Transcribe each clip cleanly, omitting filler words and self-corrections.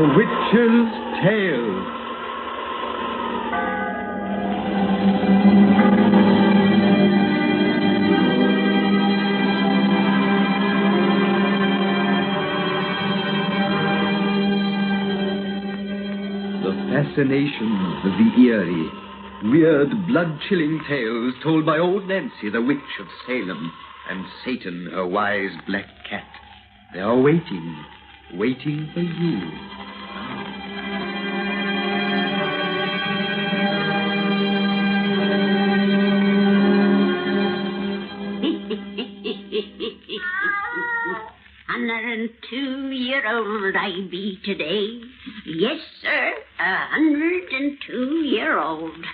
A Witch's Tale. Fascinations of the eerie, weird, blood-chilling tales told by old Nancy, the witch of Salem, and Satan, her wise black cat. They are waiting for you. And 2-year-old I be today. Yes, sir, 102-year-old.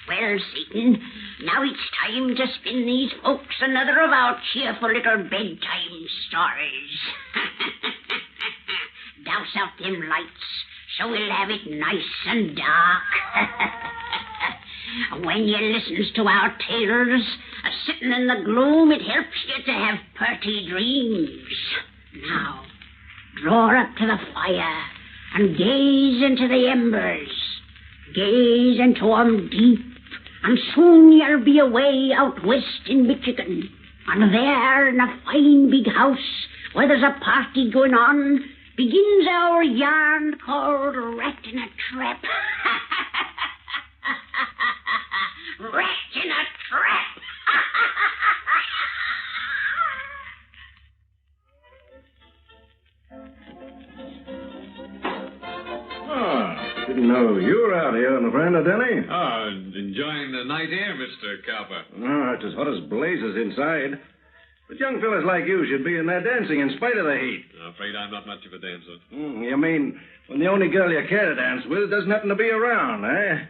Well, Satan, now it's time to spin these folks another of our cheerful little bedtime stories. Douse out them lights, so we'll have it nice and dark. When you listens to our tales, sitting in the gloom, it helps you to have purty dreams. Now, draw up to the fire and gaze into the embers. Gaze into 'em deep, and soon you'll be away out west in Michigan. And there, in a fine big house where there's a party going on, begins our yarn called Rat in a Trap. Rat in a Trap! Didn't know you were out here on the veranda, Denny. Oh, enjoying the night air, Mr. Copper. Oh, it's as hot as blazes inside. But young fellas like you should be in there dancing in spite of the heat. I'm afraid I'm not much of a dancer. You mean when the only girl you care to dance with doesn't happen to be around, eh?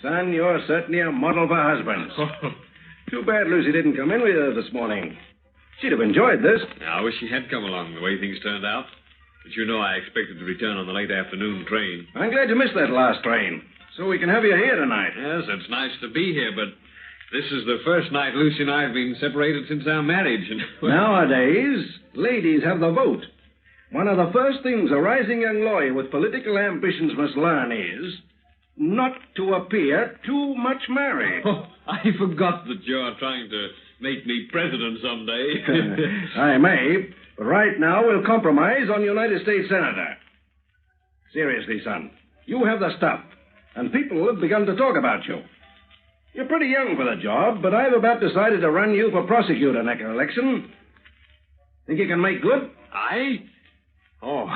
Son, you're certainly a model for husbands. Too bad Lucy didn't come in with you this morning. She'd have enjoyed this. I wish she had come along the way things turned out. But you know I expected to return on the late afternoon train. I'm glad you missed that last train, so we can have you here tonight. Yes, it's nice to be here, but this is the first night Lucy and I have been separated since our marriage. And nowadays, ladies have the vote. One of the first things a rising young lawyer with political ambitions must learn is not to appear too much married. Oh, I forgot that you're trying to make me president someday. I may, but right now we'll compromise on United States Senator. Seriously, son, you have the stuff, and people have begun to talk about you. You're pretty young for the job, but I've about decided to run you for prosecutor next election. Think you can make good? I? Oh,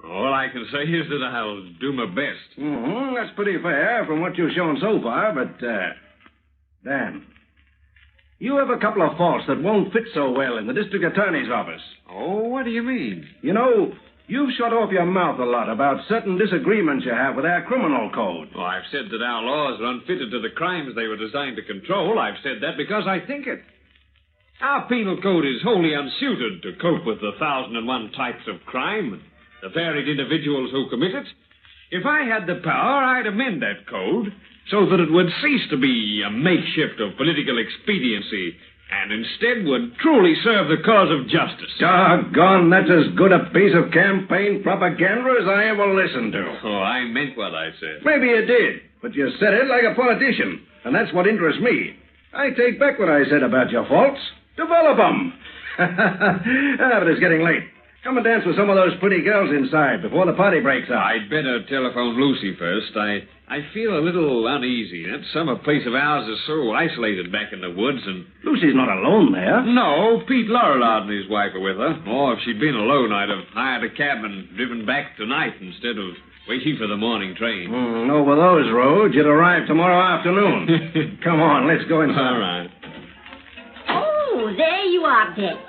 all I can say is that I'll do my best. That's pretty fair from what you've shown so far, but, Dan, you have a couple of faults that won't fit so well in the district attorney's office. Oh, what do you mean? You know, you've shut off your mouth a lot about certain disagreements you have with our criminal code. Oh, I've said that our laws are unfitted to the crimes they were designed to control. I've said that because I think it. Our penal code is wholly unsuited to cope with the 1,001 types of crime, the varied individuals who commit it. If I had the power, I'd amend that code so that it would cease to be a makeshift of political expediency and instead would truly serve the cause of justice. Doggone, that's as good a piece of campaign propaganda as I ever listened to. Oh, I meant what I said. Maybe you did, but you said it like a politician, and that's what interests me. I take back what I said about your faults. Develop them. But it's getting late. Come and dance with some of those pretty girls inside before the party breaks up. I'd better telephone Lucy first. I feel a little uneasy. That summer place of ours is so isolated back in the woods, and... Lucy's not alone there. No, Pete Lorillard and his wife are with her. Or if she'd been alone, I'd have hired a cab and driven back tonight instead of waiting for the morning train. Over those roads, you'd arrive tomorrow afternoon. Come on, let's go inside. All right. Oh, there you are, Dad.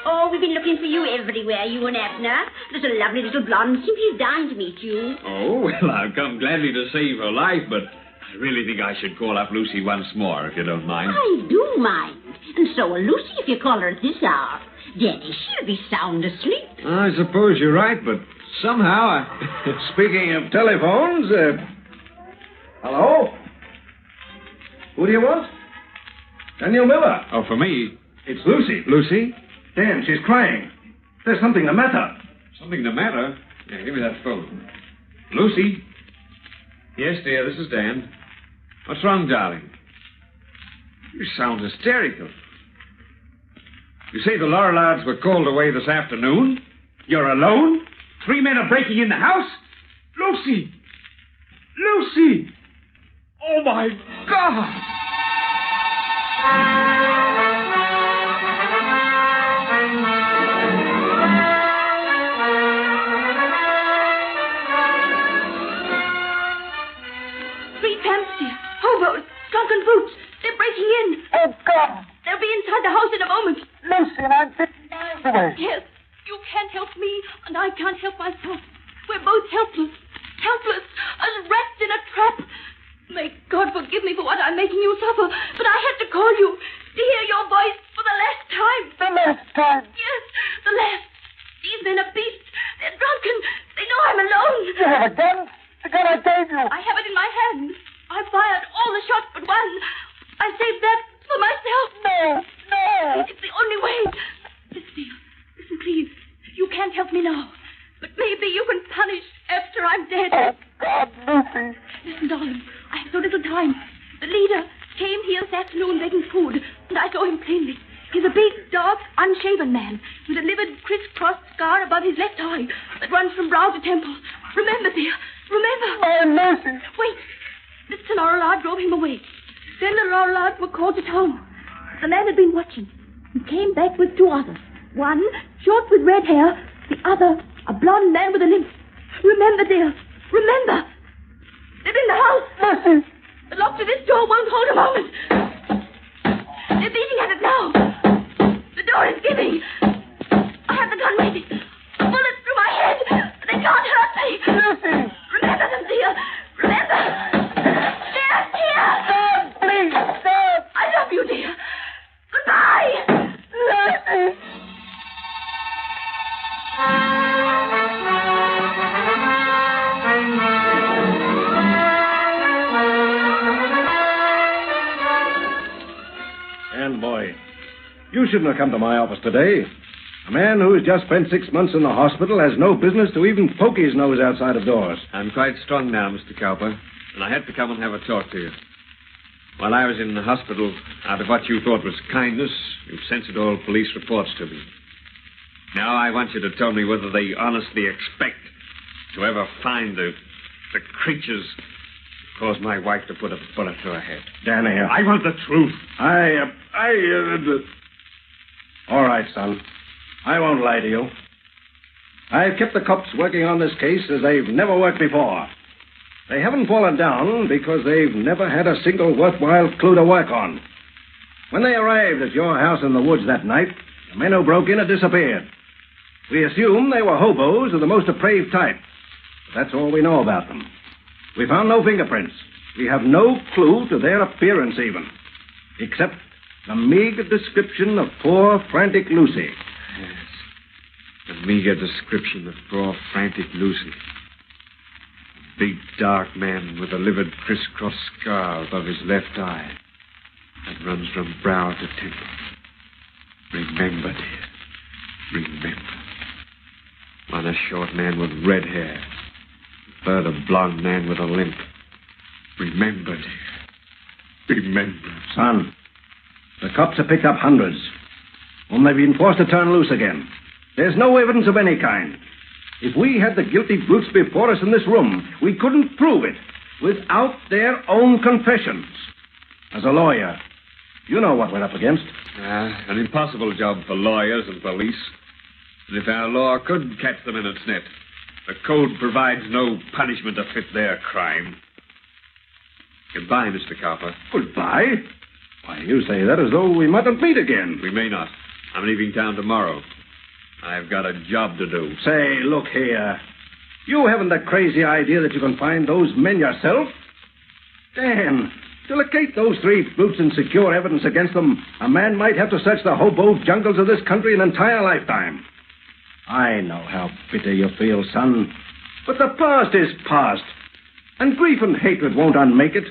Oh, we've been looking for you everywhere, you and Abner. There's a lovely little blonde simply dying to meet you. Oh, well, I've come gladly to save her life, but I really think I should call up Lucy once more, if you don't mind. I do mind. And so will Lucy if you call her at this hour. Daddy, she'll be sound asleep. I suppose you're right, but somehow Speaking of telephones, hello? Who do you want? Daniel Miller. Oh, for me? It's Lucy. Lucy? Dan, she's crying. There's something the matter. Something the matter? Yeah, give me that phone. Lucy? Yes, dear, this is Dan. What's wrong, darling? You sound hysterical. You say the Lorellards were called away this afternoon? You're alone? 3 men are breaking in the house? Lucy! Lucy! Oh, my God! Hobos, drunken brutes. They're breaking in. Oh, God. They'll be inside the house in a moment. Lucy, I'm 50 miles away. Yes, you can't help me, and I can't help myself. We're both helpless. Helpless, as rats in a trap. May God forgive me for what I'm making you suffer, but I had to call you to hear your voice for the last time. The last time? Yes, the last. These men are beasts. They're drunken. They know I'm alone. You have a gun? The gun I gave you. I have it in my hand. I fired all the shots but one. I saved that for myself. No, no. It's the only way. Listen, dear. Listen, please. You can't help me now. But maybe you can punish after I'm dead. Oh, God, Lucy. Listen, darling. I have so little time. The leader came here this afternoon begging food, and I saw him plainly. He's a big, dark, unshaven man with a livid, crisscross scar above his left eye that runs from brow to temple. Remember, dear. Remember. Oh, Lucy. Wait. Mr. Lorillard drove him away. Then the Lorillard were called to town. The man had been watching. He came back with 2 others. One, short with red hair. The other, a blonde man with a limp. Remember, dear. Remember. They're in the house. Lucy. The lock to this door won't hold a moment. They're beating at it now. The door is giving. I have the gun ready. A bullet through my head. They can't hurt me. Lucy. Remember them, dear. Remember. They're here. Stop, please. Stop. I love you, dear. Goodbye. Lucy. And, boy, you shouldn't have come to my office today. A man who's just spent 6 months in the hospital has no business to even poke his nose outside of doors. I'm quite strong now, Mr. Cowper, and I had to come and have a talk to you. While I was in the hospital, out of what you thought was kindness, you censored all police reports to me. Now I want you to tell me whether they honestly expect to ever find the creatures who caused my wife to put a bullet through her head. Dan here. I want the truth. All right, son. I won't lie to you. I've kept the cops working on this case as they've never worked before. They haven't fallen down because they've never had a single worthwhile clue to work on. When they arrived at your house in the woods that night, the men who broke in had disappeared. We assume they were hobos of the most depraved type. But that's all we know about them. We found no fingerprints. We have no clue to their appearance even, except the meager description of poor, frantic Lucy. Yes, a meager description of poor, frantic Lucy. A big, dark man with a livid, crisscross scar above his left eye that runs from brow to temple. Remember, dear. Remember. One a short man with red hair. The third a blonde man with a limp. Remember, dear. Remember. Son, the cops have picked up hundreds, whom they've been forced to turn loose again. There's no evidence of any kind. If we had the guilty brutes before us in this room, we couldn't prove it without their own confessions. As a lawyer, you know what we're up against. An impossible job for lawyers and police. And if our law could catch them in its net, the code provides no punishment to fit their crime. Goodbye, Mr. Cowper. Goodbye? Why, you say that as though we mightn't meet again. We may not. I'm leaving town tomorrow. I've got a job to do. Say, look here. You haven't the crazy idea that you can find those men yourself? Dan, to locate those 3 brutes and secure evidence against them, a man might have to search the hobo jungles of this country an entire lifetime. I know how bitter you feel, son. But the past is past. And grief and hatred won't unmake it.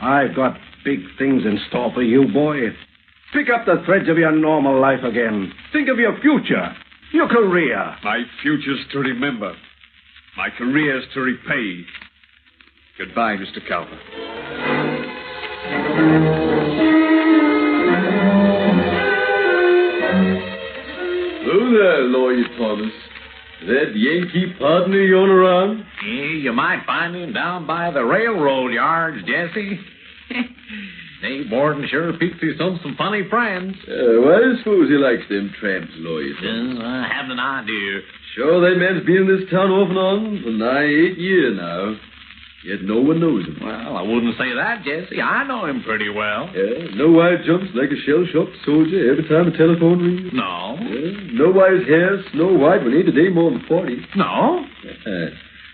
I've got big things in store for you, boy. Pick up the threads of your normal life again. Think of your future. Your career. My future's to remember. My career's to repay. Goodbye, Mr. Calvert. Hello there, Lawyer Thomas. That Yankee partner you on around? Yeah, you might find him down by the railroad yards, Jesse. Dave Borden sure picks him some funny friends. Well, I suppose he likes them tramps, Lawyer Thomas. I have an idea. Sure, that man's been in this town off and on for nigh 8 years now. Yet no one knows him. Well, I wouldn't say that, Jesse. I know him pretty well. Yeah, no why he jumps like a shell-shocked soldier every time a telephone rings. No. Yeah, know why his hair's snow white when he ain't a day more than 40. No?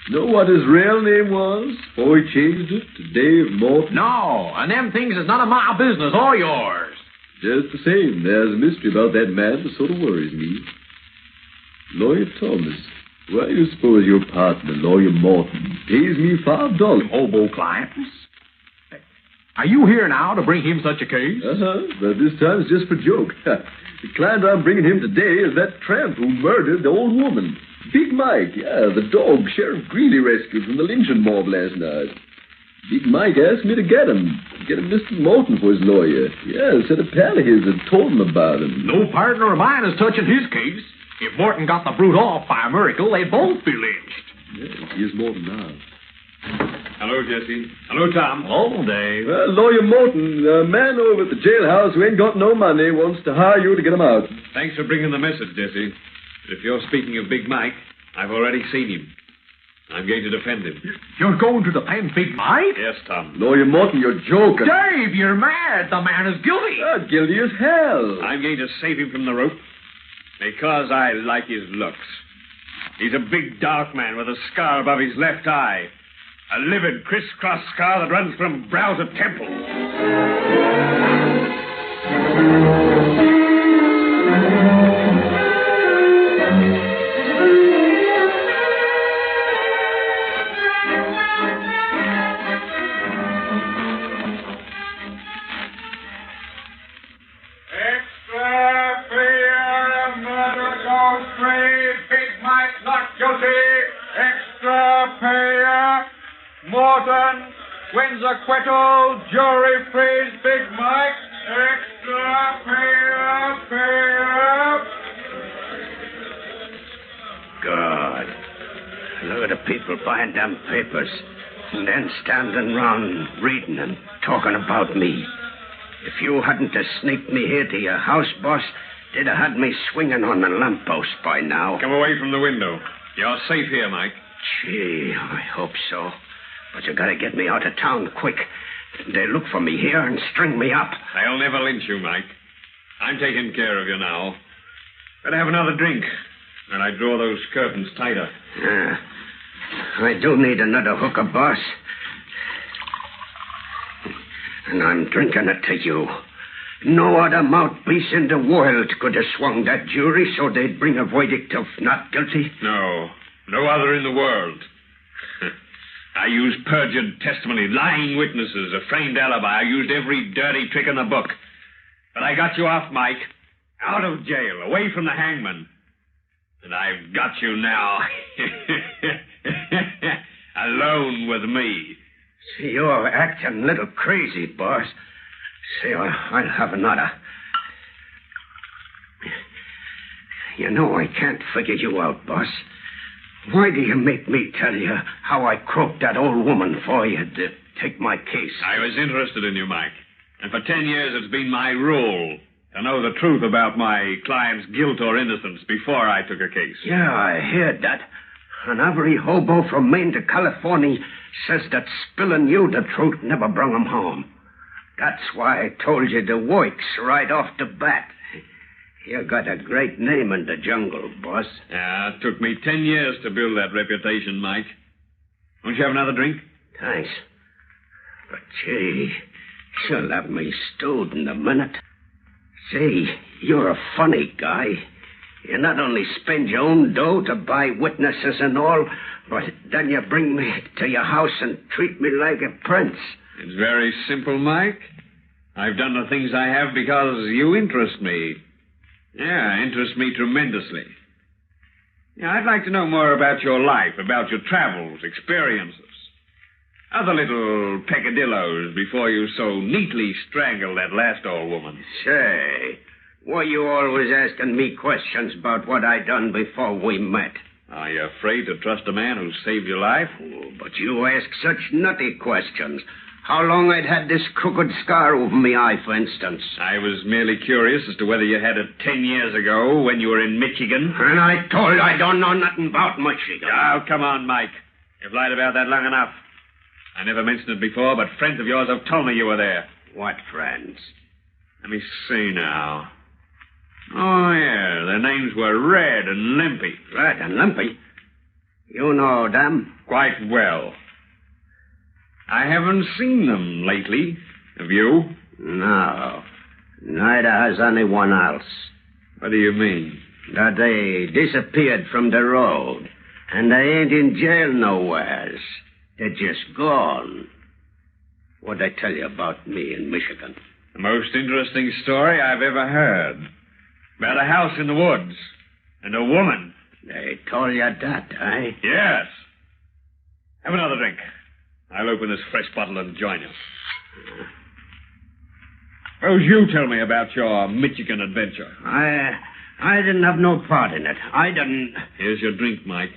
Know what his real name was before he changed it to Dave Morton? No, and them things is none of my business or yours. Just the same, there's a mystery about that man that sort of worries me. Lawyer Thomas, why do you suppose your partner, Lawyer Morton, pays me $5? Hobo clients? Are you here now to bring him such a case? But this time it's just for joke. The client I'm bringing him today is that tramp who murdered the old woman. Big Mike, yeah, the dog Sheriff Greeley rescued from the lynching mob last night. Big Mike asked me to get him Mr. Morton for his lawyer. Yeah, said a pal of his had told him about him. No partner of mine is touching his case. If Morton got the brute off by a miracle, they'd both be lynched. Yeah, here's Morton now. Hello, Jesse. Hello, Tom. Oh, Dave. Well, Lawyer Morton, the man over at the jailhouse who ain't got no money wants to hire you to get him out. Thanks for bringing the message, Jesse. If you're speaking of Big Mike, I've already seen him. I'm going to defend him. You're going to defend Big Mike? Yes, Tom. Lawyer Morton, you're joking. Dave, you're mad. The man is guilty. Guilty as hell. I'm going to save him from the rope because I like his looks. He's a big, dark man with a scar above his left eye. A livid, crisscross scar that runs from brow to temple. Morton wins acquittal. Jury frees Big Mike. Extra pay up. God. Look at the people buying them papers and then standing round reading and talking about me. If you hadn't have sneaked me here to your house, boss, they'd have had me swinging on the lamppost by now. Come away from the window. You're safe here, Mike. Gee, I hope so. But you gotta get me out of town quick. They look for me here and string me up. They'll never lynch you, Mike. I'm taking care of you now. Better have another drink, and I draw those curtains tighter. I do need another hooker, boss. And I'm drinking it to you. No other mouthpiece in the world could have swung that jury so they'd bring a verdict of not guilty. No other in the world. I used perjured testimony, lying witnesses, a framed alibi. I used every dirty trick in the book. But I got you off, Mike. Out of jail, away from the hangman. And I've got you now. Alone with me. See, you're acting a little crazy, boss. See, I'll have another. You know, I can't figure you out, boss. Why do you make me tell you how I croaked that old woman for you to take my case? I was interested in you, Mike. And for 10 years it's been my rule to know the truth about my client's guilt or innocence before I took a case. Yeah, I heard that. And every hobo from Maine to California says that spilling you the truth never brung him home. That's why I told you the works right off the bat. You got a great name in the jungle, boss. Yeah, it took me 10 years to build that reputation, Mike. Won't you have another drink? Thanks. But, gee, you'll have me stewed in a minute. See, you're a funny guy. You not only spend your own dough to buy witnesses and all, but then you bring me to your house and treat me like a prince. It's very simple, Mike. I've done the things I have because you interest me. Yeah, interest me tremendously. Yeah, I'd like to know more about your life, about your travels, experiences. Other little peccadillos before you so neatly strangled that last old woman. Say, why you always asking me questions about what I done before we met? Are you afraid to trust a man who saved your life? Oh, but you ask such nutty questions. How long I'd had this crooked scar over me eye, for instance. I was merely curious as to whether you had it 10 years ago when you were in Michigan. And I told you I don't know nothing about Michigan. Oh, come on, Mike. You've lied about that long enough. I never mentioned it before, but friends of yours have told me you were there. What friends? Let me see now. Oh, yeah, their names were Red and Limpy. Red and Limpy? You know them? Quite well. I haven't seen them lately. Have you? No. Neither has anyone else. What do you mean? That they disappeared from the road, and they ain't in jail nowheres. They're just gone. What'd I tell you about me in Michigan? The most interesting story I've ever heard. About a house in the woods. And a woman. They told you that, eh? Yes. Have another drink. I'll open this fresh bottle and join you. Suppose you tell me about your Michigan adventure. I didn't have no part in it. I didn't... Here's your drink, Mike.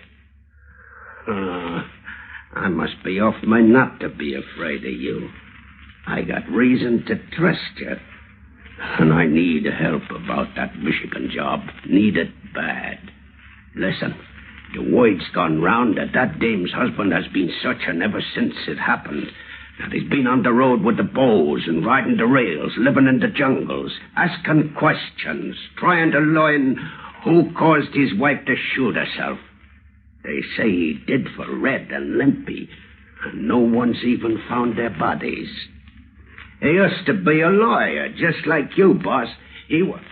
I must be off my nut to be afraid of you. I got reason to trust you. And I need help about that Michigan job. Need it bad. Listen, the word's gone round that dame's husband has been searching ever since it happened. That he's been on the road with the bows and riding the rails, living in the jungles, asking questions, trying to learn who caused his wife to shoot herself. They say he did for Red and Limpy, and no one's even found their bodies. He used to be a lawyer, just like you, boss. He was...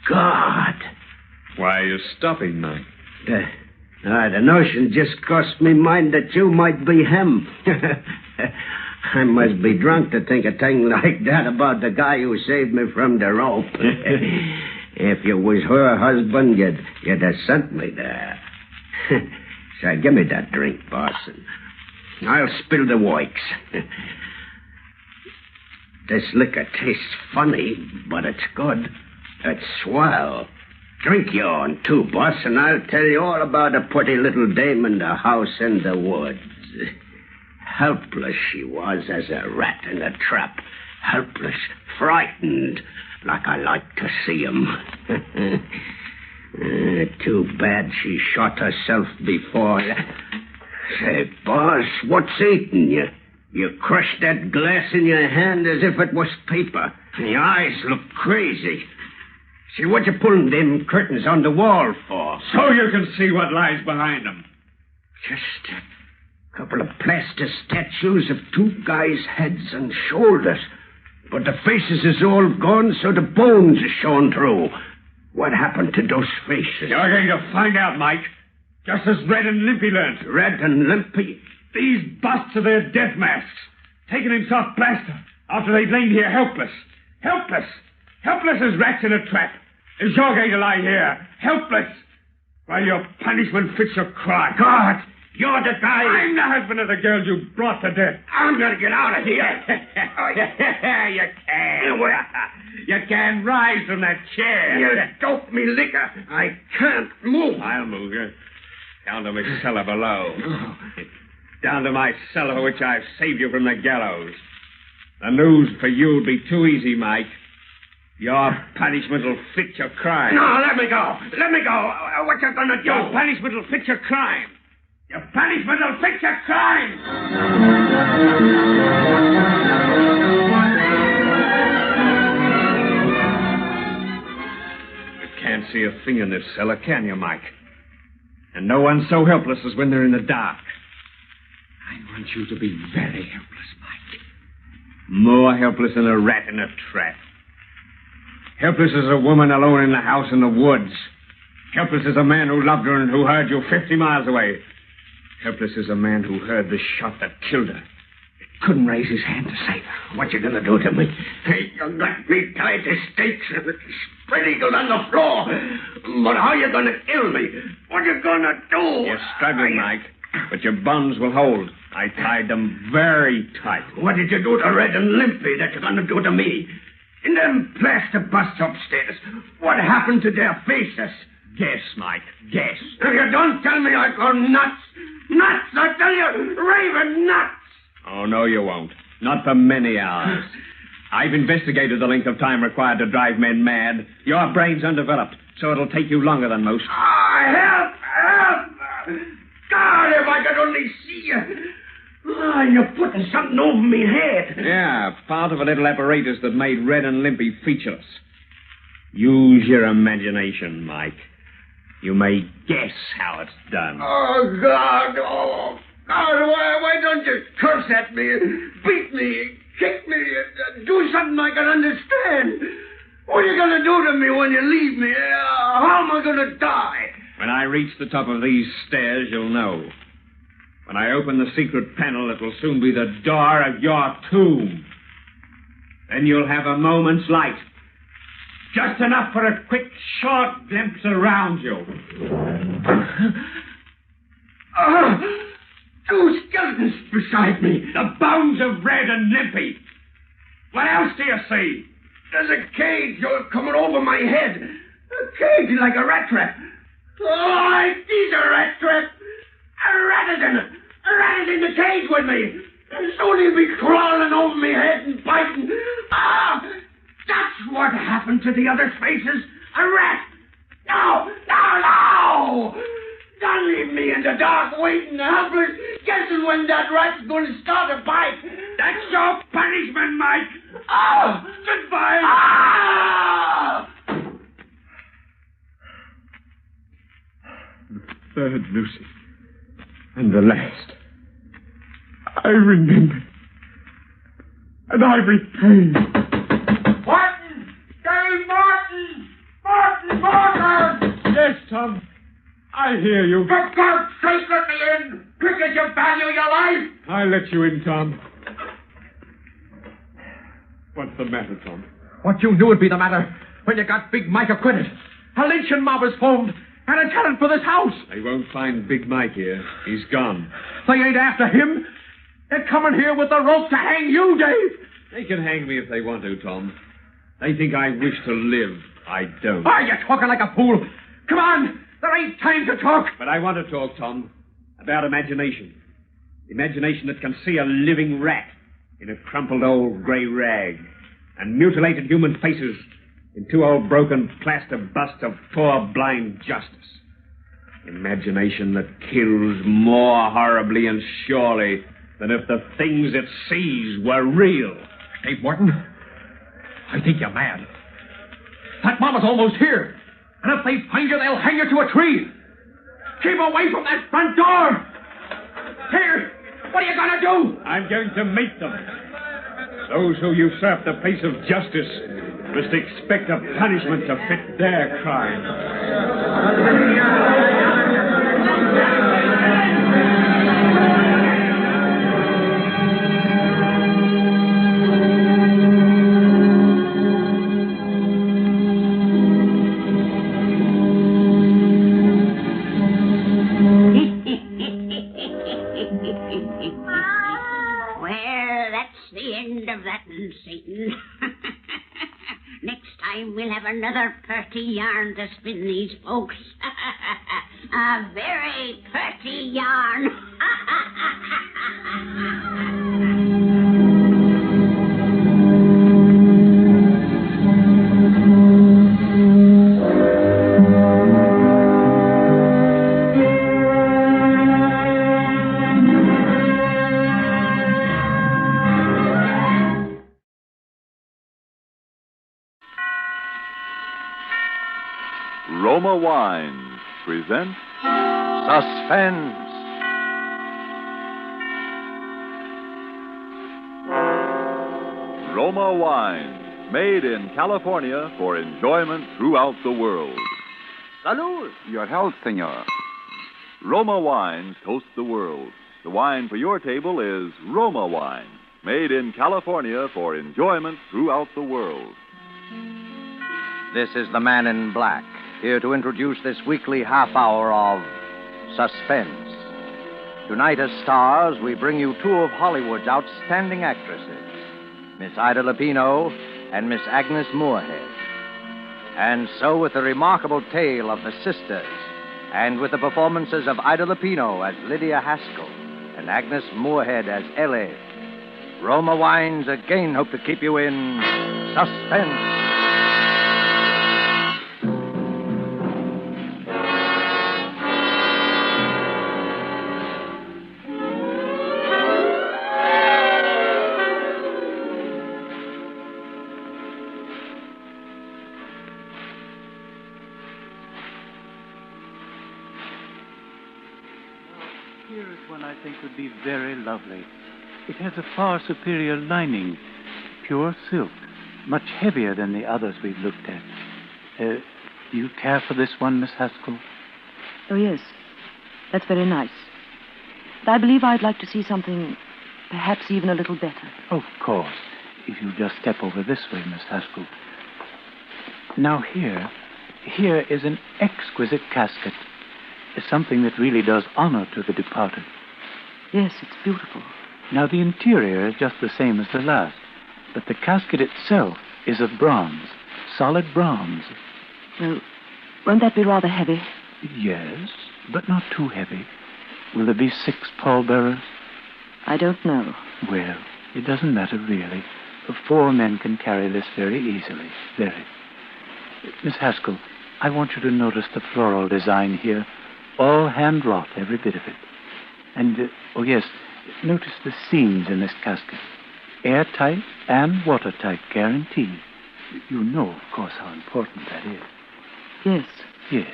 God! Why are you stopping, Mike? The notion just crossed me mind that you might be him. I must be drunk to think a thing like that about the guy who saved me from the rope. If you was her husband, you'd have sent me there. So give me that drink, boss, and I'll spill the works. This liquor tastes funny, but it's good. It's swell. Drink yourn, too, boss, and I'll tell you all about a pretty little dame in the house in the woods. Helpless she was as a rat in a trap. Helpless, frightened, like I like to see 'em. Too bad she shot herself before. Say, boss, what's eating you? You crushed that glass in your hand as if it was paper. And your eyes look crazy. See, what you pulling them curtains on the wall for? So you can see what lies behind them. Just a couple of plaster statues of two guys' heads and shoulders. But the faces is all gone, so the bones are shown through. What happened to those faces? You're going to find out, Mike. Just as Red and Limpy learned. Red and Limpy? These busts are their death masks, taken in soft plaster after they'd lain here helpless. Helpless. Helpless as rats in a trap. And you're going to lie here, helpless, while your punishment fits your crime. God, you're the guy... I'm the husband of the girl you brought to death. I'm going to get out of here. You can. You can rise from that chair. You dope me liquor. I can't move. I'll move you. Down to my cellar below. Down to my cellar for which I've saved you from the gallows. The news for you'll be too easy, Mike. Your punishment will fit your crime. No, let me go. Let me go. What you gonna do? Your punishment will fit your crime. Your punishment will fit your crime. You can't see a thing in this cellar, can you, Mike? And no one's so helpless as when they're in the dark. I want you to be very helpless, Mike. More helpless than a rat in a trap. Helpless as a woman alone in the house in the woods. Helpless as a man who loved her and who heard you 50 miles away. Helpless as a man who heard the shot that killed her. It couldn't raise his hand to save her. What you gonna do to me? Hey, you got me tied to stakes and spread eagled on the floor. But how you gonna kill me? What you gonna do? You're struggling, Mike, but your bonds will hold. I tied them very tight. What did you do to Red and Limpy that you're gonna do to me? In them plaster busts upstairs, what happened to their faces? Guess, Mike, guess. If you don't tell me, I go nuts. Nuts, I tell you, raving nuts. Oh, no, you won't. Not for many hours. I've investigated the length of time required to drive men mad. Your brain's undeveloped, so it'll take you longer than most. Help! God, if I could only see you. You're putting something over me head. Yeah, part of a little apparatus that made Red and Limpy featureless. Use your imagination, Mike. You may guess how it's done. Oh, God, why don't you curse at me, beat me, kick me, do something I can understand? What are you going to do to me when you leave me? How am I going to die? When I reach the top of these stairs, you'll know. When I open the secret panel, it will soon be the door of your tomb. Then you'll have a moment's light. Just enough for a quick, short glimpse around you. Two skeletons beside me. The bones of Red and Limpy. What else do you see? There's a cage coming over my head. A cage like a rat trap. Oh, it is a rat trap. A rat is in the cage with me. Soon he'll be crawling over my head and biting. That's what happened to the other faces. A rat. No. Don't leave me in the dark waiting, helpless, guessing when that rat's going to start a bite. That's your punishment, Mike. Goodbye. The third, Lucy. And the last. I remember. And I repaid. Martin! Dave Martin! Martin! Yes, Tom. I hear you. For God's sake, let me in! Quick as you value your life! I'll let you in, Tom. What's the matter, Tom? What you knew would be the matter when you got Big Mike acquitted. A lynching mob is formed, and a tenant for this house. They won't find Big Mike here. He's gone. They ain't after him. They're coming here with the rope to hang you, Dave. They can hang me if they want to, Tom. They think I wish to live. I don't. Why, you're talking like a fool. Come on. There ain't time to talk. But I want to talk, Tom, about imagination. Imagination that can see a living rat in a crumpled old gray rag and mutilated human faces in two old broken plaster busts of poor blind justice. Imagination that kills more horribly and surely than if the things it sees were real. Dave Morton, I think you're mad. That mob is almost here. And if they find you, they'll hang you to a tree. Keep away from that front door. Here, what are you going to do? I'm going to meet them. Those who usurp the place of justice must expect a punishment to fit their crime. Satan. Next time we'll have another purty yarn to spin these folks. A very purty yarn. Roma Wines present Suspense. Roma Wines, made in California for enjoyment throughout the world. Salud! Your health, senor. Roma Wines toast the world. The wine for your table is Roma Wine. made in California for enjoyment throughout the world. This is the Man in Black, here to introduce this weekly half hour of Suspense. Tonight, as stars, we bring you two of Hollywood's outstanding actresses, Miss Ida Lupino and Miss Agnes Moorehead. And so, with the remarkable tale of the sisters, and with the performances of Ida Lupino as Lydia Haskell and Agnes Moorehead as Ellie, Roma Wines again hope to keep you in suspense. Here is one I think would be very lovely. It has a far superior lining, pure silk, much heavier than the others we've looked at. Do you care for this one, Miss Haskell? Oh, yes. That's very nice. But I believe I'd like to see something perhaps even a little better. Of course. If you just step over this way, Miss Haskell. Now here is an exquisite casket. Something that really does honor to the departed. Yes, it's beautiful. Now, the interior is just the same as the last, but the casket itself is of bronze, solid bronze. Well, won't that be rather heavy? Yes, but not too heavy. Will there be 6 pallbearers? I don't know. Well, it doesn't matter, really. 4 men can carry this very easily. Very. Miss Haskell, I want you to notice the floral design here. All hand-wrought, every bit of it. And, oh yes, notice the seams in this casket. Airtight and watertight, guaranteed. You know, of course, how important that is. Yes. Yes.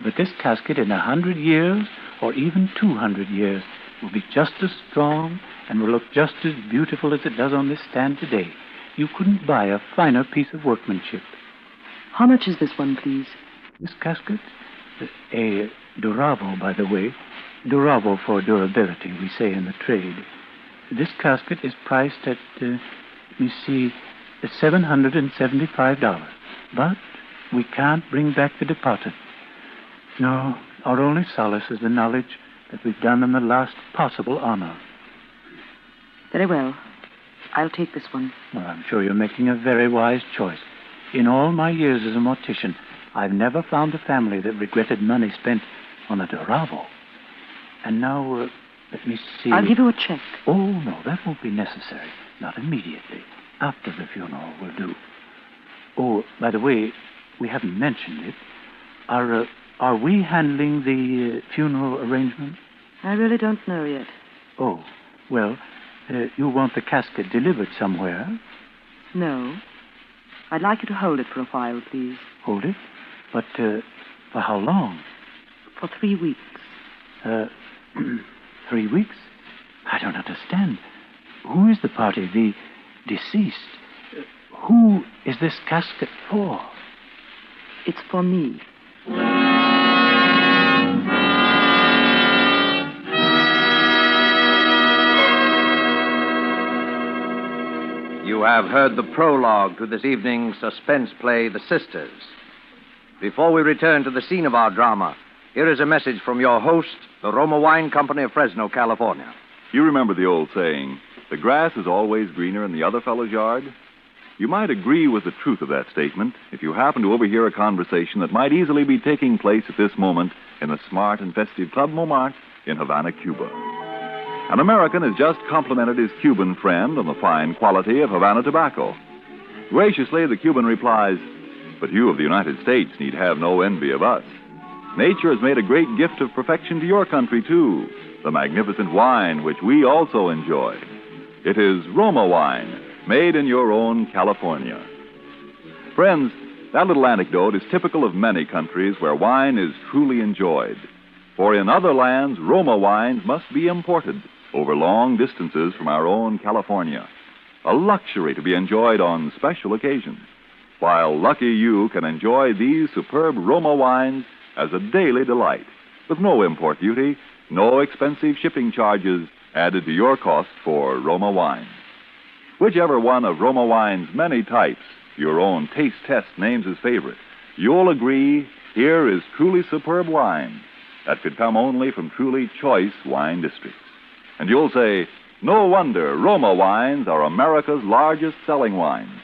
But this casket in 100 years, or even 200 years, will be just as strong and will look just as beautiful as it does on this stand today. You couldn't buy a finer piece of workmanship. How much is this one, please? This casket? A Duravo, by the way. Duravo for durability, we say in the trade. This casket is priced at, let me see, $775. But we can't bring back the departed. No, our only solace is the knowledge that we've done them the last possible honor. Very well. I'll take this one. Well, I'm sure you're making a very wise choice. In all my years as a mortician, I've never found a family that regretted money spent on a Duravo. And now, let me see. I'll give you a check. Oh, no, that won't be necessary. Not immediately. After the funeral will do. Oh, by the way, we haven't mentioned it. Are we handling the funeral arrangements? I really don't know yet. Oh, well, you want the casket delivered somewhere? No. I'd like you to hold it for a while, please. Hold it? But, for how long? For 3 weeks. 3 weeks? I don't understand. Who is the party, the deceased? Who is this casket for? It's for me. You have heard the prologue to this evening's suspense play, The Sisters. Before we return to the scene of our drama, here is a message from your host, the Roma Wine Company of Fresno, California. You remember the old saying, the grass is always greener in the other fellow's yard? You might agree with the truth of that statement if you happen to overhear a conversation that might easily be taking place at this moment in the smart and festive Club Montmartre in Havana, Cuba. An American has just complimented his Cuban friend on the fine quality of Havana tobacco. Graciously, the Cuban replies, "But you of the United States need have no envy of us. Nature has made a great gift of perfection to your country, too, the magnificent wine which we also enjoy. It is Roma wine, made in your own California." Friends, that little anecdote is typical of many countries where wine is truly enjoyed. For in other lands, Roma wines must be imported over long distances from our own California, a luxury to be enjoyed on special occasions, while lucky you can enjoy these superb Roma wines as a daily delight, with no import duty, no expensive shipping charges added to your cost for Roma wine. Whichever one of Roma Wine's many types your own taste test names his favorite, you'll agree here is truly superb wine that could come only from truly choice wine districts. And you'll say, no wonder Roma Wines are America's largest selling wines.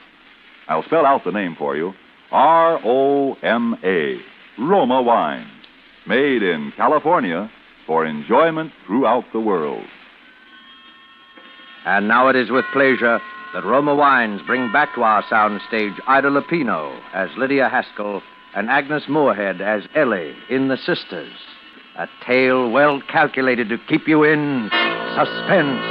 I'll spell out the name for you. R-O-M-A, Roma Wines. Made in California for enjoyment throughout the world. And now it is with pleasure that Roma Wines bring back to our soundstage Ida Lupino as Lydia Haskell and Agnes Moorehead as Ellie in The Sisters. A tale well calculated to keep you in suspense.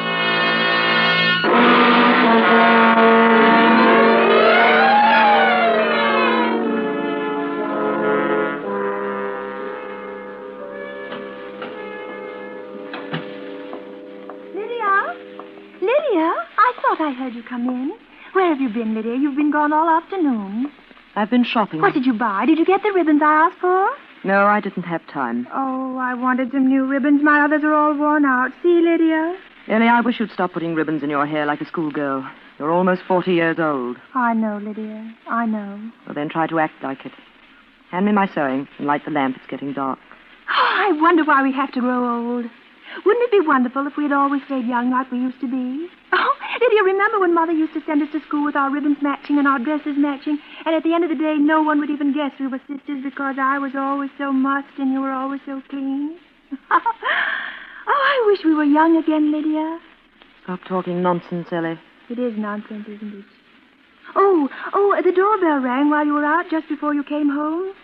I heard you come in. Where have you been, Lydia? You've been gone all afternoon. I've been shopping. What did you buy? Did you get the ribbons I asked for? No, I didn't have time. Oh, I wanted some new ribbons. My others are all worn out. See, Lydia? Ellie, I wish you'd stop putting ribbons in your hair like a schoolgirl. You're almost 40 years old. I know, Lydia. I know. Well, then try to act like it. Hand me my sewing and light the lamp. It's getting dark. Oh, I wonder why we have to grow old. Wouldn't it be wonderful if we had always stayed young like we used to be? Oh, Lydia, remember when Mother used to send us to school with our ribbons matching and our dresses matching, and at the end of the day, no one would even guess we were sisters because I was always so mussed and you were always so clean? Oh, I wish we were young again, Lydia. Stop talking nonsense, Ellie. It is nonsense, isn't it? Oh, the doorbell rang while you were out just before you came home.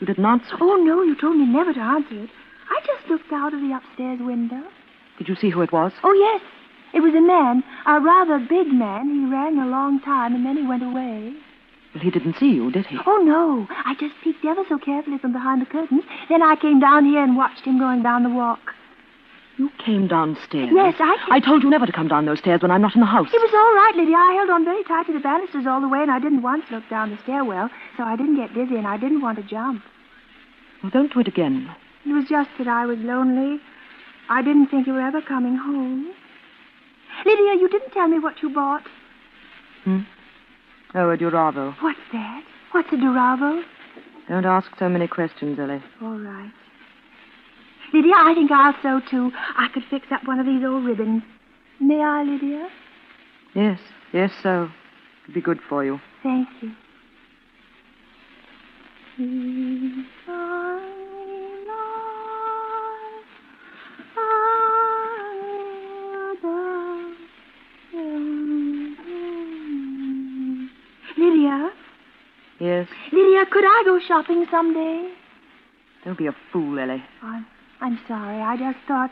You didn't answer it? Oh, no, you told me never to answer it. I just looked out of the upstairs window. Did you see who it was? Oh, yes. It was a man, a rather big man. He rang a long time, and then he went away. Well, he didn't see you, did he? Oh, no. I just peeked ever so carefully from behind the curtains. Then I came down here and watched him going down the walk. You came downstairs? Yes, I told you never to come down those stairs when I'm not in the house. It was all right, Lydia. I held on very tight to the banisters all the way, and I didn't once look down the stairwell, so I didn't get dizzy, and I didn't want to jump. Well, don't do it again. It was just that I was lonely. I didn't think you were ever coming home. Lydia, you didn't tell me what you bought. Oh, a Duravo. What's that? What's a Duravo? Don't ask so many questions, Ellie. All right. Lydia, I think I'll sew, too. I could fix up one of these old ribbons. May I, Lydia? Yes, so. It'd be good for you. Thank you. Lydia? Yes? Lydia, could I go shopping someday? Don't be a fool, Ellie. I'm sorry. I just thought...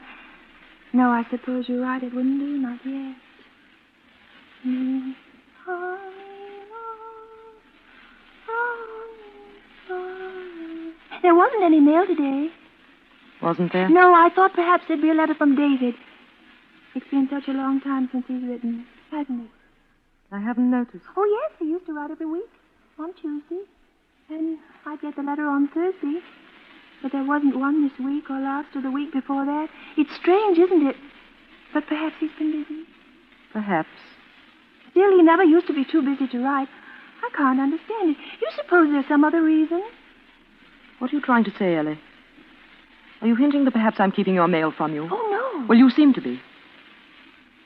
No, I suppose you're right. It wouldn't do. Not yet. There wasn't any mail today. Wasn't there? No, I thought perhaps there'd be a letter from David. It's been such a long time since he's written, hasn't it? I haven't noticed. Oh, yes, he used to write every week on Tuesday. And I'd get the letter on Thursday. But there wasn't one this week or last or the week before that. It's strange, isn't it? But perhaps he's been busy. Perhaps. Still, he never used to be too busy to write. I can't understand it. You suppose there's some other reason? What are you trying to say, Ellie? Are you hinting that perhaps I'm keeping your mail from you? Oh, no. Well, you seem to be.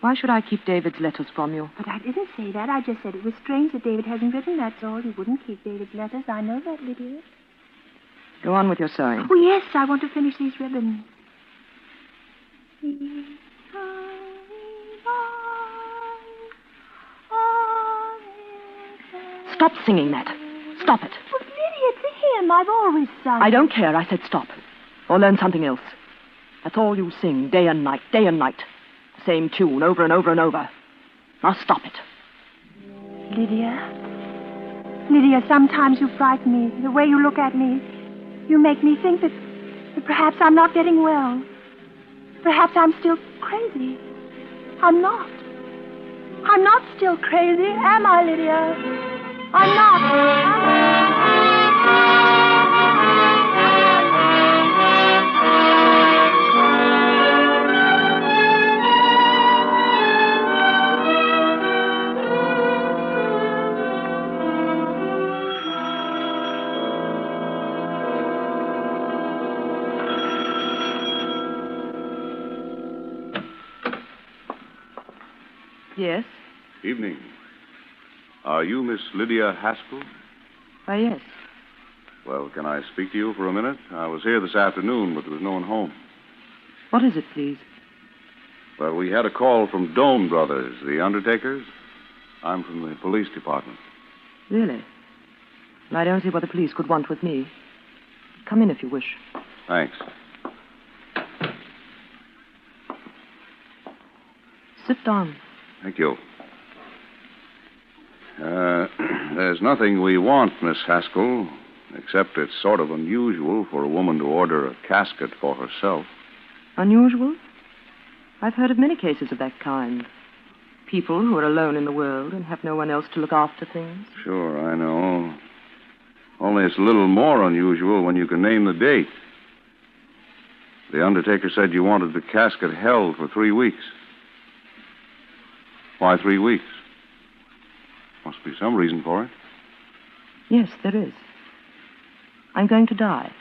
Why should I keep David's letters from you? But I didn't say that. I just said it was strange that David hasn't written, that's all. He wouldn't keep David's letters. I know that, Lydia. Go on with your sewing. Oh, yes, I want to finish these ribbons. Stop singing that. Stop it. But, Lydia, it's a hymn. I've always sung. I don't care. I said stop. Or learn something else. That's all you sing, day and night, day and night. The same tune, over and over and over. Now stop it. Lydia, sometimes you frighten me. The way you look at me. You make me think that perhaps I'm not getting well. Perhaps I'm still crazy. I'm not. I'm not still crazy, am I, Lydia? I'm not. Yes? Evening. Are you Miss Lydia Haskell? Why, yes. Well, can I speak to you for a minute? I was here this afternoon, but there was no one home. What is it, please? Well, we had a call from Doan Brothers, the undertakers. I'm from the police department. Really? I don't see what the police could want with me. Come in if you wish. Thanks. Sit down. Thank you. There's nothing we want, Miss Haskell, except it's sort of unusual for a woman to order a casket for herself. Unusual? I've heard of many cases of that kind. People who are alone in the world and have no one else to look after things. Sure, I know. Only it's a little more unusual when you can name the date. The undertaker said you wanted the casket held for 3 weeks. Why 3 weeks? Must be some reason for it. Yes, there is. I'm going to die.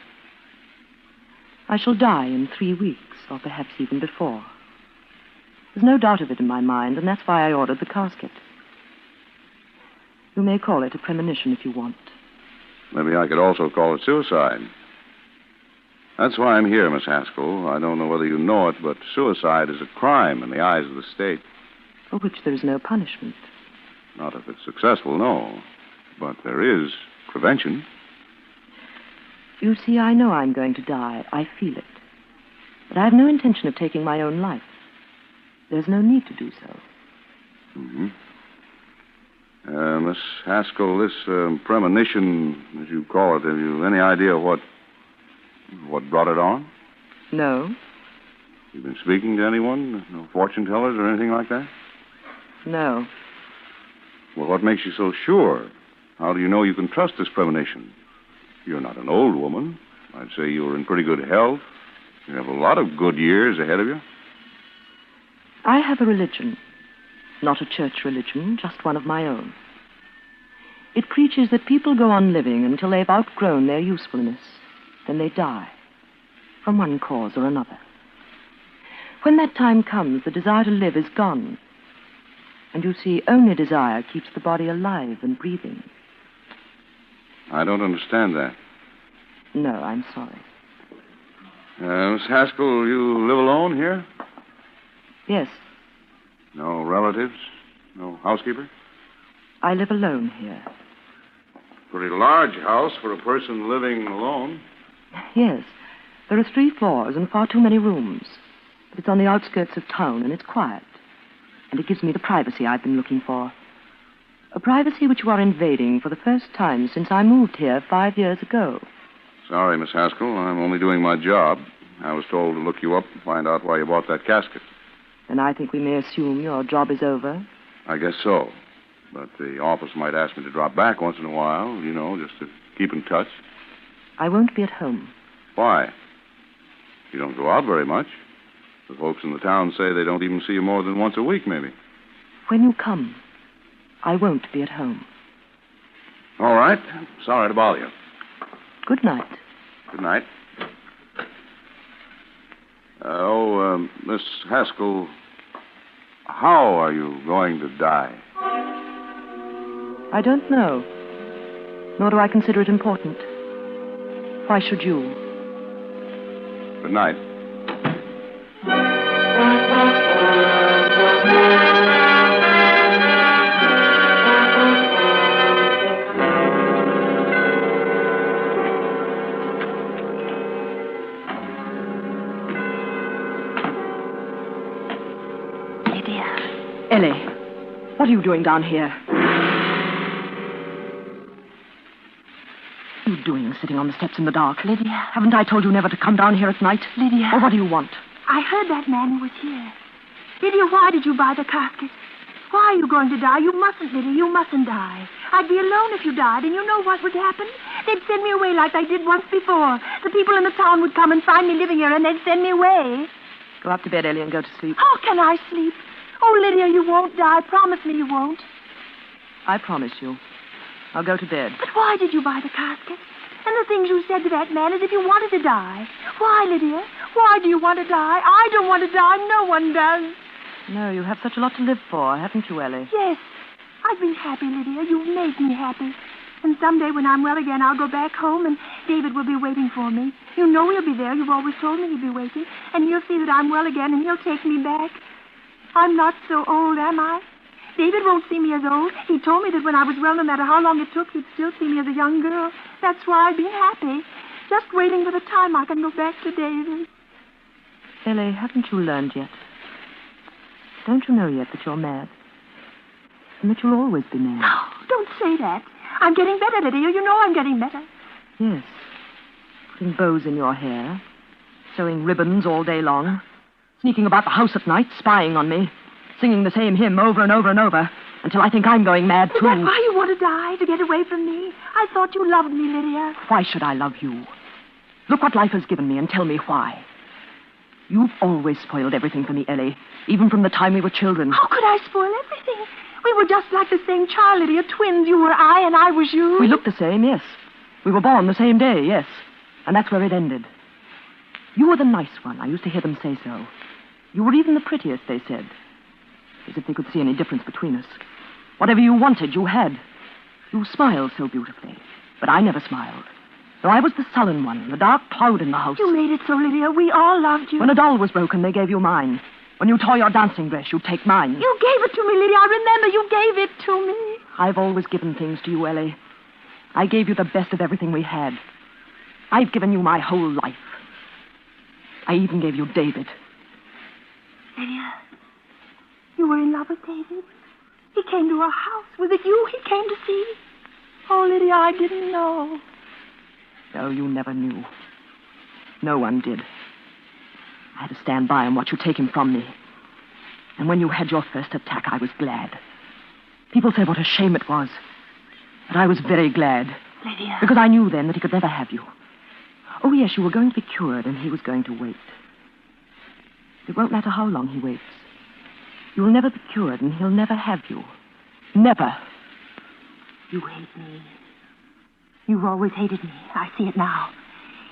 I shall die in 3 weeks, or perhaps even before. There's no doubt of it in my mind, and that's why I ordered the casket. You may call it a premonition if you want. Maybe I could also call it suicide. That's why I'm here, Miss Haskell. I don't know whether you know it, but suicide is a crime in the eyes of the state. For which there is no punishment. Not if it's successful, no. But there is prevention. You see, I know I'm going to die. I feel it. But I have no intention of taking my own life. There's no need to do so. Mm-hmm. Miss Haskell, this premonition, as you call it, have you any idea what brought it on? No. You've been speaking to anyone? No fortune tellers or anything like that? No. Well, what makes you so sure? How do you know you can trust this premonition? You're not an old woman. I'd say you're in pretty good health. You have a lot of good years ahead of you. I have a religion. Not a church religion, just one of my own. It preaches that people go on living until they've outgrown their usefulness. Then they die, from one cause or another. When that time comes, the desire to live is gone. And you see, only desire keeps the body alive and breathing. I don't understand that. No, I'm sorry. Miss Haskell, you live alone here? Yes. No relatives? No housekeeper? I live alone here. Pretty large house for a person living alone. Yes. There are 3 floors and far too many rooms. But it's on the outskirts of town, and it's quiet. And it gives me the privacy I've been looking for. A privacy which you are invading for the first time since I moved here 5 years ago. Sorry, Miss Haskell. I'm only doing my job. I was told to look you up and find out why you bought that casket. Then I think we may assume your job is over. I guess so. But the office might ask me to drop back once in a while, just to keep in touch. I won't be at home. Why? You don't go out very much. The folks in the town say they don't even see you more than once a week, maybe. When you come, I won't be at home. All right. Sorry to bother you. Good night. Good night. Miss Haskell, how are you going to die? I don't know. Nor do I consider it important. Why should you? Good night. Ellie, what are you doing down here? What are you doing sitting on the steps in the dark? Lydia. Haven't I told you never to come down here at night? Lydia. Well, what do you want? I heard that man who was here. Lydia, why did you buy the casket? Why are you going to die? You mustn't, Lydia. You mustn't die. I'd be alone if you died, and you know what would happen? They'd send me away like they did once before. The people in the town would come and find me living here, and they'd send me away. Go up to bed, Ellie, and go to sleep. How can I sleep? Oh, Lydia, you won't die. Promise me you won't. I promise you. I'll go to bed. But why did you buy the casket? And the things you said to that man as if you wanted to die. Why, Lydia? Why do you want to die? I don't want to die. No one does. No, you have such a lot to live for, haven't you, Ellie? Yes. I've been happy, Lydia. You've made me happy. And someday when I'm well again, I'll go back home and David will be waiting for me. You know he'll be there. You've always told me he'll be waiting. And he'll see that I'm well again and he'll take me back. I'm not so old, am I? David won't see me as old. He told me that when I was well, no matter how long it took, he'd still see me as a young girl. That's why I've been happy. Just waiting for the time I can go back to David. Ellie, haven't you learned yet? Don't you know yet that you're mad? And that you'll always be mad? No, don't say that. I'm getting better, Lydia. You know I'm getting better. Yes. Putting bows in your hair, sewing ribbons all day long, sneaking about the house at night, spying on me, singing the same hymn over and over and over, until I think I'm going mad, too. Is that why you want to die, to get away from me? I thought you loved me, Lydia. Why should I love you? Look what life has given me and tell me why. You've always spoiled everything for me, Ellie, even from the time we were children. How could I spoil everything? We were just like the same child, Lydia. Twins. You were I and I was you. We looked the same, yes. We were born the same day, yes. And that's where it ended. You were the nice one. I used to hear them say so. You were even the prettiest, they said. As if they could see any difference between us. Whatever you wanted, you had. You smiled so beautifully. But I never smiled. So I was the sullen one, the dark cloud in the house. You made it so, Lydia. We all loved you. When a doll was broken, they gave you mine. When you tore your dancing dress, you'd take mine. You gave it to me, Lydia. I remember you gave it to me. I've always given things to you, Ellie. I gave you the best of everything we had. I've given you my whole life. I even gave you David. Lydia, you were in love with David? He came to our house. Was it you he came to see? Oh, Lydia, I didn't know. No, you never knew. No one did. I had to stand by and watch you take him from me. And when you had your first attack, I was glad. People said what a shame it was. But I was very glad. Lydia. Because I knew then that he could never have you. Oh, yes, you were going to be cured, and he was going to wait. It won't matter how long he waits. You'll never be cured, and he'll never have you. Never. You hate me. You've always hated me. I see it now.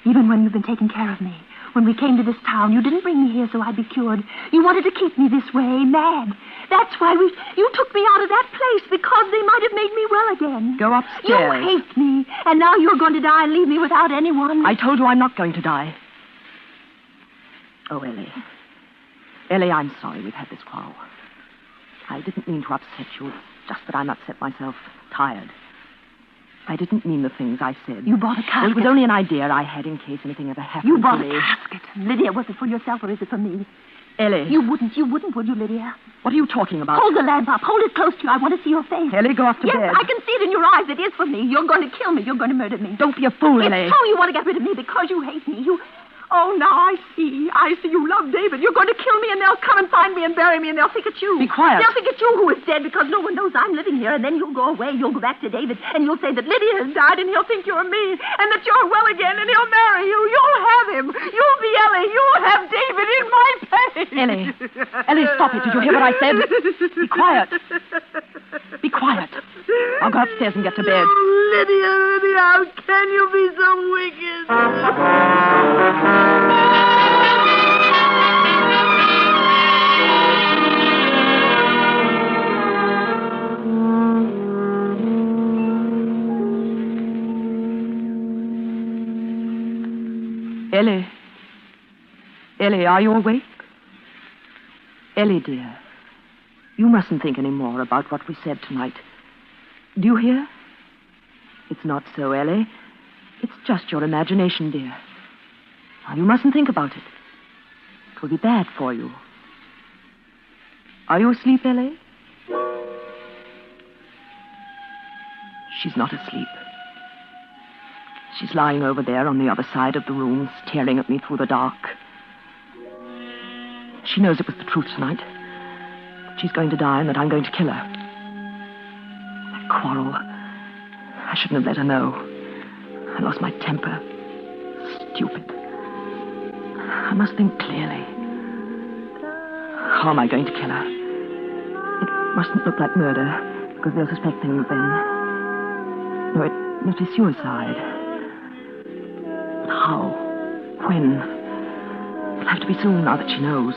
Even when you've been taking care of me. When we came to this town, you didn't bring me here so I'd be cured. You wanted to keep me this way, mad. That's why you took me out of that place, because they might have made me well again. Go upstairs. You hate me, and now you're going to die and leave me without anyone. I told you I'm not going to die. Oh, Ellie. Ellie, I'm sorry we've had this quarrel. I didn't mean to upset you. It's just that I'm upset myself, tired. I didn't mean the things I said. You bought a casket. Well, it was only an idea I had in case anything ever happened You bought to me. a casket. Lydia, was it for yourself or is it for me? Ellie. You wouldn't, would you, Lydia? What are you talking about? Hold the lamp up. Hold it close to you. I want to see your face. Ellie, go off to yes, bed. I can see it in your eyes. It is for me. You're going to kill me. You're going to murder me. Don't be a fool, Ellie. It's true you want to get rid of me because you hate me. Oh, now I see. You love David. You're going to kill me, and they'll come and find me and bury me, and they'll think it's you. Be quiet. They'll think it's you who is dead because no one knows I'm living here, and then you'll go away. You'll go back to David, and you'll say that Lydia has died, and he'll think you're me, and that you're well again, and he'll marry you. You'll have him. You'll be Ellie. You'll have David in my place. Ellie, stop it. Did you hear what I said? Be quiet. Be quiet. I'll go upstairs and get to bed. Oh, Lydia, how can you be so wicked? Ellie. Ellie, are you awake? Ellie, dear, you mustn't think any more about what we said tonight. Do you hear? It's not so, Ellie. It's just your imagination, dear. Now, you mustn't think about it. It will be bad for you. Are you asleep, Ellie? She's not asleep. She's lying over there on the other side of the room, staring at me through the dark. She knows it was the truth tonight. She's going to die and that I'm going to kill her. That quarrel. I shouldn't have let her know. I lost my temper. Stupid. I must think clearly. How am I going to kill her? It mustn't look like murder, because they'll suspect things then. No, it must be suicide. How? When? It'll have to be soon now that she knows.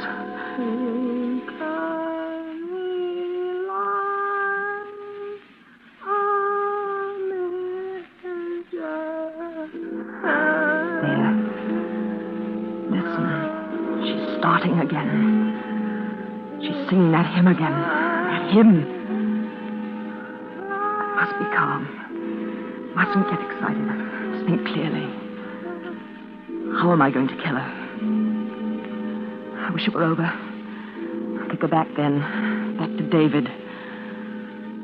starting again. She's singing that hymn again. That hymn. I must be calm. Mustn't get excited. Must think clearly. How am I going to kill her? I wish it were over. I could go back then. Back to David.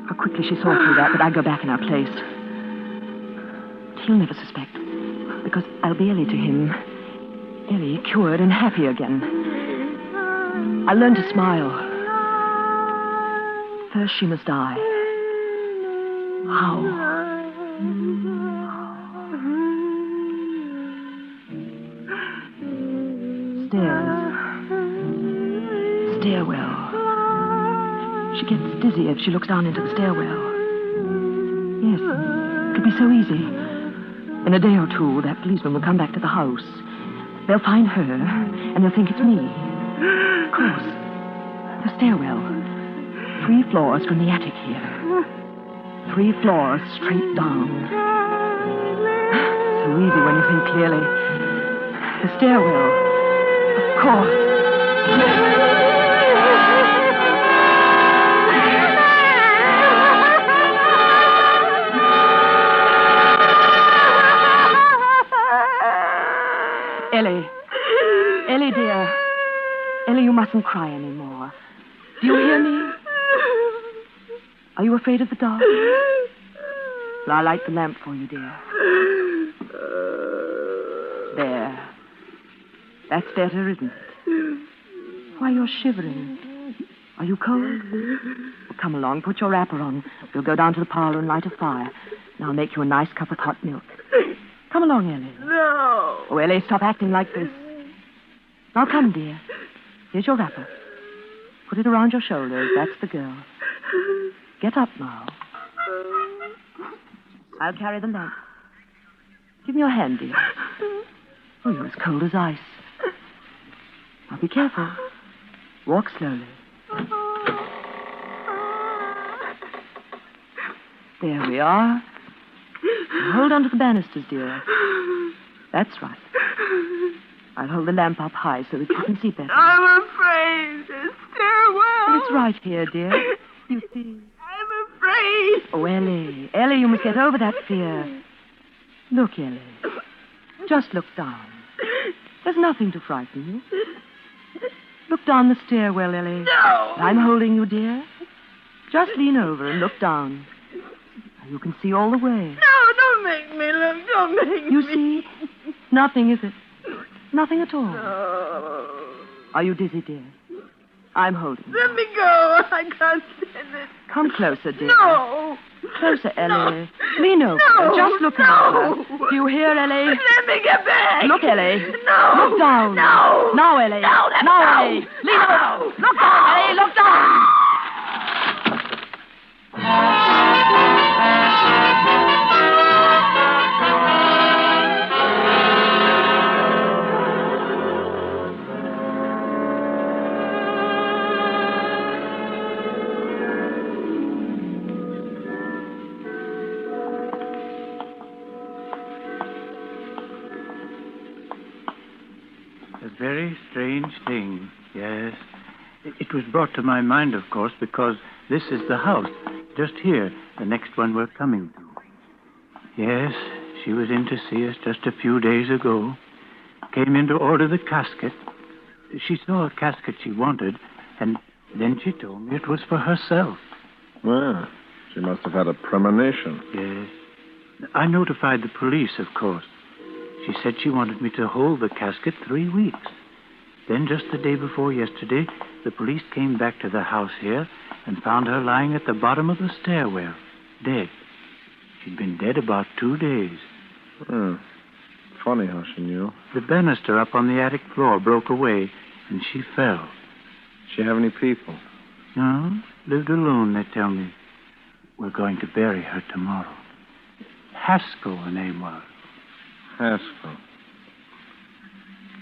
How quickly she saw through that, but I'd go back in our place. He'll never suspect. Because I'll be Ellie to him. Ellie, cured and happy again. I'll learn to smile. First she must die. How? Stairs. Stairwell. She gets dizzy if she looks down into the stairwell. Yes, it could be so easy. In a day or two, that policeman will come back to the house. They'll find her, and they'll think it's me. Of course. The stairwell. 3 floors from the attic here. 3 floors straight down. So easy when you think clearly. The stairwell. Of course. Ellie. Ellie, dear. Ellie, you mustn't cry anymore. Do you hear me? Are you afraid of the dark? Well, I'll light the lamp for you, dear. There. That's better, isn't it? Why, you're shivering. Are you cold? Well, come along, put your wrapper on. We'll go down to the parlor and light a fire. And I'll make you a nice cup of hot milk. Come along, Ellie. No. Oh, Ellie, stop acting like this. Now come, dear. Here's your wrapper. Put it around your shoulders. That's the girl. Get up now. I'll carry the lamp. Give me your hand, dear. Oh, you're as cold as ice. Now be careful. Walk slowly. There we are. Now hold on to the banisters, dear. That's right. I'll hold the lamp up high so that you can see better. I'm afraid. The stairwell. It's right here, dear. You see. I'm afraid. Oh, Ellie. Ellie, you must get over that fear. Look, Ellie. Just look down. There's nothing to frighten you. Look down the stairwell, Ellie. No. I'm holding you, dear. Just lean over and look down. You can see all the way. No, don't make me look. Don't make me. You see? Nothing, is it? Nothing at all. No. Are you dizzy, dear? I'm holding you. Let me go. I can't stand it. Come closer, dear. No. Closer, Ellie. No. Lean over. No. Just look at her. Do you hear, Ellie? Let me get back. Look, Ellie. No. Look down. No. Now, Ellie. No, now, Ellie. Lean over. Look down, Ellie. Look down. A very strange thing, yes. It was brought to my mind, of course, because this is the house, just here, the next one we're coming to. Yes, she was in to see us just a few days ago. Came in to order the casket. She saw a casket she wanted, and then she told me it was for herself. Well, she must have had a premonition. Yes. I notified the police, of course. She said she wanted me to hold the casket 3 weeks. Then, just the day before yesterday, the police came back to the house here and found her lying at the bottom of the stairwell, dead. She'd been dead about 2 days. Funny how she knew. The banister up on the attic floor broke away, and she fell. She have any people? No, lived alone, they tell me. We're going to bury her tomorrow. Haskell, her name was. Haskell.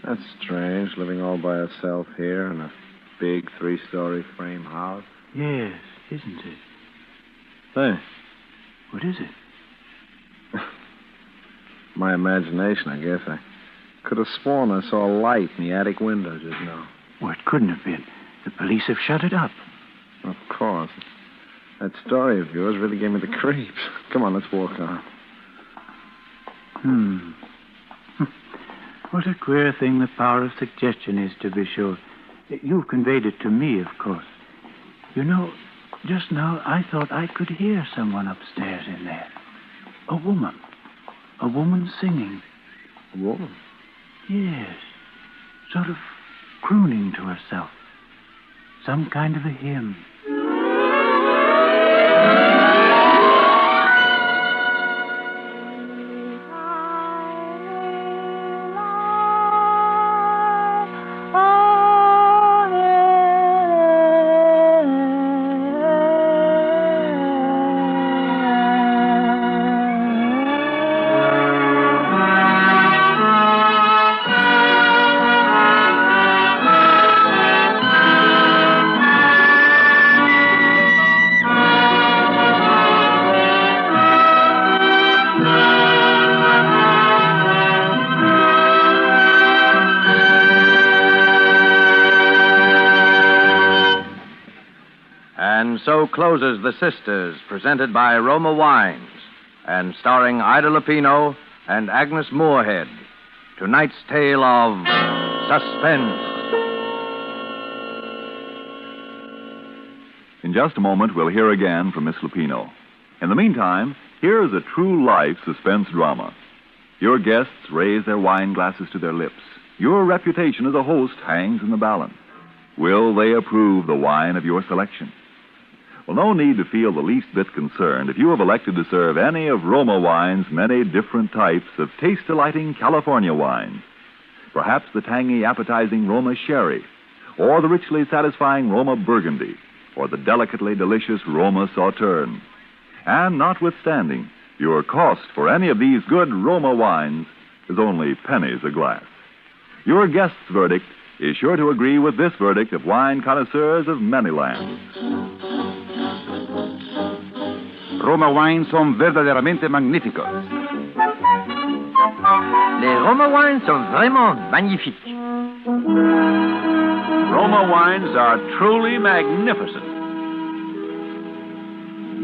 That's strange, living all by herself here in a big 3-story frame house. Yes, isn't it? Hey. What is it? My imagination, I guess. I could have sworn I saw a light in the attic window just now. Well, it couldn't have been. The police have shut it up. Of course. That story of yours really gave me the creeps. Come on, let's walk on. What a queer thing the power of suggestion is, to be sure. You've conveyed it to me, of course. You know, just now I thought I could hear someone upstairs in there. A woman. A woman singing. A woman? Yes. Sort of crooning to herself. Some kind of a hymn. And so closes The Sisters, presented by Roma Wines, and starring Ida Lupino and Agnes Moorehead. Tonight's tale of Suspense. In just a moment, we'll hear again from Miss Lupino. In the meantime, here's a true-life suspense drama. Your guests raise their wine glasses to their lips. Your reputation as a host hangs in the balance. Will they approve the wine of your selection? Well, no need to feel the least bit concerned if you have elected to serve any of Roma Wine's many different types of taste-delighting California wines. Perhaps the tangy, appetizing Roma Sherry, or the richly satisfying Roma Burgundy, or the delicately delicious Roma Sauterne. And notwithstanding, your cost for any of these good Roma wines is only pennies a glass. Your guest's verdict is sure to agree with this verdict of wine connoisseurs of many lands. Roma wines son verdaderamente magníficos. Les Roma wines sont vraiment magnifiques. Roma wines are truly magnificent.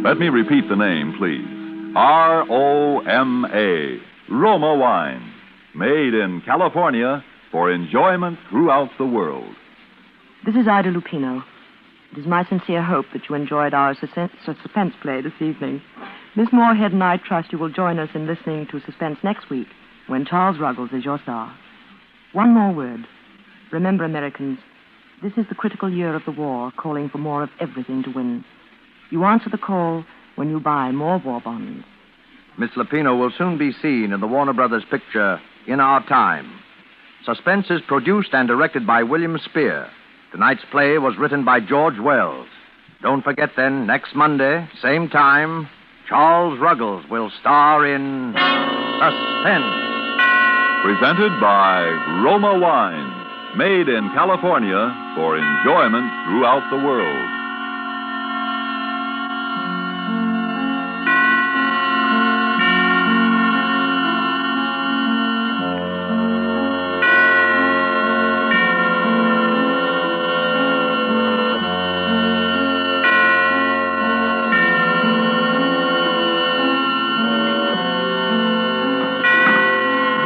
Let me repeat the name, please. R-O-M-A. Roma wine. Made in California for enjoyment throughout the world. This is Ida Lupino. It is my sincere hope that you enjoyed our suspense play this evening. Miss Moorehead and I trust you will join us in listening to Suspense next week, when Charles Ruggles is your star. One more word. Remember, Americans, this is the critical year of the war, calling for more of everything to win. You answer the call when you buy more war bonds. Miss Lupino will soon be seen in the Warner Brothers picture, In Our Time. Suspense is produced and directed by William Spear. Tonight's play was written by George Wells. Don't forget, then, next Monday, same time, Charles Ruggles will star in Suspense. Presented by Roma Wine, made in California for enjoyment throughout the world.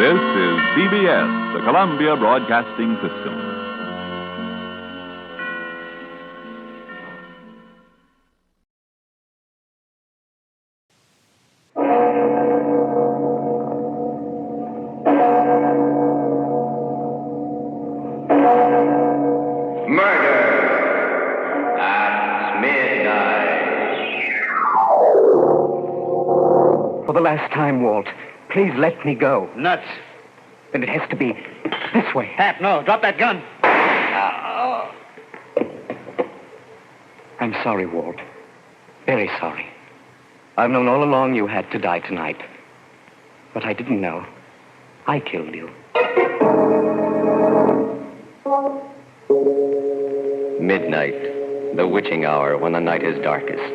This is CBS, the Columbia Broadcasting System. For the last time, Walt, please let me go. Nuts. Then it has to be this way. Hap, no, drop that gun. I'm sorry, Walt. Very sorry. I've known all along you had to die tonight. But I didn't know. I killed you. Midnight, the witching hour when the night is darkest,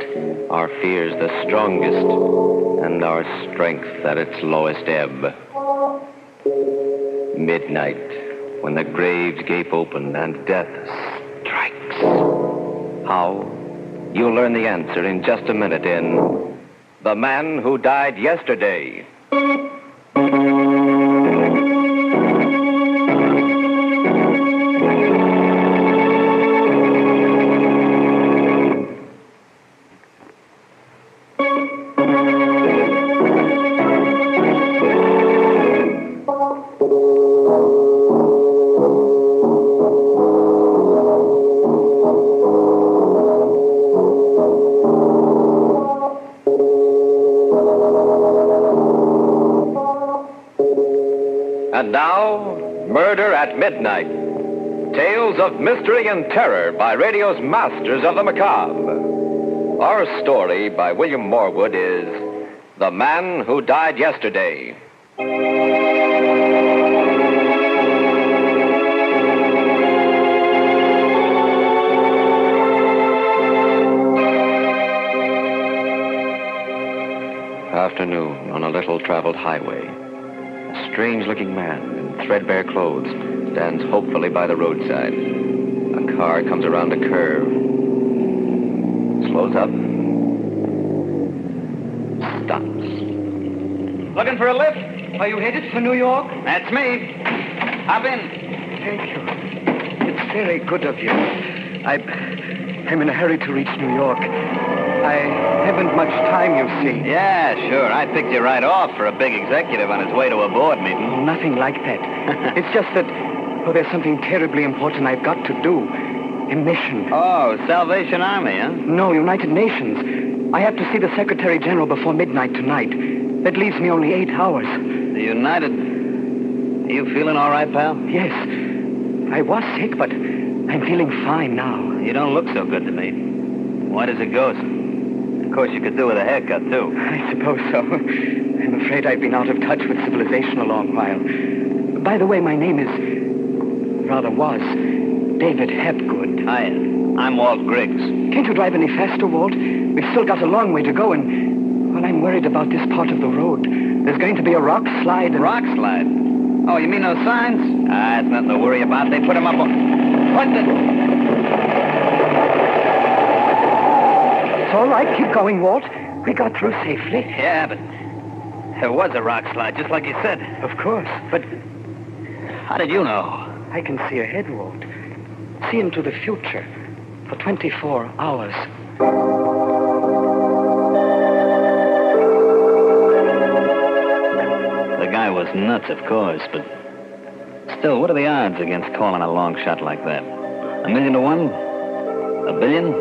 our fears the strongest, and our strength at its lowest ebb. Midnight, when the graves gape open and death strikes. How? You'll learn the answer in just a minute in The Man Who Died Yesterday. And now, Murder at Midnight. Tales of mystery and terror by radio's masters of the macabre. Our story by William Morwood is The Man Who Died Yesterday. Afternoon on a little-traveled highway. A strange-looking man in threadbare clothes stands hopefully by the roadside. A car comes around a curve. Slows up. Stops. Looking for a lift? Are you headed for New York? That's me. Hop in. Thank you. It's very good of you. I'm in a hurry to reach New York. I haven't much time, you see. Yeah, sure. I picked you right off for a big executive on his way to a board meeting. Nothing like that. It's just that, there's something terribly important I've got to do. A mission. Oh, Salvation Army, huh? No, United Nations. I have to see the Secretary General before midnight tonight. That leaves me only 8 hours. The United... Are you feeling all right, pal? Yes. I was sick, but I'm feeling fine now. You don't look so good to me. Why does it go? Of course, you could do with a haircut, too. I suppose so. I'm afraid I've been out of touch with civilization a long while. By the way, my name is... was... David Hepgood. Hi, I'm Walt Griggs. Can't you drive any faster, Walt? We've still got a long way to go, and... well, I'm worried about this part of the road. There's going to be a rock slide and... Rock slide? Oh, you mean those signs? Ah, it's nothing to worry about. They put them up on... What the... It's all right. Keep going, Walt. We got through safely. Yeah, but there was a rock slide, just like you said. Of course, but... How did you know? I can see ahead, Walt. See into the future for 24 hours. The guy was nuts, of course, but... Still, what are the odds against calling a long shot like that? 1,000,000 to 1? 1 billion?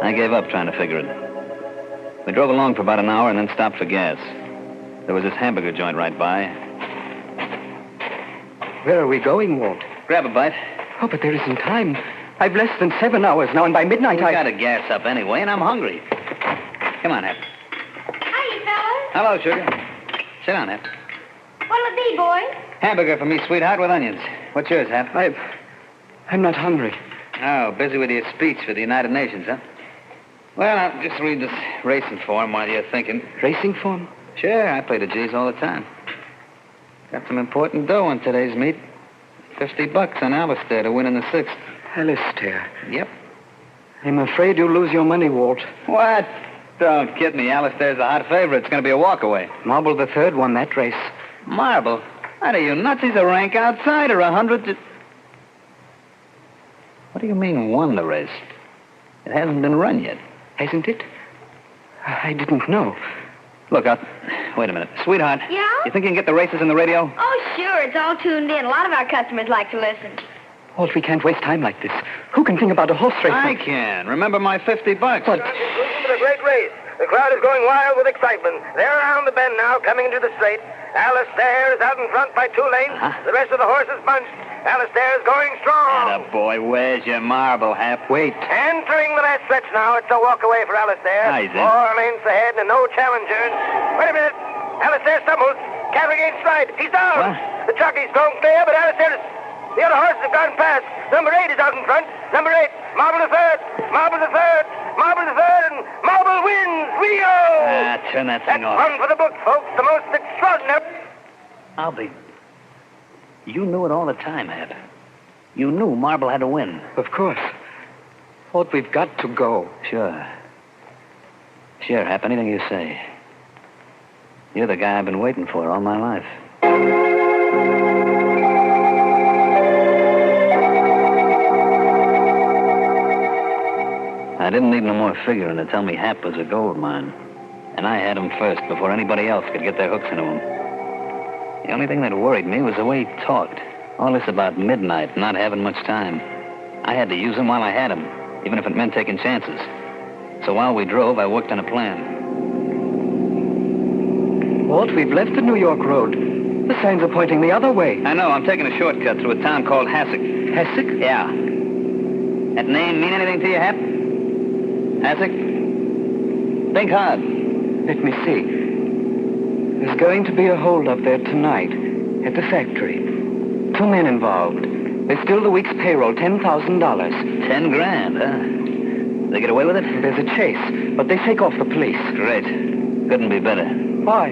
I gave up trying to figure it. We drove along for about an hour and then stopped for gas. There was this hamburger joint right by. Where are we going, Walt? Grab a bite. Oh, but there isn't time. I've less than 7 hours now, and by midnight We gotta gas up anyway, and I'm hungry. Come on, Hep. Hiya, fellas. Hello, sugar. Sit down, Hep. What'll it be, boys? Hamburger for me, sweetheart, with onions. What's yours, Hep? I'm not hungry. Oh, busy with your speech for the United Nations, huh? Well, I'll just read this racing form while you're thinking. Racing form? Sure, I play the G's all the time. Got some important dough on today's meet. $50 on Alistair to win in the 6th. Alistair? Yep. I'm afraid you'll lose your money, Walt. What? Don't kid me. Alistair's a hot favorite. It's going to be a walkaway. Marble III won that race. Marble? What are you nuts? He's a rank outsider. 100 to... What do you mean won the race? It hasn't been run yet. Hasn't it? I didn't know. Look, wait a minute. Sweetheart. Yeah? You think you can get the races on the radio? Oh, sure. It's all tuned in. A lot of our customers like to listen. Walt, we can't waste time like this. Who can think about a horse race? I can. Remember my $50. But... Conclusion to the great race. The crowd is going wild with excitement. They're around the bend now, coming into the straight. Alistair is out in front by 2 lengths. The rest of the horses bunched. Alistair is going strong. Atta boy, where's your marble, Hap? Wait. Entering the last stretch now. It's a walk away for Alistair. Hi, then. 4 lengths ahead and no challengers. Wait a minute. Alistair stumbles. Can't regain stride. He's down. What? The jockey's thrown clear, but Alistair is... The other horses have gone past. Number 8 is out in front. Number 8, Marble the Third. Marble the Third. Marble the Third, and Marble wins. Rio! Turn that thing That's off. one for the book, folks. The most extraordinary... I'll be You knew it all the time, Hap. You knew Marble had to win. Of course. Walt, we've got to go. Sure. Sure, Hap, anything you say. You're the guy I've been waiting for all my life. I didn't need no more figuring to tell me Hap was a gold mine. And I had him first before anybody else could get their hooks into him. The only thing that worried me was the way he talked. All this about midnight, not having much time. I had to use him while I had him, even if it meant taking chances. So while we drove, I worked on a plan. Walt, we've left the New York Road. The signs are pointing the other way. I know. I'm taking a shortcut through a town called Hasek. Hasek? Yeah. That name mean anything to you, Hap? Hasek? Think hard. Let me see. There's going to be a hold-up there tonight at the factory. 2 men involved. They steal the week's payroll, $10,000. 10 grand, huh? They get away with it? There's a chase, but they shake off the police. Great. Couldn't be better. Why?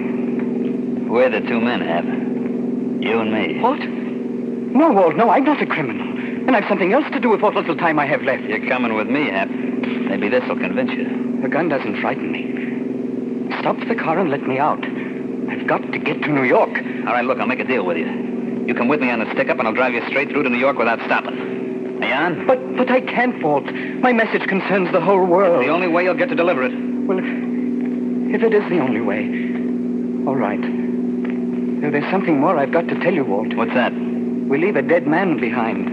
We're the 2 men, Hap. You and me. What? No, Walt, no, I'm not a criminal. And I've something else to do with what little time I have left. You're coming with me, Hap. Maybe this'll convince you. The gun doesn't frighten me. Stop the car and let me out. I've got to get to New York. All right, look, I'll make a deal with you. You come with me on the stick-up, and I'll drive you straight through to New York without stopping. Are you on? But I can't, Walt. My message concerns the whole world. It's the only way you'll get to deliver it. Well, if it is the only way, all right. There's something more I've got to tell you, Walt. What's that? We leave a dead man behind.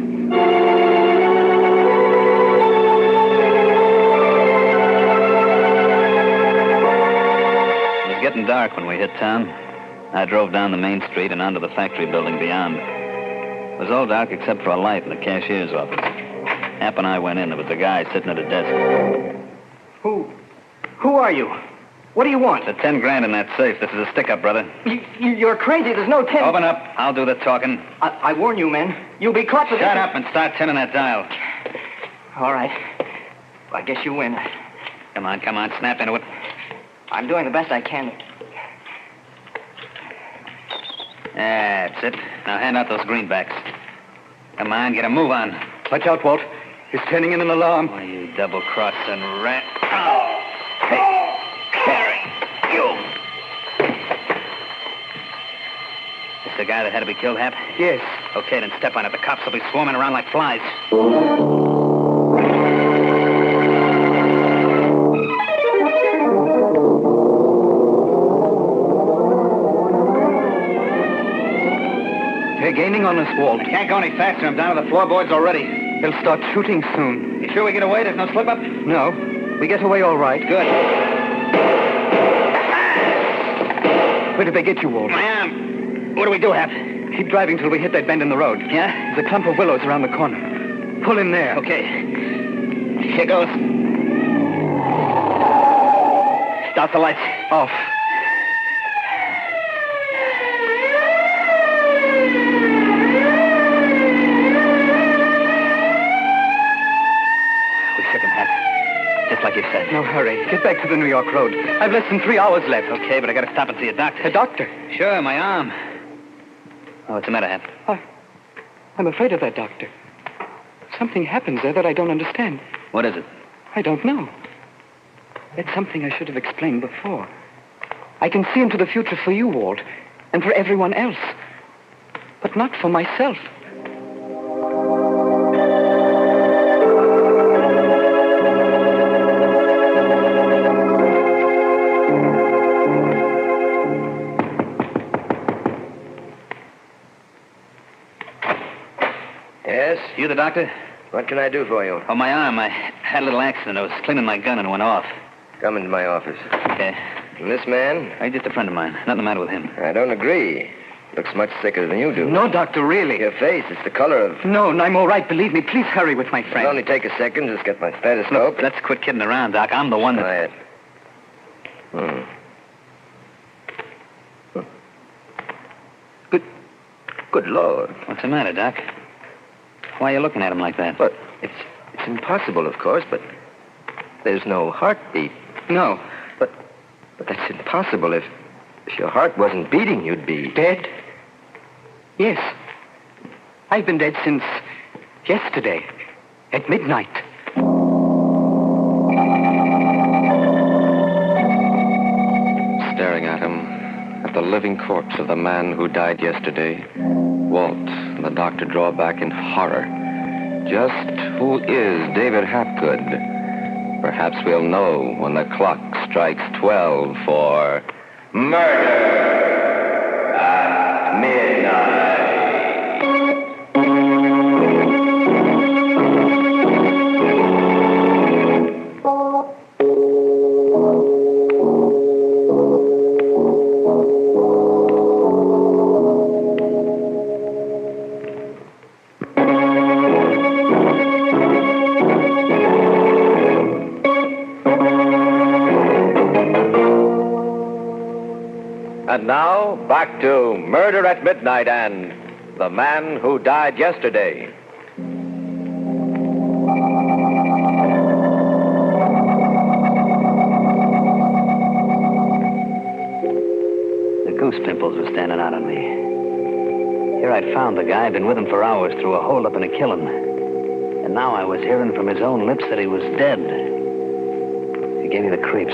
It was getting dark when we hit town. I drove down the main street and onto the factory building beyond. It was all dark except for a light in the cashier's office. Hap and I went in. There was a guy sitting at a desk. Who are you? What do you want? The 10 grand in that safe. This is a stick-up, brother. You're crazy. There's no 10. Open up. I'll do the talking. I warn you, man. You'll be caught for this. Shut up and start turning that dial. All right. I guess you win. Come on. Snap into it. I'm doing the best I can. That's it. Now hand out those greenbacks. Come on, get a move on. Watch out, Walt. He's turning in an alarm. Oh, you double-crossing rat. Oh. Hey, Carrie, you. This the guy that had to be killed, Hap? Yes. Okay, then step on it. The cops will be swarming around like flies. They're gaining on us, Walt. Can't go any faster. I'm down to the floorboards already. They'll start shooting soon. You sure we get away? There's no slip-up? No. We get away all right. Good. Where did they get you, Walt? I am. What do we do, Hap? Keep driving till we hit that bend in the road. Yeah? There's a clump of willows around the corner. Pull in there. Okay. Here goes. Start the lights. Off. Just like you said. No hurry. Get back to the New York Road. I've less than 3 hours left. Okay, but I gotta stop and see a doctor. A doctor? Sure, my arm. Oh, what's the matter, Hap? I'm afraid of that doctor. Something happens there that I don't understand. What is it? I don't know. It's something I should have explained before. I can see into the future for you, Walt, and for everyone else. But not for myself. Yes? You the doctor? What can I do for you? Oh, my arm. I had a little accident. I was cleaning my gun and it went off. Come into my office. Okay. And this man? He's just a friend of mine. Nothing the matter with him. I don't agree. Looks much sicker than you do. No, doctor, really. Your face, it's the color of... No, I'm all right. Believe me. Please hurry with my friend. It'll only take a second. Just get my stethoscope. Look, let's quit kidding around, Doc. I'm the one that... Quiet. Good Lord. What's the matter, Doc? Why are you looking at him like that? But it's impossible, of course, but there's no heartbeat. No. But that's impossible. If your heart wasn't beating, you'd be... Dead? Yes. I've been dead since yesterday, at midnight. Staring at him, at the living corpse of the man who died yesterday, Walt and the doctor draw back in horror. Just who is David Hapgood? Perhaps we'll know when the clock strikes 12 for Murder at Midnight. And now, back to Murder at Midnight and The Man Who Died Yesterday. The goose pimples were standing out on me. Here I'd found the guy, been with him for hours through a hole-up in a kiln. And now I was hearing from his own lips that he was dead. It gave me the creeps.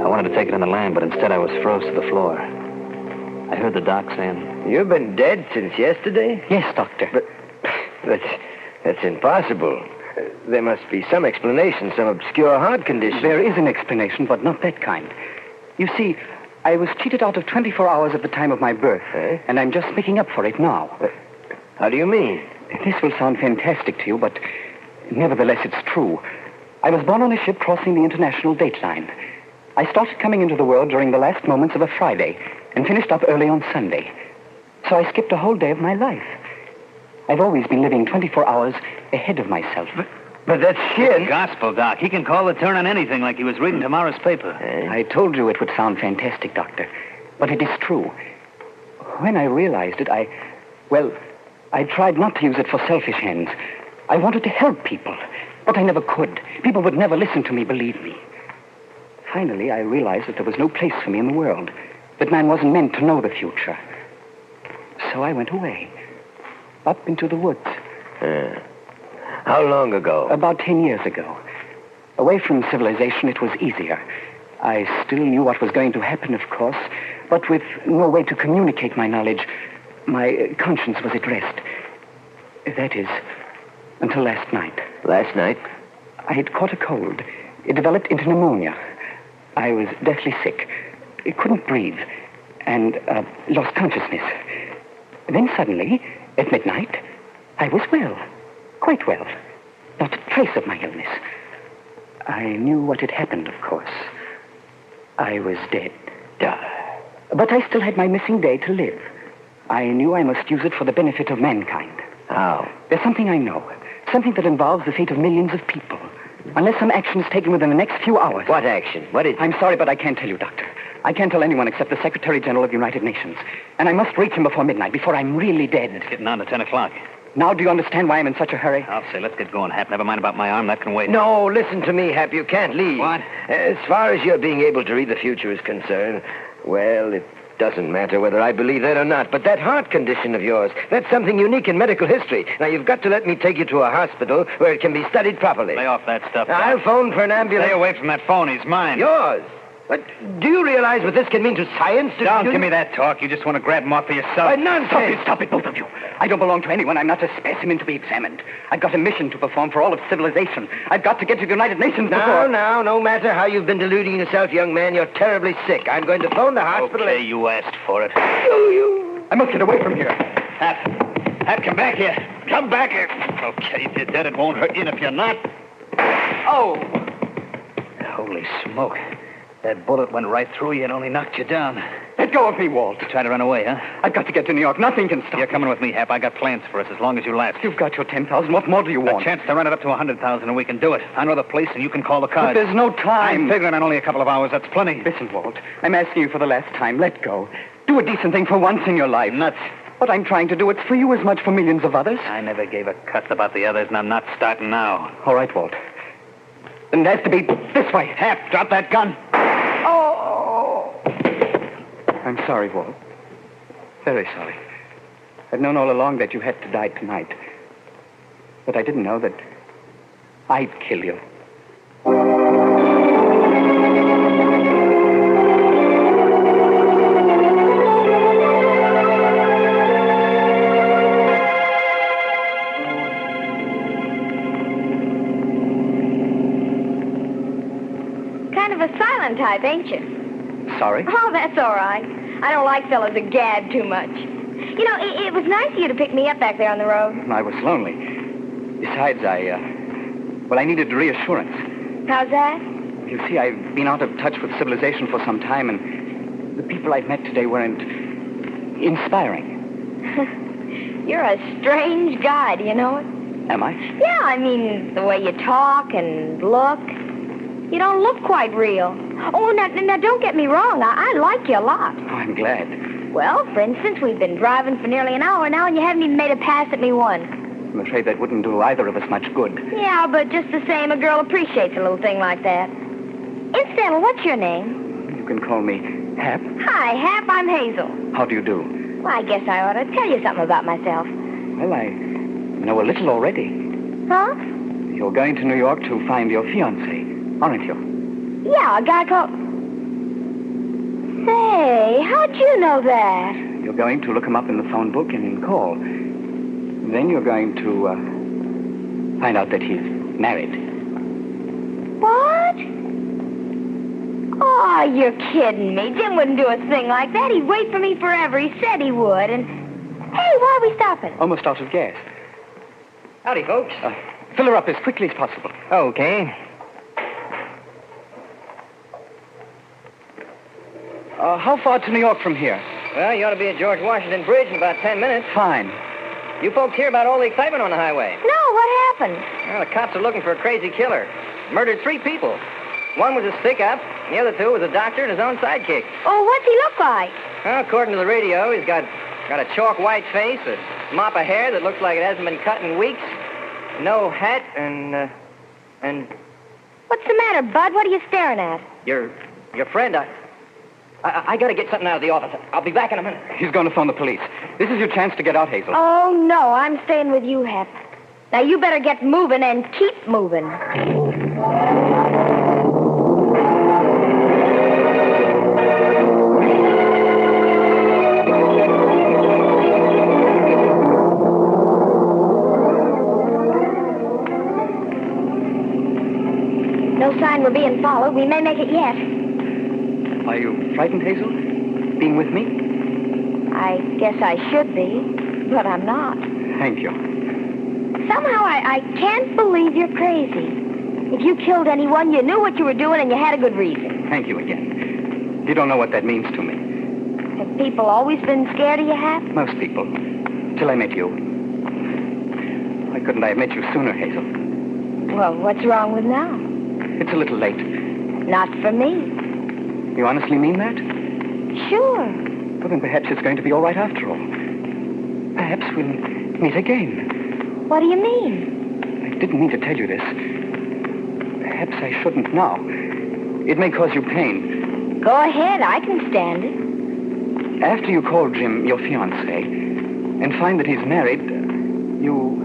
I wanted to take it in the land, but instead I was froze to the floor. I heard the doc saying, "You've been dead since yesterday?" Yes, Doctor. But that's impossible. There must be some explanation, some obscure heart condition. There is an explanation, but not that kind. You see, I was cheated out of 24 hours at the time of my birth, and I'm just making up for it now. How do you mean? This will sound fantastic to you, but nevertheless it's true. I was born on a ship crossing the international date line. I started coming into the world during the last moments of a Friday and finished up early on Sunday. So I skipped a whole day of my life. I've always been living 24 hours ahead of myself. But that's shit. Gospel, Doc. He can call the turn on anything like he was reading tomorrow's paper. I told you it would sound fantastic, Doctor. But it is true. When I realized it, I tried not to use it for selfish ends. I wanted to help people, but I never could. People would never listen to me, believe me. Finally, I realized that there was no place for me in the world, that man wasn't meant to know the future. So I went away, up into the woods. How long ago? About 10 years ago. Away from civilization, it was easier. I still knew what was going to happen, of course, but with no way to communicate my knowledge, my conscience was at rest. That is, until last night. Last night? I had caught a cold. It developed into pneumonia. I was deathly sick. I couldn't breathe and lost consciousness. Then suddenly, at midnight, I was well. Quite well. Not a trace of my illness. I knew what had happened, of course. I was dead. But I still had my missing day to live. I knew I must use it for the benefit of mankind. How? There's something I know. Something that involves the fate of millions of people. Unless some action is taken within the next few hours. What action? What is it? I'm sorry, but I can't tell you, Doctor. I can't tell anyone except the Secretary General of the United Nations. And I must reach him before midnight, before I'm really dead. It's getting on to 10 o'clock. Now do you understand why I'm in such a hurry? I'll say, let's get going, Hap. Never mind about my arm. That can wait. No, listen to me, Hap. You can't leave. What? As far as your being able to read the future is concerned, well, it doesn't matter whether I believe that or not, but that heart condition of yours, that's something unique in medical history. Now, you've got to let me take you to a hospital where it can be studied properly. Lay off that stuff, I'll phone for an ambulance. Stay away from that phone. He's mine. Yours? But do you realize what this can mean to science? Don't give me that talk. You just want to grab him off for yourself. Nonsense! Stop it, both of you. I don't belong to anyone. I'm not a specimen to be examined. I've got a mission to perform for all of civilization. I've got to get to the United Nations before... Now, no matter how you've been deluding yourself, young man, you're terribly sick. I'm going to phone the hospital... Okay, you asked for it. I must get away from here. Hap, come back here. Come back here. Okay, if you're dead, it won't hurt you, and if you're not... Oh! Holy smoke. That bullet went right through you and only knocked you down. Let go of me, Walt. You try to run away, huh? I've got to get to New York. Nothing can stop You're coming with me, Hap. I got plans for us as long as you last. You've got your 10,000. What more do you want? A chance to run it up to 100,000 and we can do it. I know the place and you can call the But cards. there's no time. I'm figuring on only a couple of hours. That's plenty. Listen, Walt. I'm asking you for the last time. Let go. Do a decent thing for once in your life. Nuts. What I'm trying to do, it's for you as much for millions of others. I never gave a cuss about the others, and I'm not starting now. All right, Walt. Then it has to be this way. Hap, drop that gun. Oh! I'm sorry, Walt. Very sorry. I've known all along that you had to die tonight. But I didn't know that I'd kill you. Kind of a silent type, ain't you? Sorry? Oh, that's all right. I don't like fellas that gab too much. You know, it was nice of you to pick me up back there on the road. I was lonely. Besides, I needed reassurance. How's that? You see, I've been out of touch with civilization for some time, and the people I've met today weren't inspiring. You're a strange guy, do you know it? Am I? Yeah, I mean, the way you talk and look. You don't look quite real. Oh, now don't get me wrong. I like you a lot. Oh, I'm glad. Well, for instance, we've been driving for nearly an hour now, and you haven't even made a pass at me once. I'm afraid that wouldn't do either of us much good. Yeah, but just the same, a girl appreciates a little thing like that. Incidentally, what's your name? You can call me Hap. Hi, Hap. I'm Hazel. How do you do? Well, I guess I ought to tell you something about myself. Well, I know a little already. Huh? You're going to New York to find your fiancé, aren't you? Yeah, a guy called... Say, how'd you know that? You're going to look him up in the phone book and call. Then you're going to find out that he's married. What? Oh, you're kidding me. Jim wouldn't do a thing like that. He'd wait for me forever. He said he would. And, hey, why are we stopping? Almost out of gas. Howdy, folks. Fill her up as quickly as possible. Okay. How far to New York from here? Well, you ought to be at George Washington Bridge in about 10 minutes. Fine. You folks hear about all the excitement on the highway? No, what happened? Well, the cops are looking for a crazy killer. Murdered 3 people. One was a stick-up, and the other 2 was a doctor and his own sidekick. Oh, what's he look like? Well, according to the radio, he's got a chalk white face, a mop of hair that looks like it hasn't been cut in weeks, no hat, and... What's the matter, Bud? What are you staring at? Your friend, I gotta get something out of the office. I'll be back in a minute. He's going to phone the police. This is your chance to get out, Hazel. Oh, no, I'm staying with you, Hap. Now, you better get moving and keep moving. No sign we're being followed. We may make it yet. Are you frightened, Hazel? Being with me? I guess I should be, but I'm not. Thank you. Somehow I can't believe you're crazy. If you killed anyone, you knew what you were doing and you had a good reason. Thank you again. You don't know what that means to me. Have people always been scared of you, Hap? Most people. Till I met you. Why couldn't I have met you sooner, Hazel? Well, what's wrong with now? It's a little late. Not for me. You honestly mean that? Sure. Well, then perhaps it's going to be all right after all. Perhaps we'll meet again. What do you mean? I didn't mean to tell you this. Perhaps I shouldn't now. It may cause you pain. Go ahead. I can stand it. After you call Jim your fiancé and find that he's married, you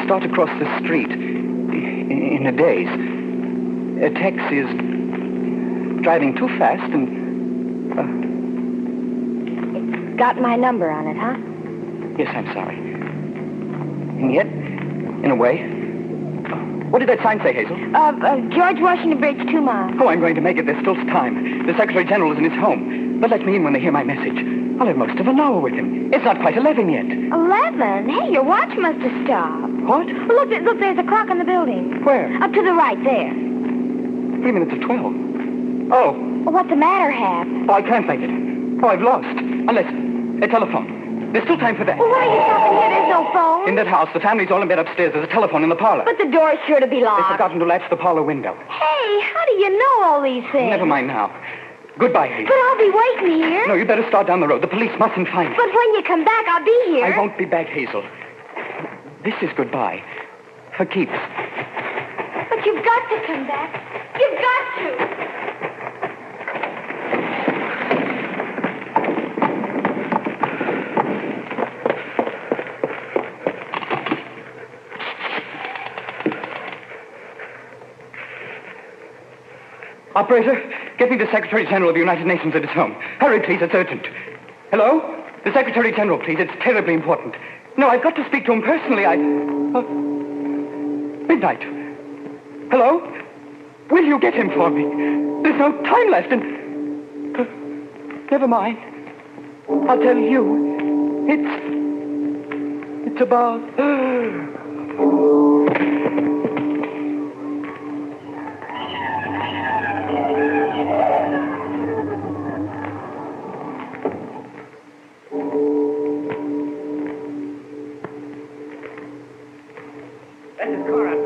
start across the street in a daze. A taxi is driving too fast and... It's got my number on it, huh? Yes, I'm sorry. And yet, in a way... What did that sign say, Hazel? George Washington Bridge, 2 miles. Oh, I'm going to make it. There's still time. The Secretary General is in his home. But let me in when they hear my message. I'll have most of an hour with him. It's not quite 11 yet. 11? Hey, your watch must have stopped. What? Well, look, there's a clock on the building. Where? Up to the right, there. 3 minutes of 12. Oh. Well, what's the matter, Hap? Oh, I can't make it. Oh, I've lost. Unless... a telephone. There's still time for that. Well, why are you stopping here? There's no phone. In that house, the family's all in bed upstairs. There's a telephone in the parlor. But the door's sure to be locked. They've forgotten to latch the parlor window. Hey, how do you know all these things? Never mind now. Goodbye, Hazel. But I'll be waiting here. No, you better start down the road. The police mustn't find you. But when you come back, I'll be here. I won't be back, Hazel. This is goodbye. For keeps. But you've got to come back. You've got to. Operator, get me the Secretary General of the United Nations at his home. Hurry, please, it's urgent. Hello? The Secretary General, please, it's terribly important. No, I've got to speak to him personally. Midnight. Hello? Will you get him for me? There's no time left, and... never mind. I'll tell you. It's about...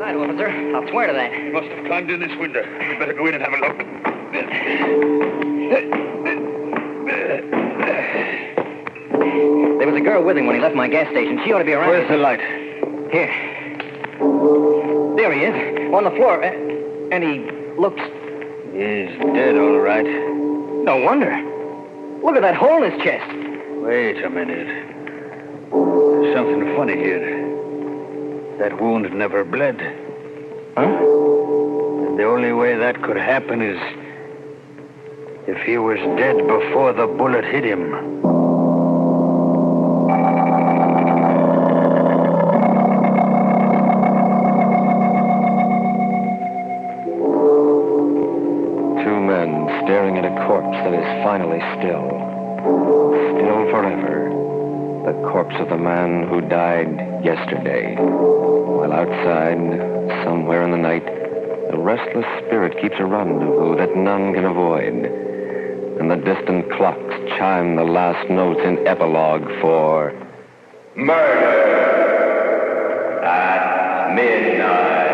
Officer. I'll swear to that. He must have climbed in this window. We'd better go in and have a look. There was a girl with him when he left my gas station. She ought to be around. Where's the light? Here. There he is, on the floor. And he looks... He's dead, all right. No wonder. Look at that hole in his chest. Wait a minute. There's something funny here. That wound never bled. Huh? And the only way that could happen is if he was dead before the bullet hit him. Two men staring at a corpse that is finally still. Still forever. The corpse of the man who died yesterday. While outside, somewhere in the night, the restless spirit keeps a rendezvous that none can avoid. And the distant clocks chime the last notes in epilogue for... Murder at Midnight.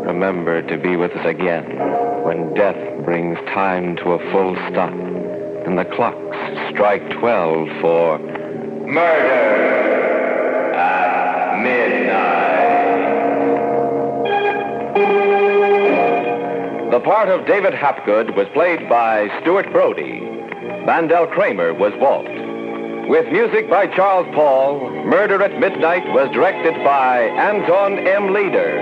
Remember to be with us again when death brings time to a full stop and the clocks strike 12 for Murder at Midnight. The part of David Hapgood was played by Stuart Brody. Vandell Kramer was Walt. With music by Charles Paul, Murder at Midnight was directed by Anton M. Leader.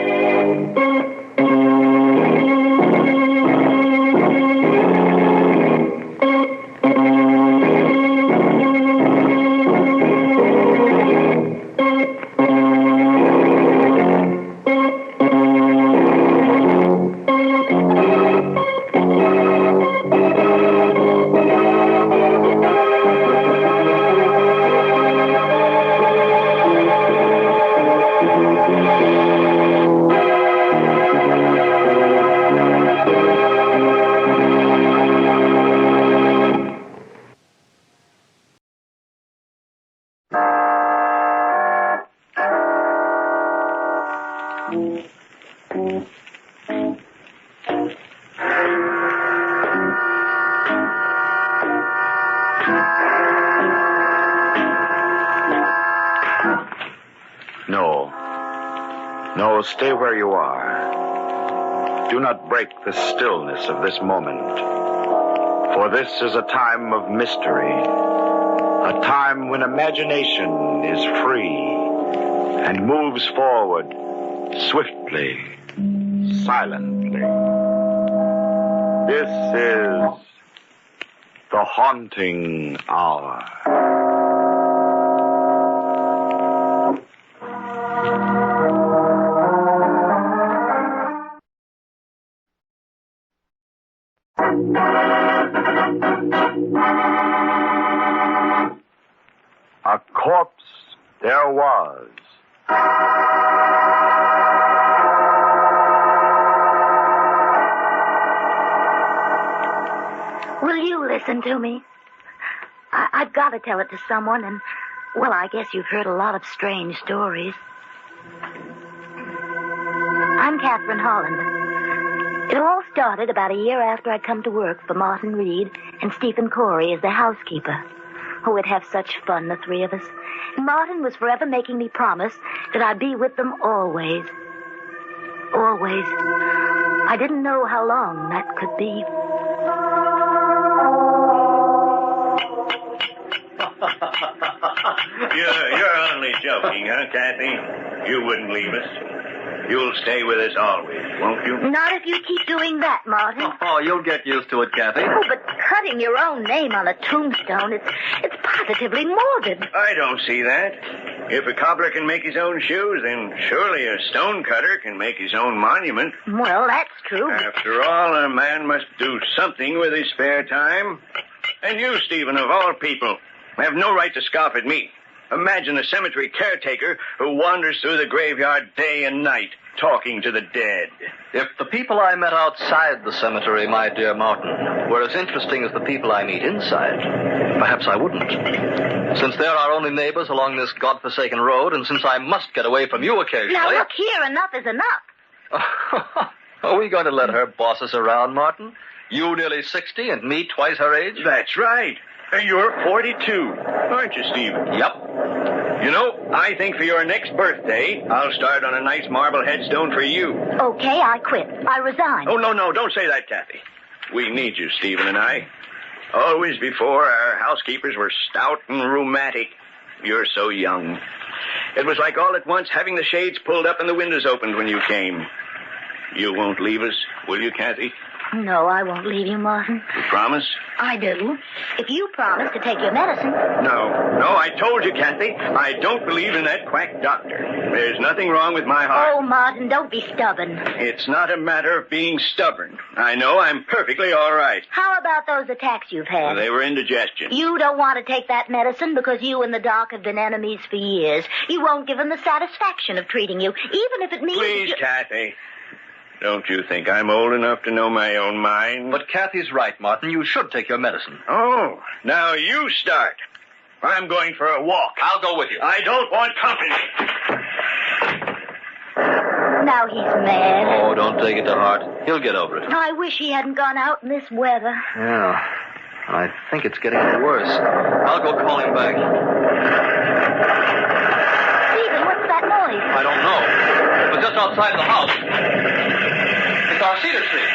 No, stay where you are. Do not break the stillness of this moment. For this is a time of mystery. A time when imagination is free and moves forward swiftly, silently. This is the haunting hour. A corpse there was. Will you listen to me? I've got to tell it to someone, and, well, I guess you've heard a lot of strange stories. I'm Catherine Holland. It all started about a year after I'd come to work for Martin Reed and Stephen Corey as their housekeeper. Oh, we'd have such fun, the three of us. And Martin was forever making me promise that I'd be with them always. Always. I didn't know how long that could be. You're only joking, huh, Kathy? You wouldn't leave us. You'll stay with us always, won't you? Not if you keep doing that, Martin. Oh, you'll get used to it, Kathy. Oh, but cutting your own name on a tombstone, it's positively morbid. I don't see that. If a cobbler can make his own shoes, then surely a stonecutter can make his own monument. Well, that's true. After all, a man must do something with his spare time. And you, Stephen, of all people, have no right to scoff at me. Imagine a cemetery caretaker who wanders through the graveyard day and night, talking to the dead. If the people I met outside the cemetery, my dear Martin, were as interesting as the people I meet inside, perhaps I wouldn't. Since they're our only neighbors along this godforsaken road, and since I must get away from you occasionally... Now, look here, enough is enough. Are we going to let her boss us around, Martin? You nearly 60 and me twice her age? That's right. You're 42, aren't you, Stephen? Yep. You know, I think for your next birthday, I'll start on a nice marble headstone for you. Okay, I quit. I resign. Oh, no, don't say that, Kathy. We need you, Stephen and I. Always before, our housekeepers were stout and rheumatic. You're so young. It was like all at once having the shades pulled up and the windows opened when you came. You won't leave us, will you, Kathy? No, I won't leave you, Martin. You promise? I do. If you promise to take your medicine. No, I told you, Kathy. I don't believe in that quack doctor. There's nothing wrong with my heart. Oh, Martin, don't be stubborn. It's not a matter of being stubborn. I know I'm perfectly all right. How about those attacks you've had? They were indigestion. You don't want to take that medicine because you and the doc have been enemies for years. You won't give him the satisfaction of treating you, even if it means... Please, Kathy. Don't you think I'm old enough to know my own mind? But Kathy's right, Martin. You should take your medicine. Oh, now you start. I'm going for a walk. I'll go with you. I don't want company. Now he's mad. Oh, don't take it to heart. He'll get over it. I wish he hadn't gone out in this weather. Yeah, I think it's getting worse. I'll go call him back. Stephen, what's that noise? I don't know. It was just outside the house. It's our cedar tree.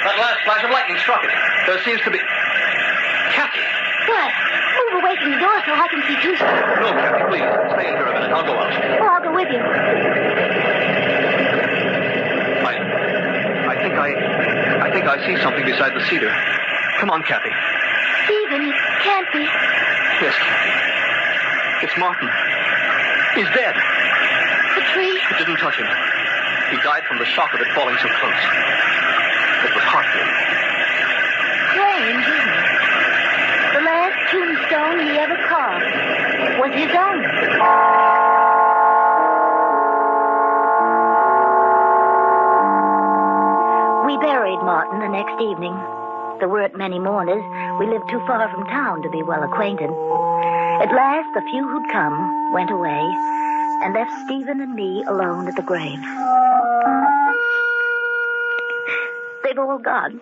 That last flash of lightning struck it. There seems to be... Kathy! What? Move away from the door so I can see too. No, Kathy, please. Stay in here a minute. I'll go out. Oh, I'll go with you. I think I see something beside the cedar. Come on, Kathy. Stephen, it can't be. Yes, Kathy. It's Martin. He's dead. The tree? It didn't touch him. He died from the shock of it falling so close. It was heartbreaking. Strange, isn't it? The last tombstone he ever carved was his own. We buried Martin the next evening. There weren't many mourners. We lived too far from town to be well acquainted. At last, the few who'd come went away and left Stephen and me alone at the grave. They've all gone.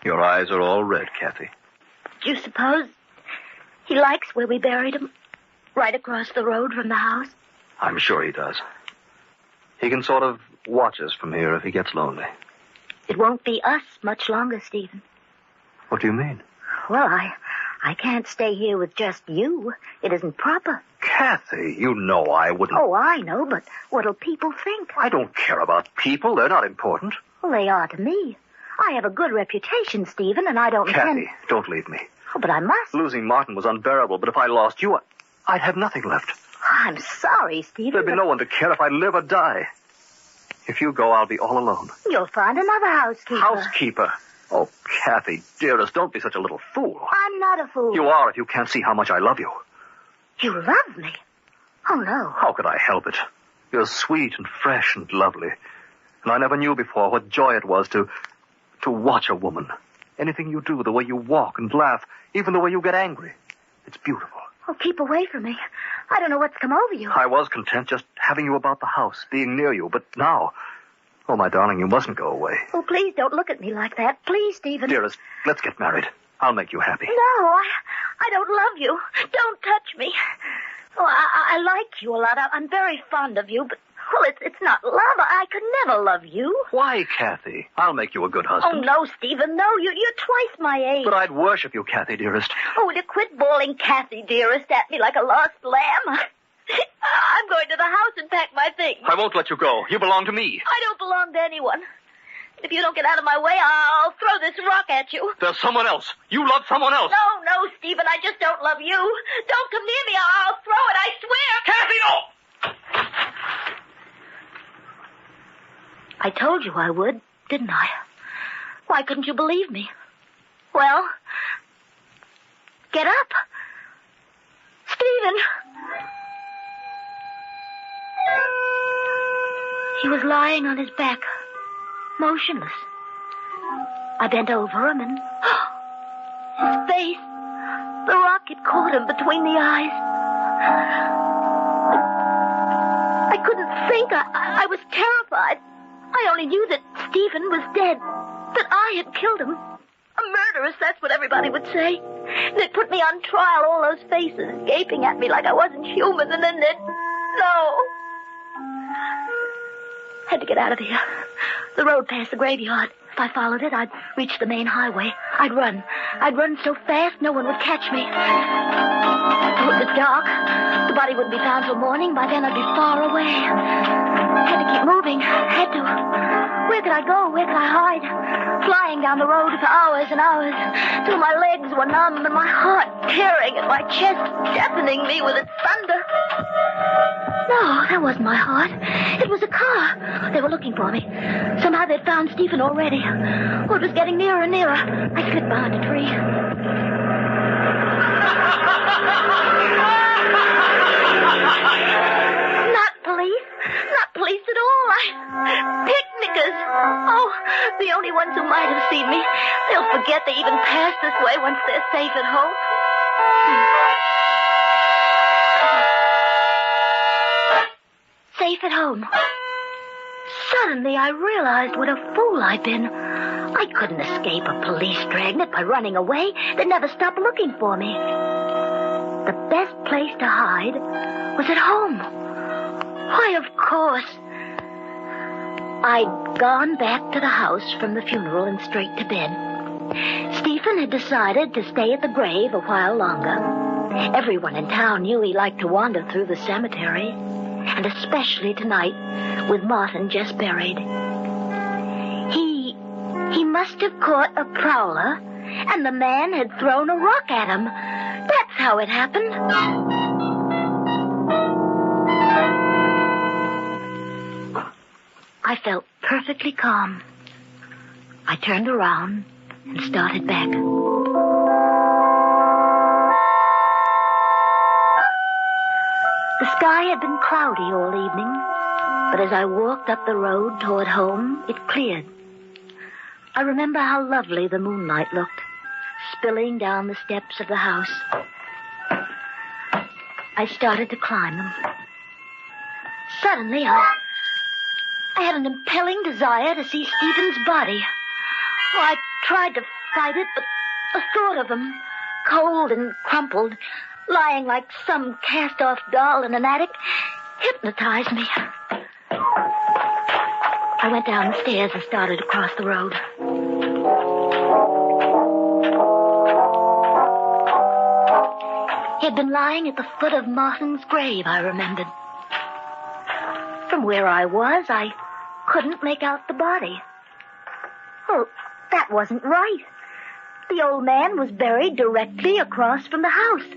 Your eyes are all red, Kathy. Do you suppose he likes where we buried him? Right across the road from the house? I'm sure he does. He can sort of watch us from here if he gets lonely. It won't be us much longer, Stephen. What do you mean? Well, I can't stay here with just you. It isn't proper. Kathy, you know I wouldn't... Oh, I know, but what'll people think? I don't care about people. They're not important. Well, they are to me. I have a good reputation, Stephen, and I don't Kathy, intend... don't leave me. Oh, but I must. Losing Martin was unbearable, but if I lost you, I'd have nothing left. I'm sorry, Stephen. There'd be no one to care if I live or die. If you go, I'll be all alone. You'll find another housekeeper. Housekeeper? Oh, Kathy, dearest, don't be such a little fool. I'm not a fool. You are if you can't see how much I love you. You love me? Oh, no. How could I help it? You're sweet and fresh and lovely. And I never knew before what joy it was to watch a woman. Anything you do, the way you walk and laugh, even the way you get angry. It's beautiful. Oh, keep away from me. I don't know what's come over you. I was content just having you about the house, being near you. But now... Oh, my darling, you mustn't go away. Oh, please don't look at me like that. Please, Stephen. Dearest, let's get married. I'll make you happy. No, I don't love you. Don't touch me. Oh, I like you a lot. I'm very fond of you, but, well, it's not love. I could never love you. Why, Kathy? I'll make you a good husband. Oh, no, Stephen, no. You're twice my age. But I'd worship you, Kathy, dearest. Oh, will you quit bawling Kathy, dearest, at me like a lost lamb? I'm going to the house and pack my things. I won't let you go. You belong to me. I don't belong to anyone. If you don't get out of my way, I'll throw this rock at you. There's someone else. You love someone else. No, Stephen, I just don't love you. Don't come near me. I'll throw it, I swear. Kathy, no! I told you I would, didn't I? Why couldn't you believe me? Well, get up. Stephen! He was lying on his back, motionless. I bent over him and... his face, the rock had caught him between the eyes. I couldn't think. I was terrified. I only knew that Stephen was dead, that I had killed him. A murderess, that's what everybody would say. They'd put me on trial, all those faces gaping at me like I wasn't human, and then they'd... No. Had to get out of here. The road past the graveyard. If I followed it, I'd reach the main highway. I'd run. I'd run so fast no one would catch me. Oh, it was dark. The body wouldn't be found till morning. By then I'd be far away. Had to keep moving. Had to. Where could I go? Where could I hide? Flying down the road for hours and hours, till my legs were numb and my heart tearing at my chest, deafening me with its thunder. No, that wasn't my heart. It was a car. They were looking for me. Somehow they'd found Stephen already. Oh, it was getting nearer and nearer. I slipped behind a tree. Not police. Not police at all. Picnickers. Oh, the only ones who might have seen me. They'll forget they even passed this way once they're safe at home. Safe at home. Suddenly, I realized what a fool I'd been. I couldn't escape a police dragnet by running away. They'd never stop looking for me. The best place to hide was at home. Why, of course. I'd gone back to the house from the funeral and straight to bed. Stephen had decided to stay at the grave a while longer. Everyone in town knew he liked to wander through the cemetery, and especially tonight, with Martin just buried. He must have caught a prowler, and the man had thrown a rock at him. That's how it happened. I felt perfectly calm. I turned around and started back. The sky had been cloudy all evening, but as I walked up the road toward home, it cleared. I remember how lovely the moonlight looked, spilling down the steps of the house. I started to climb them. Suddenly, I had an impelling desire to see Stephen's body. Oh, I tried to fight it, but the thought of him, cold and crumpled, lying like some cast-off doll in an attic, hypnotized me. I went down the stairs and started across the road. He had been lying at the foot of Martin's grave, I remembered. From where I was, I couldn't make out the body. Oh, that wasn't right. The old man was buried directly across from the house.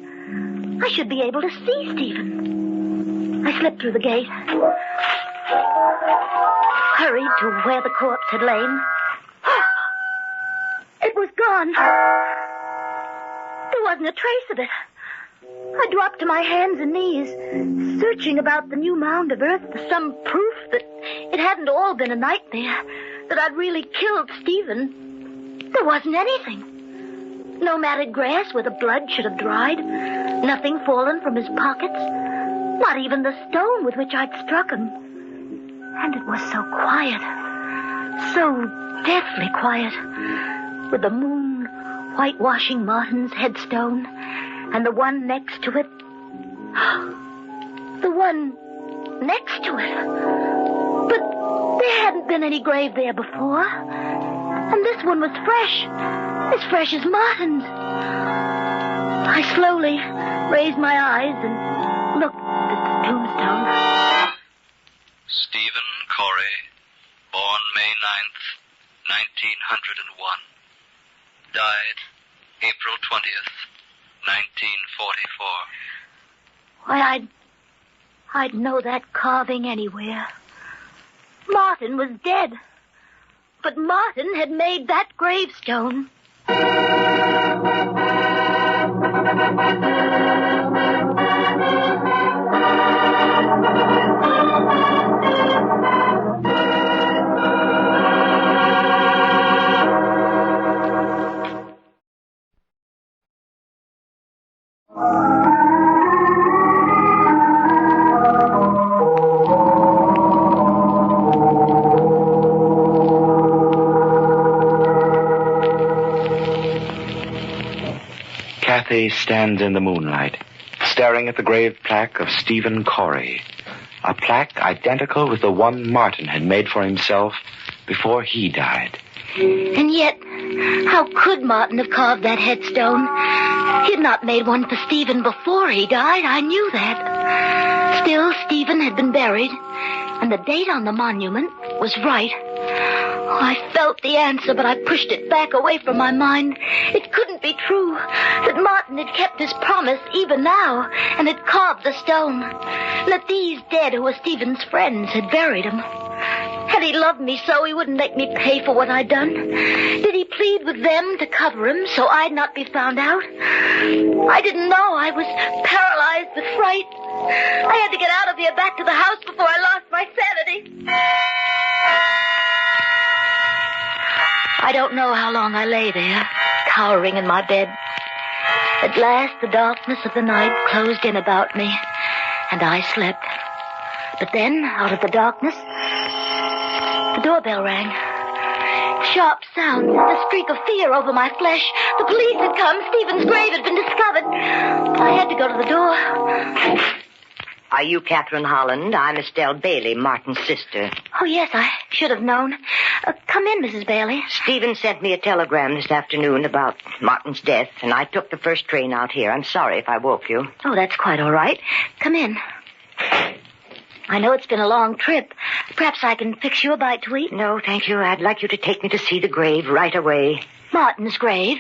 I should be able to see Stephen. I slipped through the gate, hurried to where the corpse had lain. It was gone. There wasn't a trace of it. I dropped to my hands and knees, searching about the new mound of earth for some proof that it hadn't all been a nightmare, that I'd really killed Stephen. There wasn't anything. No matted grass where the blood should have dried, nothing fallen from his pockets, Not even the stone with which I'd struck him. And it was so quiet. So deathly quiet. With the moon whitewashing Martin's headstone. And the one next to it. The one next to it. But there hadn't been any grave there before. And this one was fresh. As fresh as Martin's. I slowly raised my eyes and looked at the tombstone. Stephen Corey, born May 9th, 1901. Died April 20th, 1944. Why, I'd know that carving anywhere. Martin was dead. But Martin had made that gravestone. Kathy stands in the moonlight, staring at the grave plaque of Stephen Corey, a plaque identical with the one Martin had made for himself before he died. And yet, how could Martin have carved that headstone? He had not made one for Stephen before he died, I knew that. Still, Stephen had been buried, and the date on the monument was right. I felt the answer, but I pushed it back away from my mind. It couldn't be true that Martin had kept his promise even now and had carved the stone. That these dead who were Stephen's friends had buried him. Had he loved me so he wouldn't make me pay for what I'd done? Did he plead with them to cover him so I'd not be found out? I didn't know. I was paralyzed with fright. I had to get out of here back to the house before I lost my sanity. I don't know how long I lay there, cowering in my bed. At last, the darkness of the night closed in about me, and I slept. But then, out of the darkness, the doorbell rang. Sharp sounds, a streak of fear over my flesh. The police had come. Stephen's grave had been discovered. I had to go to the door. Are you Catherine Holland? I'm Estelle Bailey, Martin's sister. Oh, yes, I should have known. Come in, Mrs. Bailey. Stephen sent me a telegram this afternoon about Martin's death, and I took the first train out here. I'm sorry if I woke you. Oh, that's quite all right. Come in. I know it's been a long trip. Perhaps I can fix you a bite to eat? No, thank you. I'd like you to take me to see the grave right away. Martin's grave?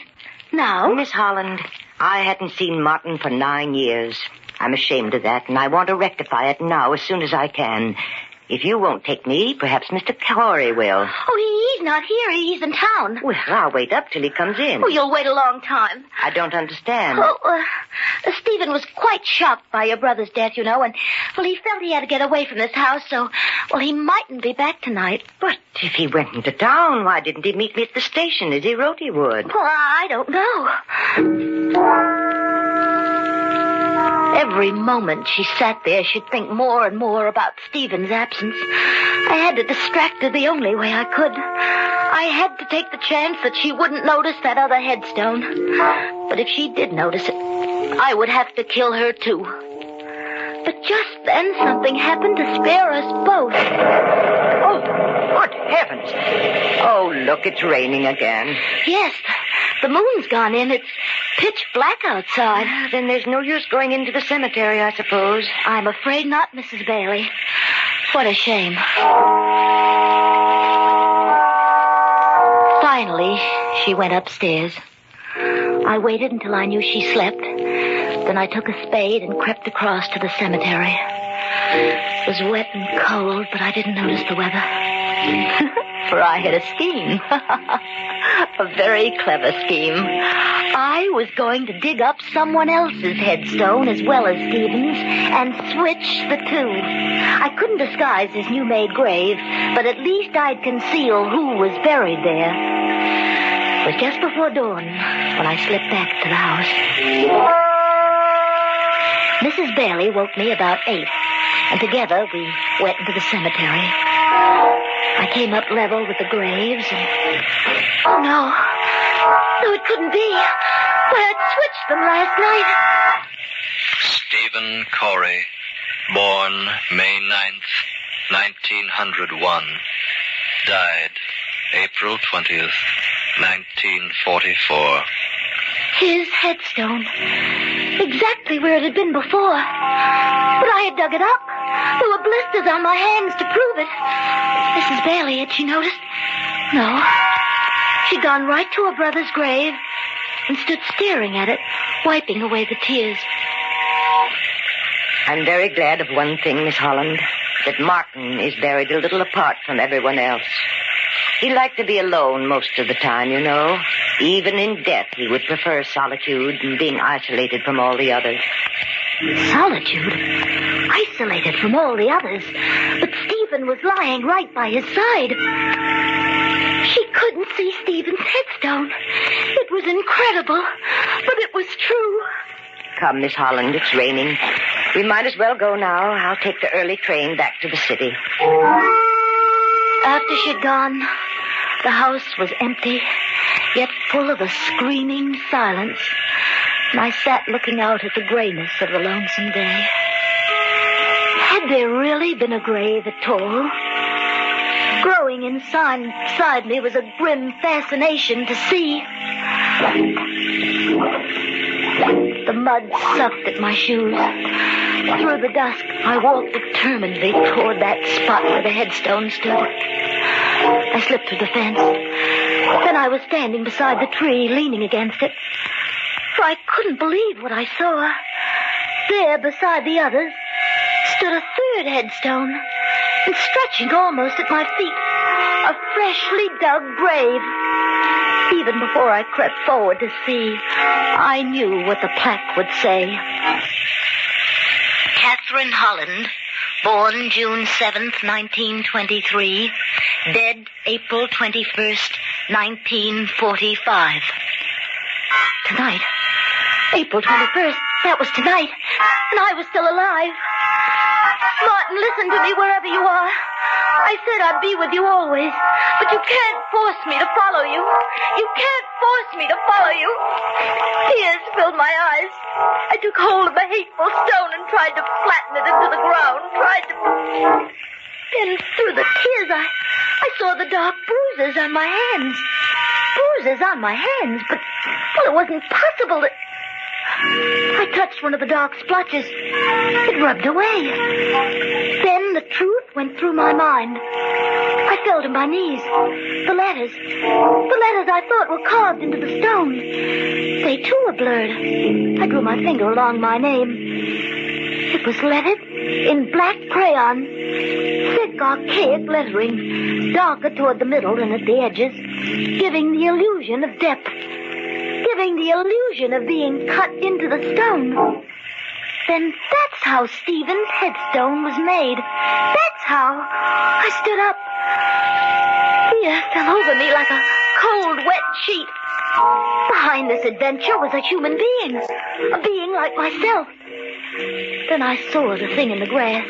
Now? Miss Holland, I hadn't seen Martin for 9 years. I'm ashamed of that, and I want to rectify it now as soon as I can. If you won't take me, perhaps Mr. Corey will. Oh, he's not here. He's in town. Well, I'll wait up till he comes in. Oh, you'll wait a long time. I don't understand. Oh, Stephen was quite shocked by your brother's death, you know, and, well, he felt he had to get away from this house, so, well, he mightn't be back tonight. But if he went into town, why didn't he meet me at the station as he wrote he would? Well, I don't know. Every moment she sat there, she'd think more and more about Stephen's absence. I had to distract her the only way I could. I had to take the chance that she wouldn't notice that other headstone. But if she did notice it, I would have to kill her, too. But just then, something happened to spare us both. Oh, good heavens. Oh, look, it's raining again. Yes, the moon's gone in. It's pitch black outside. Then there's no use going into the cemetery, I suppose. I'm afraid not, Mrs. Bailey. What a shame. Finally, she went upstairs. I waited until I knew she slept. Then I took a spade and crept across to the cemetery. It was wet and cold, but I didn't notice the weather. For I had a scheme. A very clever scheme. I was going to dig up someone else's headstone as well as Stephen's and switch the two. I couldn't disguise his new-made grave, but at least I'd conceal who was buried there. It was just before dawn when I slipped back to the house. Mrs. Bailey woke me about 8, and together we went into the cemetery. I came up level with the graves, and... Oh, no. No, it couldn't be. Why, I'd switched them last night. Stephen Corey, born May 9th, 1901. Died April 20th, 1944. His headstone. Exactly where it had been before. But I had dug it up. There were blisters on my hands to prove it. Mrs. Bailey, had she noticed? No. She'd gone right to her brother's grave and stood staring at it, wiping away the tears. I'm very glad of one thing, Miss Holland, that Martin is buried a little apart from everyone else. He liked to be alone most of the time, you know. Even in death, he would prefer solitude and being isolated from all the others. Solitude? Isolated from all the others? But Stephen was lying right by his side. She couldn't see Stephen's headstone. It was incredible, but it was true. Come, Miss Holland, it's raining. We might as well go now. I'll take the early train back to the city. After she'd gone, the house was empty, yet full of a screaming silence. And I sat looking out at the grayness of the lonesome day. Had there really been a grave at all? Growing inside me was a grim fascination to see. The mud sucked at my shoes. Through the dusk, I walked determinedly toward that spot where the headstone stood. I slipped through the fence. Then I was standing beside the tree, leaning against it. For I couldn't believe what I saw. There, beside the others, stood a third headstone, and stretching almost at my feet, a freshly dug grave. Even before I crept forward to see, I knew what the plaque would say. Catherine Holland, born June 7th, 1923, dead April 21st, 1945. Tonight, April 21st, that was tonight, and I was still alive. Martin, listen to me wherever you are. I said I'd be with you always, but you can't force me to follow you. You can't force me to follow you. Tears filled my eyes. I took hold of a hateful stone and tried to flatten it into the ground, Then through the tears, I saw the dark bruises on my hands. Bruises on my hands, but, well, it wasn't possible that... I touched one of the dark splotches. It rubbed away. Then the truth went through my mind. I fell to my knees. The letters I thought were carved into the stone. They, too, were blurred. I drew my finger along my name. It was lettered in black crayon. Thick, archaic lettering, darker toward the middle than at the edges, giving the illusion of depth. Giving the illusion of being cut into the stone. Then that's how Stephen's headstone was made. That's how. I stood up. Fear fell over me like a cold, wet sheet. Behind this adventure was a human being. A being like myself. Then I saw the thing in the grass,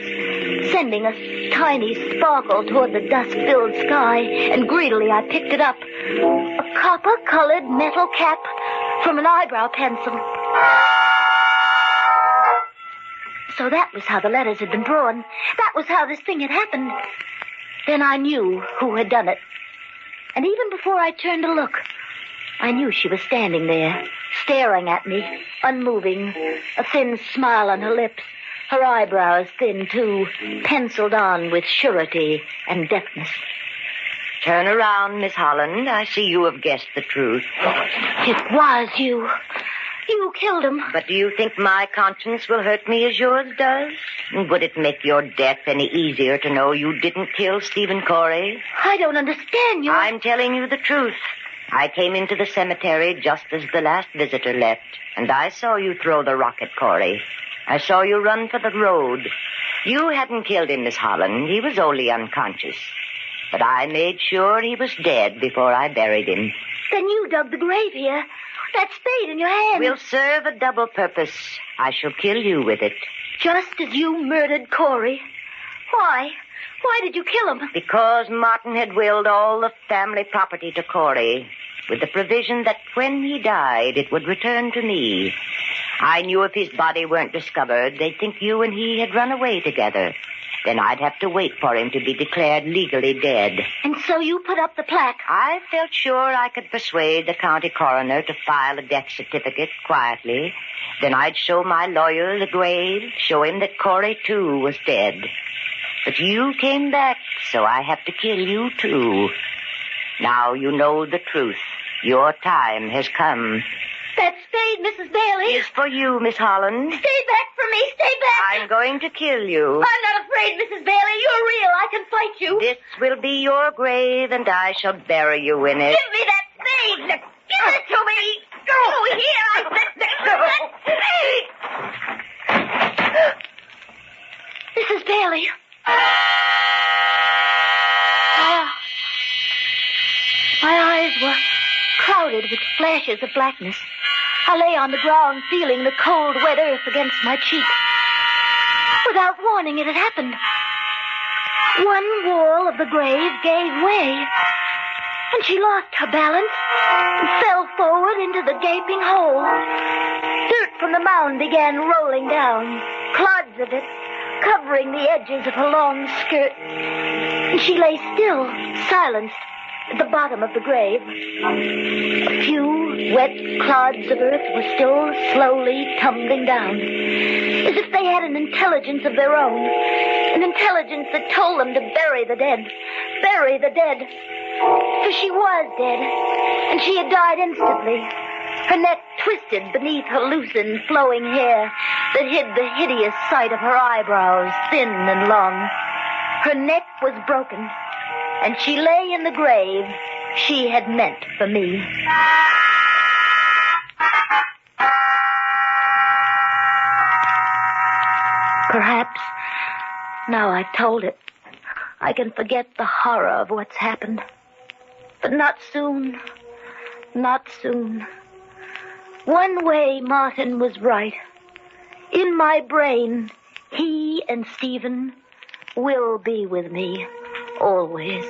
sending a tiny sparkle toward the dust-filled sky, and greedily I picked it up. A copper-colored metal cap from an eyebrow pencil. So that was how the letters had been drawn. That was how this thing had happened. Then I knew who had done it. And even before I turned to look, I knew she was standing there, staring at me, unmoving, a thin smile on her lips, her eyebrows thin, too, penciled on with surety and deftness. Turn around, Miss Holland. I see you have guessed the truth. It was you. You killed him. But do you think my conscience will hurt me as yours does? Would it make your death any easier to know you didn't kill Stephen Corey? I don't understand you. I'm telling you the truth. I came into the cemetery just as the last visitor left, and I saw you throw the rock at Corey. I saw you run for the road. You hadn't killed him, Miss Holland. He was only unconscious. But I made sure he was dead before I buried him. Then you dug the grave here. That spade in your hand. Will serve a double purpose. I shall kill you with it. Just as you murdered Corey. Why? Why did you kill him? Because Martin had willed all the family property to Corey, with the provision that when he died, it would return to me. I knew if his body weren't discovered, they'd think you and he had run away together. Then I'd have to wait for him to be declared legally dead. And so you put up the plaque? I felt sure I could persuade the county coroner to file a death certificate quietly. Then I'd show my lawyer the grave, show him that Corey, too, was dead. But you came back, so I have to kill you, too. Now you know the truth. Your time has come. That spade, Mrs. Bailey. Is for you, Miss Holland. Stay back from me. Stay back. I'm going to kill you. I'm not afraid, Mrs. Bailey. You're real. I can fight you. This will be your grave, and I shall bury you in it. Give me that spade. Give it to me. Go here. I said that spade. Mrs. Bailey. My eyes were clouded with flashes of blackness. I lay on the ground, feeling the cold, wet earth against my cheek. Without warning, it had happened. One wall of the grave gave way, and she lost her balance and fell forward into the gaping hole. Dirt from the mound began rolling down, clods of it covering the edges of her long skirt. And she lay still, silenced, at the bottom of the grave. A few wet clods of earth were still slowly tumbling down, as if they had an intelligence of their own, an intelligence that told them to bury the dead. Bury the dead. For she was dead, and she had died instantly. Her neck twisted beneath her loosened, flowing hair that hid the hideous sight of her eyebrows, thin and long. Her neck was broken, and she lay in the grave she had meant for me. Perhaps, now I've told it, I can forget the horror of what's happened. But not soon. Not soon. One way Martin was right. In my brain, he and Stephen will be with me. Always.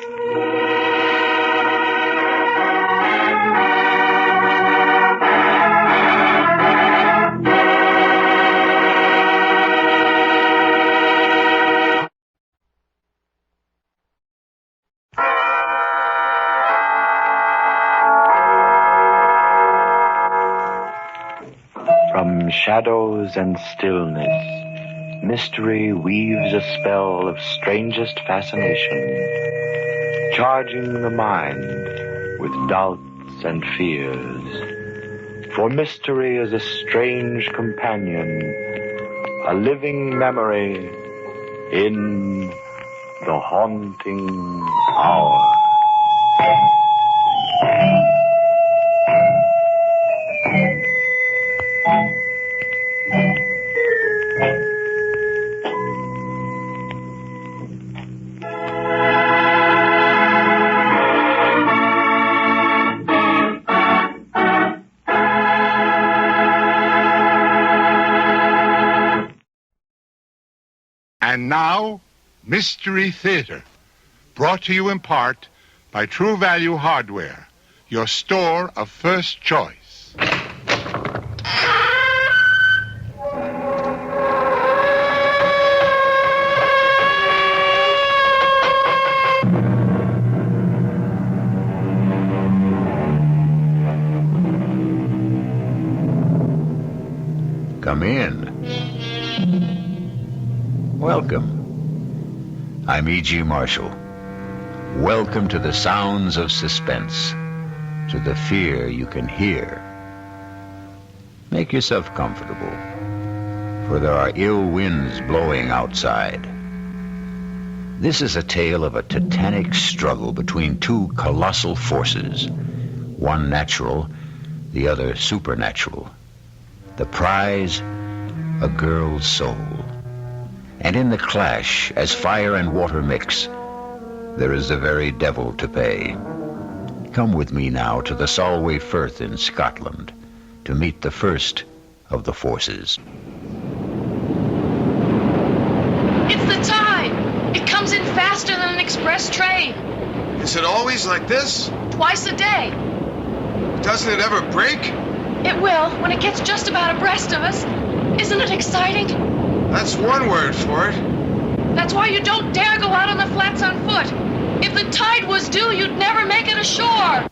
From shadows and stillness, mystery weaves a spell of strangest fascination, charging the mind with doubts and fears. For mystery is a strange companion, a living memory in the haunting hour. And now, Mystery Theater, brought to you in part by True Value Hardware, your store of first choice. Come in. Welcome. I'm E.G. Marshall. Welcome to the sounds of suspense, to the fear you can hear. Make yourself comfortable, for there are ill winds blowing outside. This is a tale of a titanic struggle between two colossal forces, one natural, the other supernatural. The prize, a girl's soul. And in the clash, as fire and water mix, there is the very devil to pay. Come with me now to the Solway Firth in Scotland to meet the first of the forces. express train. Is it always like this? Twice a day. Doesn't it ever break? It will, when it gets just about abreast of us. Isn't it exciting? That's one word for it. That's why you don't dare go out on the flats on foot. If the tide was due, you'd never make it ashore.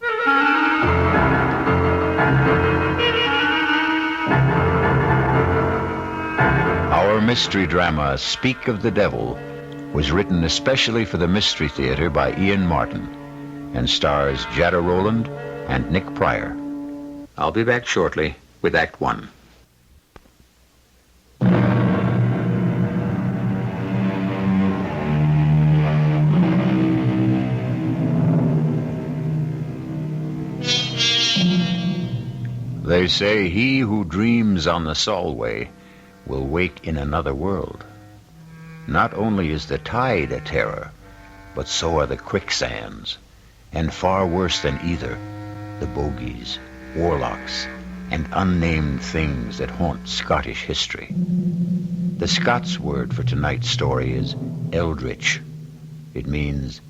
Our mystery drama, Speak of the Devil, was written especially for the Mystery Theater by Ian Martin and stars Jada Rowland and Nick Pryor. I'll be back shortly with Act One. They say he who dreams on the Solway will wake in another world. Not only is the tide a terror, but so are the quicksands, and far worse than either, the bogies, warlocks, and unnamed things that haunt Scottish history. The Scots word for tonight's story is eldritch. It means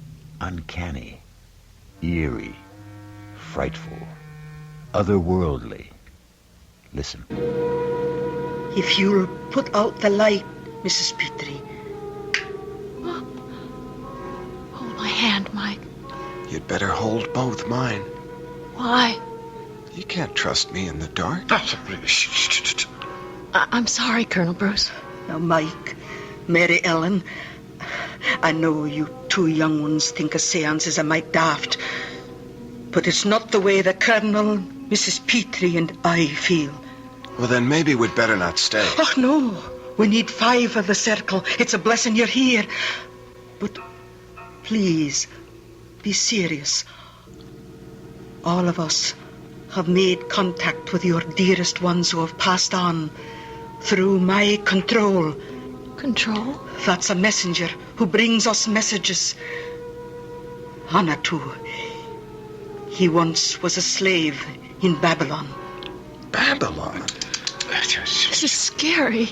uncanny, eerie, frightful, otherworldly. Listen. If you'll put out the light, Mrs. Petrie. Hold my hand, Mike. You'd better hold both mine. Why? You can't trust me in the dark. I'm sorry, Colonel Bruce. Now, Mike, Mary Ellen, I know you two young ones think a seance is a mite daft, but it's not the way the Colonel, Mrs. Petrie, and I feel. Well, then maybe we'd better not stay. Oh, no. We need 5 of the circle. It's a blessing you're here. But please, be serious. All of us have made contact with your dearest ones who have passed on through my control. Control? That's a messenger who brings us messages. Anatu. He once was a slave in Babylon. Babylon? This is scary.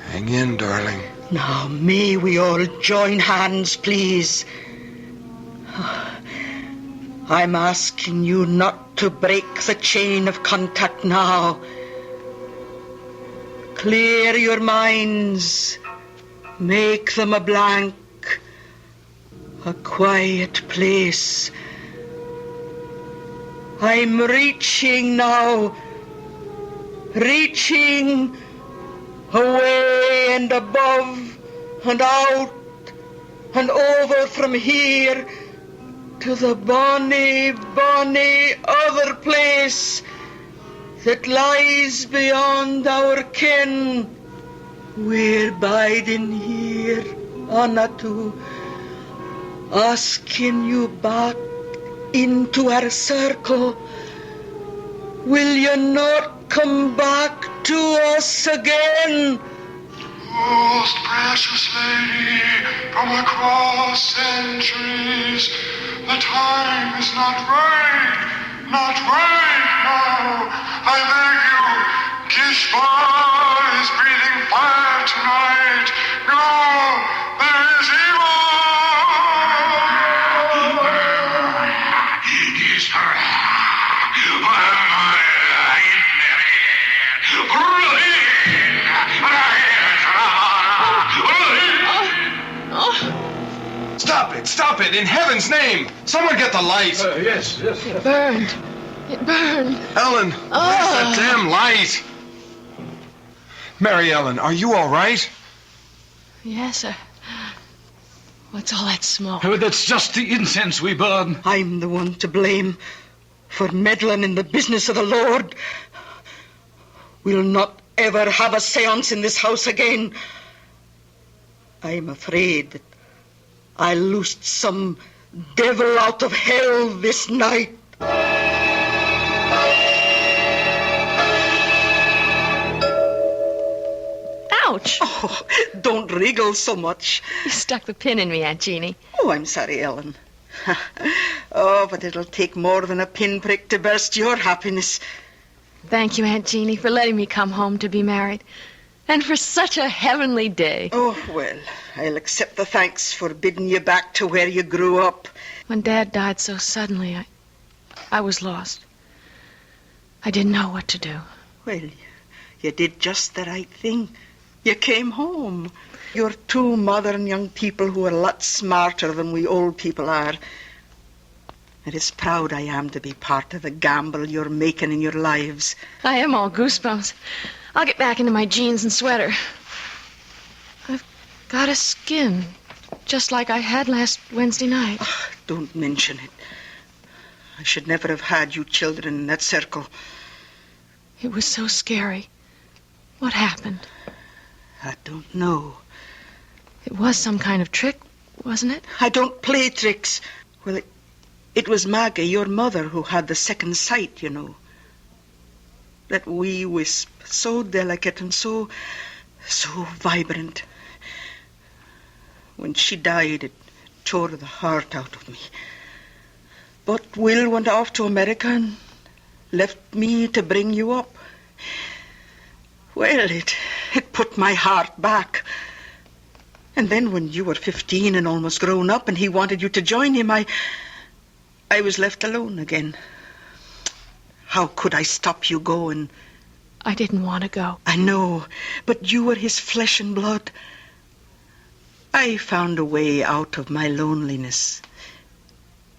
Hang in, darling. Now, may we all join hands, please? I'm asking you not to break the chain of contact now. Clear your minds. Make them a blank. A quiet place. I'm reaching now. Reaching away and above and out and over from here to the bonny, bonny other place that lies beyond our ken. We're biding here, Anatu, asking you back into our circle. Will you not come back to us again? Most precious lady, from across centuries, the time is not right now. I beg you, Gishbar is breathing fire tonight. No, there is evil. Stop it, in heaven's name! Someone get the light! Yes. It burned. It burned. Ellen, where's that damn light? Mary Ellen, are you all right? Yes, sir. What's all that smoke? Oh, that's just the incense we burn. I'm the one to blame for meddling in the business of the Lord. We'll not ever have a seance in this house again. I'm afraid that I loosed some devil out of hell this night. Ouch! Oh, don't wriggle so much. You stuck the pin in me, Aunt Jeannie. Oh, I'm sorry, Ellen. Oh, but it'll take more than a pinprick to burst your happiness. Thank you, Aunt Jeannie, for letting me come home to be married. And for such a heavenly day. Oh, well, I'll accept the thanks for bidding you back to where you grew up. When Dad died so suddenly, I was lost. I didn't know what to do. Well, you did just the right thing. You came home. You're two modern young people who are a lot smarter than we old people are. And as proud I am to be part of the gamble you're making in your lives. I am all goosebumps. I'll get back into my jeans and sweater. I've got a skin, just like I had last Wednesday night. Oh, don't mention it. I should never have had you children in that circle. It was so scary. What happened? I don't know. It was some kind of trick, wasn't it? I don't play tricks. Well, it was Maggie, your mother, who had the second sight, you know. That wee wisp, so delicate and so vibrant. When she died, it tore the heart out of me. But Will went off to America and left me to bring you up. Well, it put my heart back. And then when you were 15 and almost grown up and he wanted you to join him, I was left alone again. How could I stop you going? I didn't want to go. I know, but you were his flesh and blood. I found a way out of my loneliness.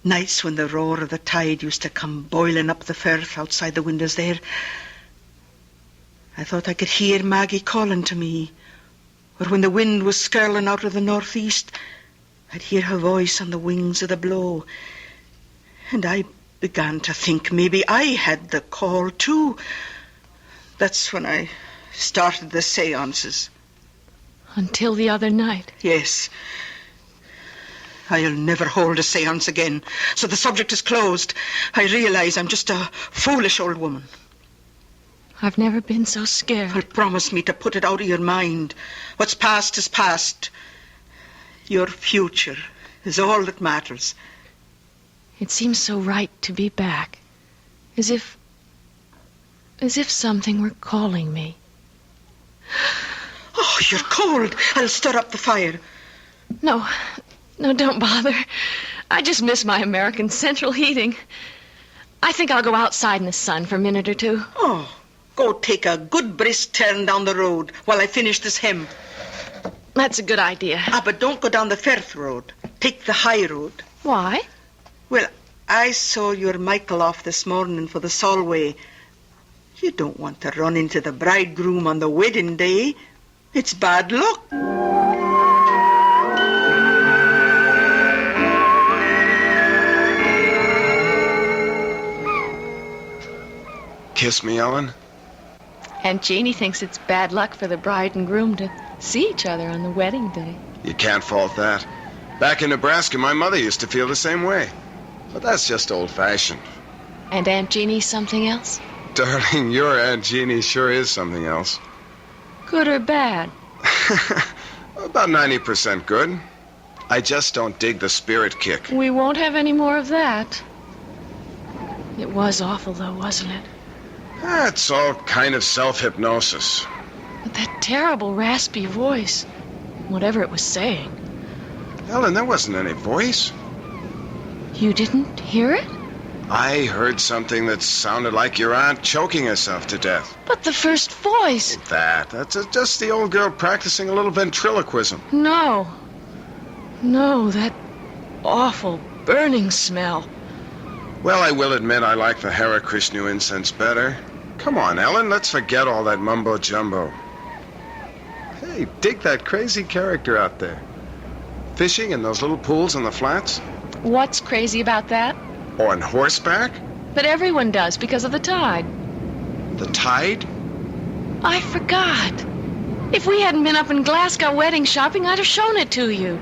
Nights when the roar of the tide used to come boiling up the firth outside the windows there, I thought I could hear Maggie calling to me. Or when the wind was skirling out of the northeast, I'd hear her voice on the wings of the blow. And I began to think maybe I had the call too. That's when I started the seances. Until the other night? Yes. I'll never hold a seance again, so the subject is closed. I realize I'm just a foolish old woman. I've never been so scared. Well, promise me to put it out of your mind. What's past is past. Your future is all that matters. It seems so right to be back. As if something were calling me. Oh, you're cold. I'll stir up the fire. No, don't bother. I just miss my American central heating. I think I'll go outside in the sun for a minute or two. Oh, go take a good brisk turn down the road while I finish this hem. That's a good idea. But don't go down the Firth road. Take the high road. Why? Well, I saw your Michael off this morning for the Solway. You don't want to run into the bridegroom on the wedding day. It's bad luck. Kiss me, Ellen. Aunt Jeannie thinks it's bad luck for the bride and groom to see each other on the wedding day. You can't fault that. Back in Nebraska, my mother used to feel the same way. But that's just old-fashioned. And Aunt Jeannie's something else? Darling, your Aunt Jeannie sure is something else. Good or bad? About 90% good. I just don't dig the spirit kick. We won't have any more of that. It was awful, though, wasn't it? It's all kind of self-hypnosis. But that terrible raspy voice, whatever it was saying. Ellen, there wasn't any voice. You didn't hear it? I heard something that sounded like your aunt choking herself to death. But the first voice... That's just the old girl practicing a little ventriloquism. No, that awful burning smell. Well, I will admit I like the Hare Krishna incense better. Come on, Ellen, let's forget all that mumbo-jumbo. Hey, dig that crazy character out there. Fishing in those little pools on the flats. What's crazy about that? On horseback? But everyone does because of the tide. The tide? I forgot. If we hadn't been up in Glasgow wedding shopping, I'd have shown it to you.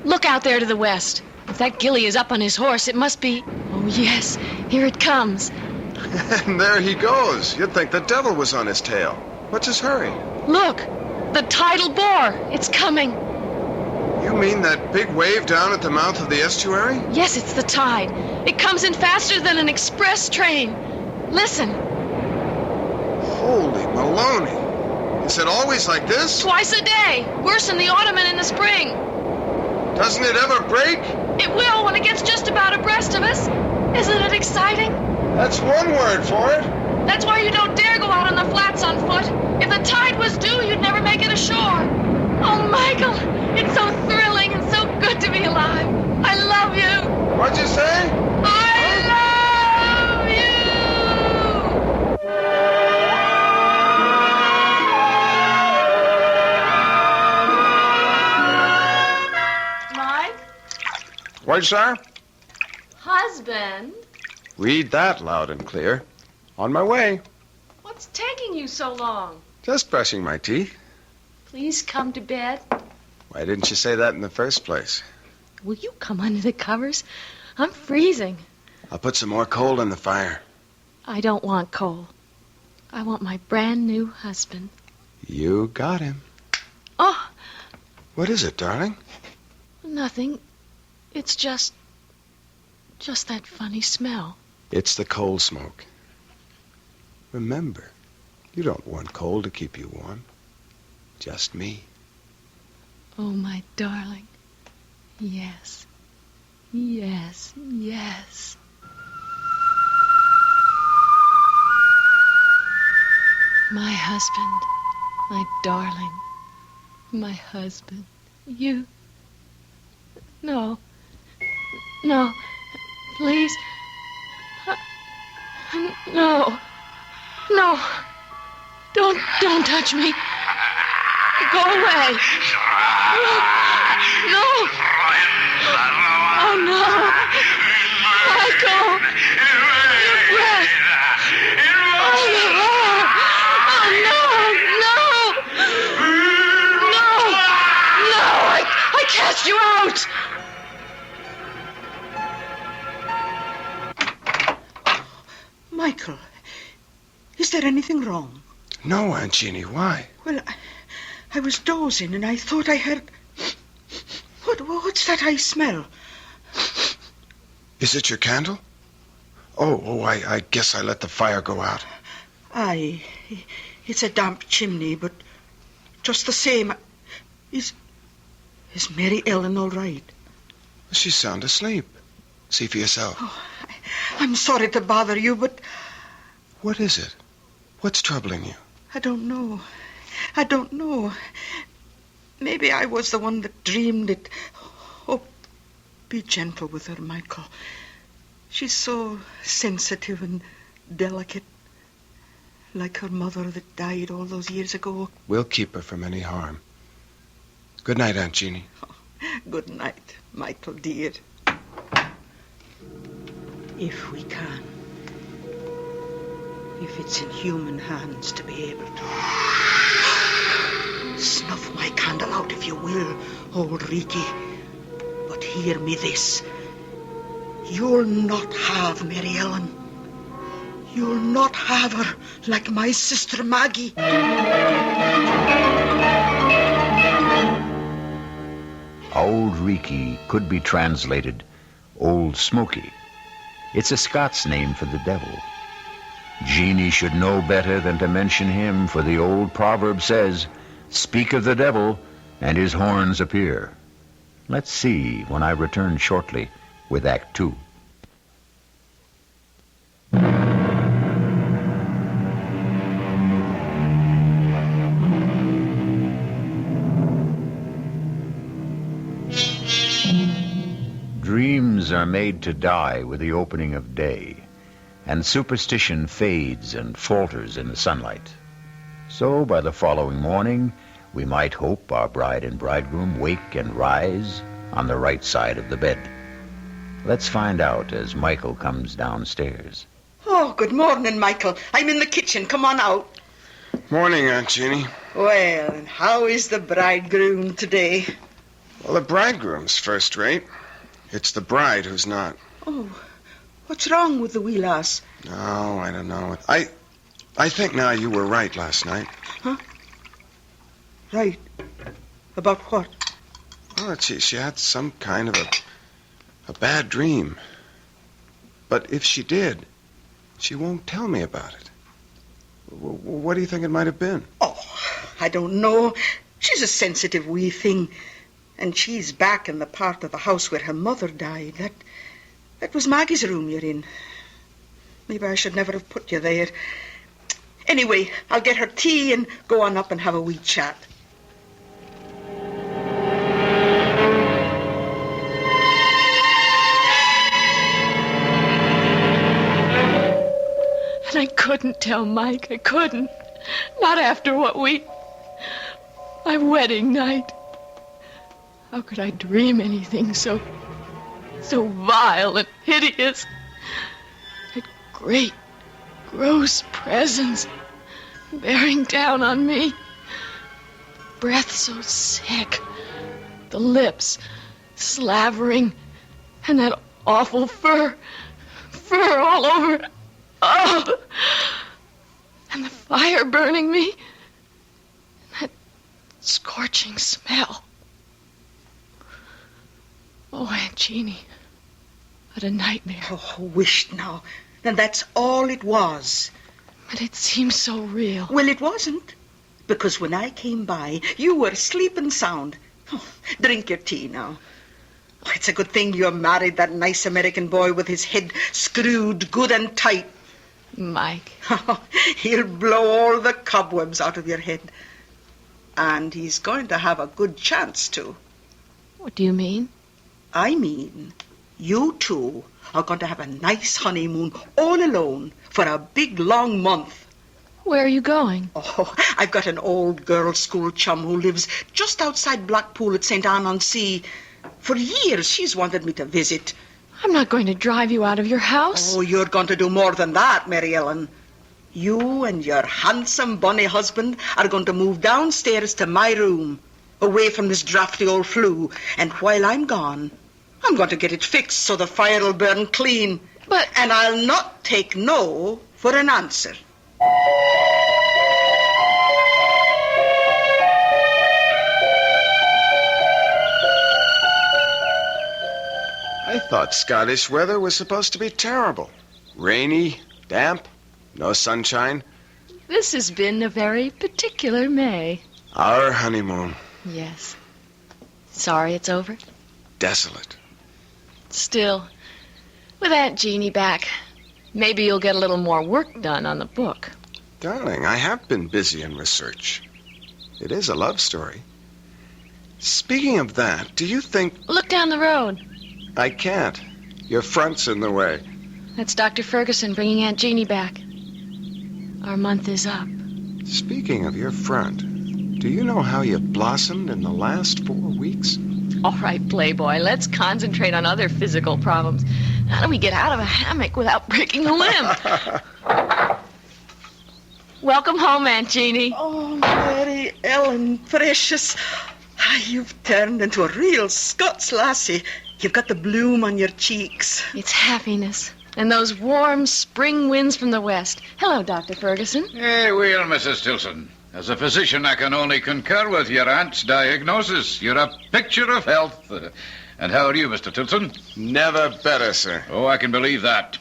Look out there to the west. If that Gilly is up on his horse, it must be... Oh, yes, here it comes. And there he goes. You'd think the devil was on his tail. What's his hurry? Look, the tidal bore. It's coming. You mean that big wave down at the mouth of the estuary? Yes, it's the tide. It comes in faster than an express train. Listen. Holy Maloney. Is it always like this? Twice a day. Worse in the autumn and in the spring. Doesn't it ever break? It will when it gets just about abreast of us. Isn't it exciting? That's one word for it. That's why you don't dare go out on the flats on foot. If the tide was due, you'd never make it ashore. Oh, Michael, it's so thrilling and so good to be alive. I love you. What'd you say? I love you. Mike? What, sir? Husband? Read that loud and clear. On my way. What's taking you so long? Just brushing my teeth. Please come to bed. Why didn't you say that in the first place? Will you come under the covers? I'm freezing. I'll put some more coal in the fire. I don't want coal. I want my brand new husband. You got him. Oh, What is it, darling? nothing. It's just that funny smell. It's the coal smoke. Remember, you don't want coal to keep you warm. Just me. Oh, my darling. Yes. Yes, yes. My husband. My darling. My husband. You. No. No. Please. No. No. Don't touch me. Go away. No. Oh, no. Michael. Your breath. Oh, no. Oh, no. No. No. I cast you out. Michael, is there anything wrong? No, Aunt Jeannie, why? Well, I was dozing and I thought I heard... What's that I smell? Is it your candle? Oh, I guess I let the fire go out. Aye, it's a damp chimney, but just the same... Is Mary Ellen all right? She's sound asleep. See for yourself. Oh, I'm sorry to bother you, but... What is it? What's troubling you? I don't know. Maybe I was the one that dreamed it. Oh, be gentle with her, Michael. She's so sensitive and delicate. Like her mother that died all those years ago. We'll keep her from any harm. Good night, Aunt Jeannie. Oh, good night, Michael, dear. If we can. If it's in human hands to be able to. Snuff my candle out if you will, old Ricky. But hear me this. You'll not have Mary Ellen. You'll not have her like my sister Maggie. Old Reekie could be translated Old Smoky. It's a Scots name for the devil. Jeannie should know better than to mention him, for the old proverb says, "Speak of the devil, and his horns appear." Let's see when I return shortly with Act 2. Dreams are made to die with the opening of day, and superstition fades and falters in the sunlight. So by the following morning, we might hope our bride and bridegroom wake and rise on the right side of the bed. Let's find out as Michael comes downstairs. Oh, good morning, Michael. I'm in the kitchen. Come on out. Morning, Aunt Jeannie. Well, and how is the bridegroom today? Well, the bridegroom's first rate. It's the bride who's not. Oh, what's wrong with the wee lass? No, I don't know. I think now you were right last night. Huh? Right. About what? Well, she had some kind of a bad dream. But if she did, she won't tell me about it. What do you think it might have been? Oh, I don't know. She's a sensitive wee thing. And she's back in the part of the house where her mother died. That was Maggie's room you're in. Maybe I should never have put you there. Anyway, I'll get her tea and go on up and have a wee chat. And I couldn't tell Mike. I couldn't. Not after my wedding night. How could I dream anything so vile and hideous? That great, gross presence bearing down on me. Breath so sick. The lips slavering. And that awful fur all over. Oh! And the fire burning me. That scorching smell. Oh, Aunt Jeannie, what a nightmare. Oh, wished now. And that's all it was. But it seems so real. Well, it wasn't. Because when I came by, you were sleeping sound. Oh, drink your tea now. Oh, it's a good thing you married that nice American boy with his head screwed good and tight. Mike. He'll blow all the cobwebs out of your head. And he's going to have a good chance to. What do you mean? I mean, you two are going to have a nice honeymoon all alone for a big, long month. Where are you going? Oh, I've got an old girls' school chum who lives just outside Blackpool at St. Anne-on-Sea. For years, she's wanted me to visit. I'm not going to drive you out of your house. Oh, you're going to do more than that, Mary Ellen. You and your handsome, bonny husband are going to move downstairs to my room, away from this drafty old flue. And while I'm gone, I'm going to get it fixed so the fire will burn clean. But... And I'll not take no for an answer. I thought Scottish weather was supposed to be terrible. Rainy, damp, no sunshine. This has been a very particular May. Our honeymoon. Yes. Sorry it's over? Desolate. Still, with Aunt Jeannie back, maybe you'll get a little more work done on the book. Darling, I have been busy in research. It is a love story. Speaking of that, do you think... Look down the road. I can't. Your front's in the way. That's Dr. Ferguson bringing Aunt Jeannie back. Our month is up. Speaking of your front, do you know how you've blossomed in the last 4 weeks? All right, Playboy, let's concentrate on other physical problems. How do we get out of a hammock without breaking a limb? Welcome home, Aunt Jeannie. Oh, Mary Ellen, precious. You've turned into a real Scots lassie. You've got the bloom on your cheeks. It's happiness. And those warm spring winds from the west. Hello, Dr. Ferguson. Hey, well, Mrs. Tilson. As a physician, I can only concur with your aunt's diagnosis. You're a picture of health. And how are you, Mr. Tilson? Never better, sir. Oh, I can believe that.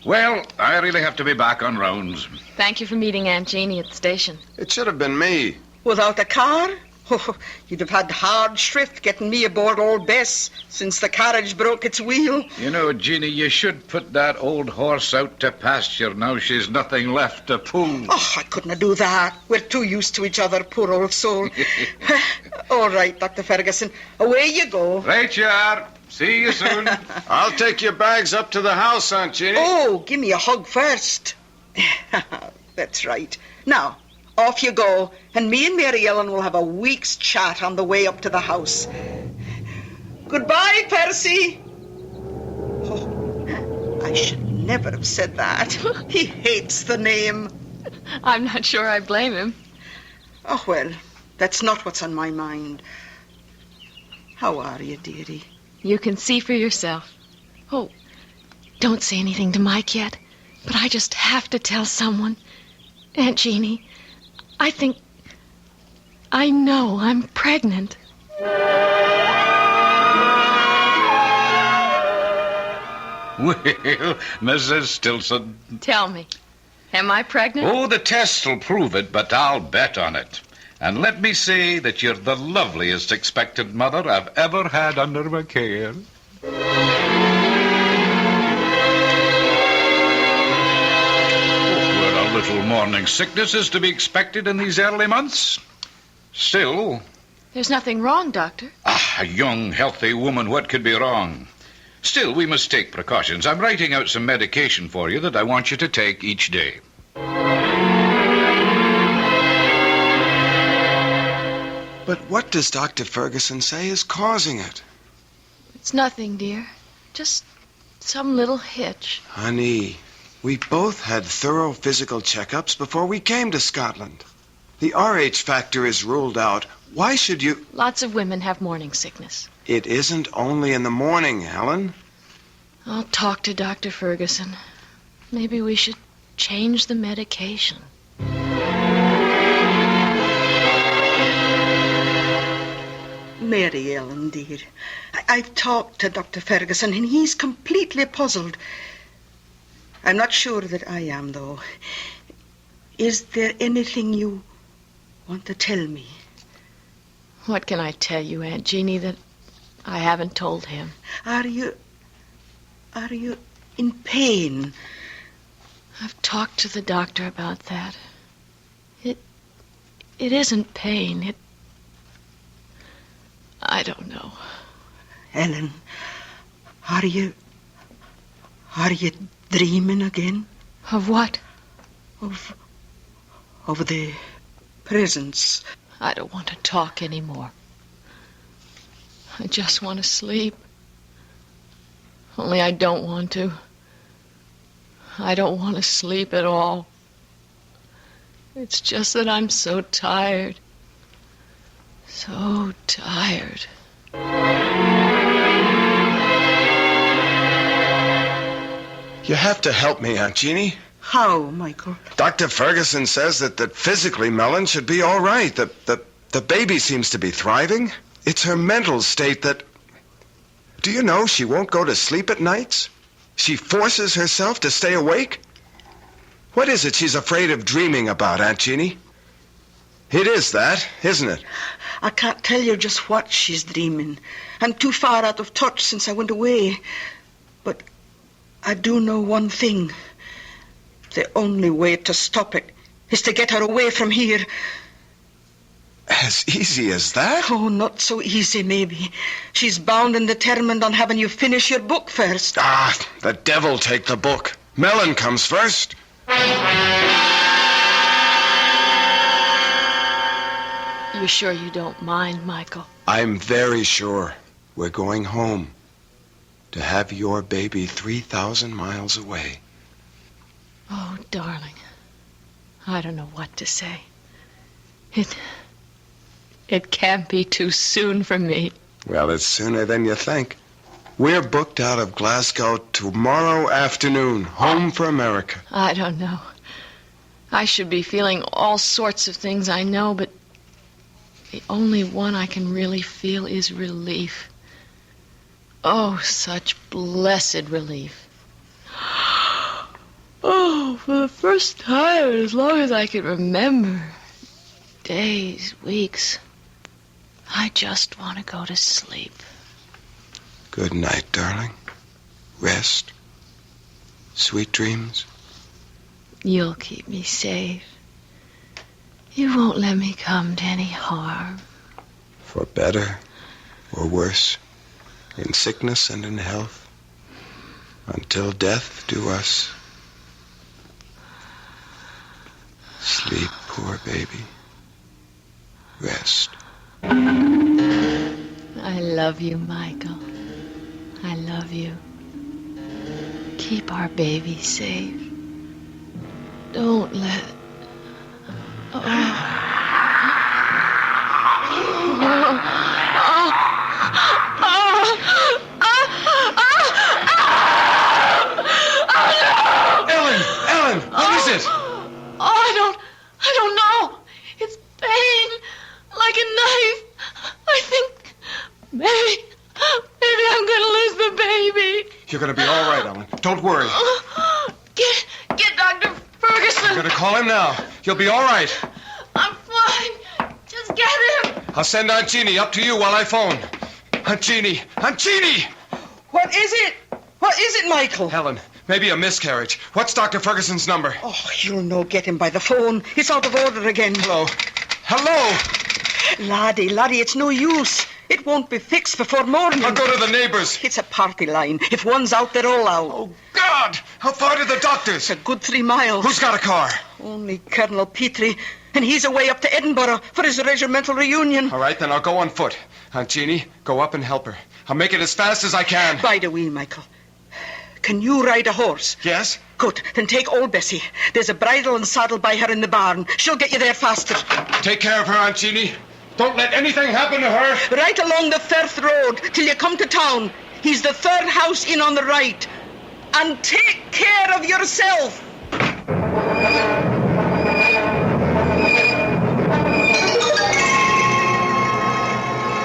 Well, I really have to be back on rounds. Thank you for meeting Aunt Jeannie at the station. It should have been me. Without a car? Oh, you'd have had hard shrift getting me aboard old Bess since the carriage broke its wheel. You know, Jeannie, you should put that old horse out to pasture now she's nothing left to pull. Oh, I couldn't do that. We're too used to each other, poor old soul. All right, Dr. Ferguson, away you go. Right you are. See you soon. I'll take your bags up to the house, Aunt Jeannie. Oh, give me a hug first. That's right. Now, off you go, and me and Mary Ellen will have a week's chat on the way up to the house. Goodbye, Percy. Oh, I should never have said that. He hates the name. I'm not sure I blame him. Oh, well, that's not what's on my mind. How are you, dearie? You can see for yourself. Oh, don't say anything to Mike yet, but I just have to tell someone. Aunt Jeannie, I know I'm pregnant. Well, Mrs. Stilson. Tell me, am I pregnant? Oh, the tests will prove it, but I'll bet on it. And let me say that you're the loveliest expectant mother I've ever had under my care. Well, a little morning sickness is to be expected in these early months. Still... There's nothing wrong, Doctor. A young, healthy woman, what could be wrong? Still, we must take precautions. I'm writing out some medication for you that I want you to take each day. But what does Dr. Ferguson say is causing it? It's nothing, dear. Just some little hitch. Honey, we both had thorough physical checkups before we came to Scotland. The RH factor is ruled out. Why should you... Lots of women have morning sickness. It isn't only in the morning, Helen. I'll talk to Dr. Ferguson. Maybe we should change the medication. Mary Ellen, dear, I've talked to Dr. Ferguson, and he's completely puzzled. I'm not sure that I am, though. Is there anything you want to tell me? What can I tell you, Aunt Jeannie, that I haven't told him? Are you in pain? I've talked to the doctor about that. It isn't pain. I don't know. Ellen, are you dreaming again? Of what? Of the presents. I don't want to talk anymore. I just want to sleep. Only I don't want to. I don't want to sleep at all. It's just that I'm so tired. So tired. You have to help me, Aunt Jeannie. How, Michael? Dr. Ferguson says that physically Mellon should be all right. The baby seems to be thriving. It's her mental state that... Do you know she won't go to sleep at nights? She forces herself to stay awake? What is it she's afraid of dreaming about, Aunt Jeannie? It is that, isn't it? I can't tell you just what she's dreaming. I'm too far out of touch since I went away. But I do know one thing. The only way to stop it is to get her away from here. As easy as that? Oh, not so easy, maybe. She's bound and determined on having you finish your book first. Ah, the devil take the book. Mellon comes first. You sure you don't mind, Michael? I'm very sure. We're going home. To have your baby 3,000 miles away. Oh, darling. I don't know what to say. It can't be too soon for me. Well, it's sooner than you think. We're booked out of Glasgow tomorrow afternoon, home for America. I don't know. I should be feeling all sorts of things, I know, but the only one I can really feel is relief. Oh, such blessed relief. Oh, for the first time, as long as I can remember, days, weeks, I just want to go to sleep. Good night, darling. Rest. Sweet dreams. You'll keep me safe. You won't let me come to any harm. For better or worse, in sickness and in health, until death do us. Sleep, poor baby. Rest. I love you, Michael. I love you. Keep our baby safe. Don't let... Ellen, what is it? I don't know. It's pain, like a knife. I think maybe I'm going to lose the baby. You're going to be all right, Ellen. Don't worry. Get Dr. Ferguson. I'm going to call him now. You'll be all right. I'm fine. Just I'll send Aunt Jeannie up to you while I phone. Aunt Jeannie! Aunt Jeannie! What is it? What is it, Michael? Helen, maybe a miscarriage. What's Dr. Ferguson's number? Oh, you'll no get him by the phone. It's out of order again. Hello? Laddie, it's no use. It won't be fixed before morning. I'll go to the neighbors. It's a party line. If one's out, they're all out. Oh, God! How far to the doctors? A good 3 miles. Who's got a car? Only Colonel Petrie, and he's away up to Edinburgh for his regimental reunion. All right, then I'll go on foot. Aunt Jeannie, go up and help her. I'll make it as fast as I can. By the way, Michael, can you ride a horse? Yes. Good. Then take old Bessie. There's a bridle and saddle by her in the barn. She'll get you there faster. Take care of her, Aunt Jeannie. Don't let anything happen to her. Right along the Firth Road till you come to town. He's the 3rd house in on the right. And take care of yourself.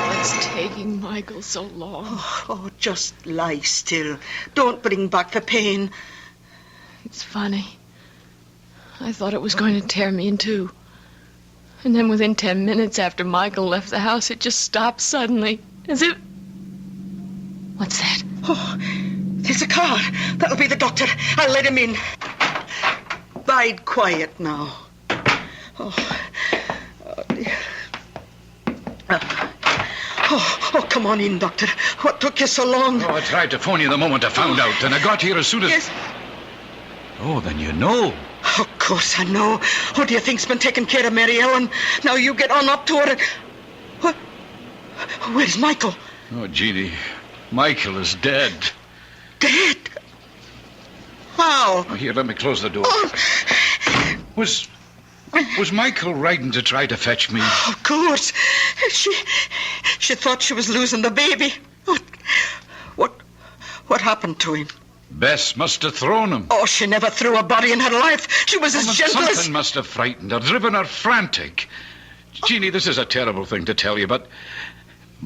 What's taking Michael so long? Oh, just lie still. Don't bring back the pain. It's funny. I thought it was going to tear me in two. And then within 10 minutes after Michael left the house, it just stopped suddenly. As if... What's that? Oh, there's a car. That'll be the doctor. I'll let him in. Bide quiet now. Oh, dear. Oh, come on in, Doctor. What took you so long? Oh, I tried to phone you the moment I found out, and I got here as soon as... Yes. Oh, then you know. Of course I know. Who do you think's been taking care of Mary Ellen? Now you get on up to her and... What? Where's Michael? Oh, Jeannie, Michael is dead. Dead? How? Oh, here, let me close the door. Oh. Was Michael riding to try to fetch me? Of course. She thought she was losing the baby. What happened to him? Bess must have thrown him. Oh, she never threw a body in her life. She was as gentle as... Something must have frightened her, driven her frantic. Jeannie, this is a terrible thing to tell you, but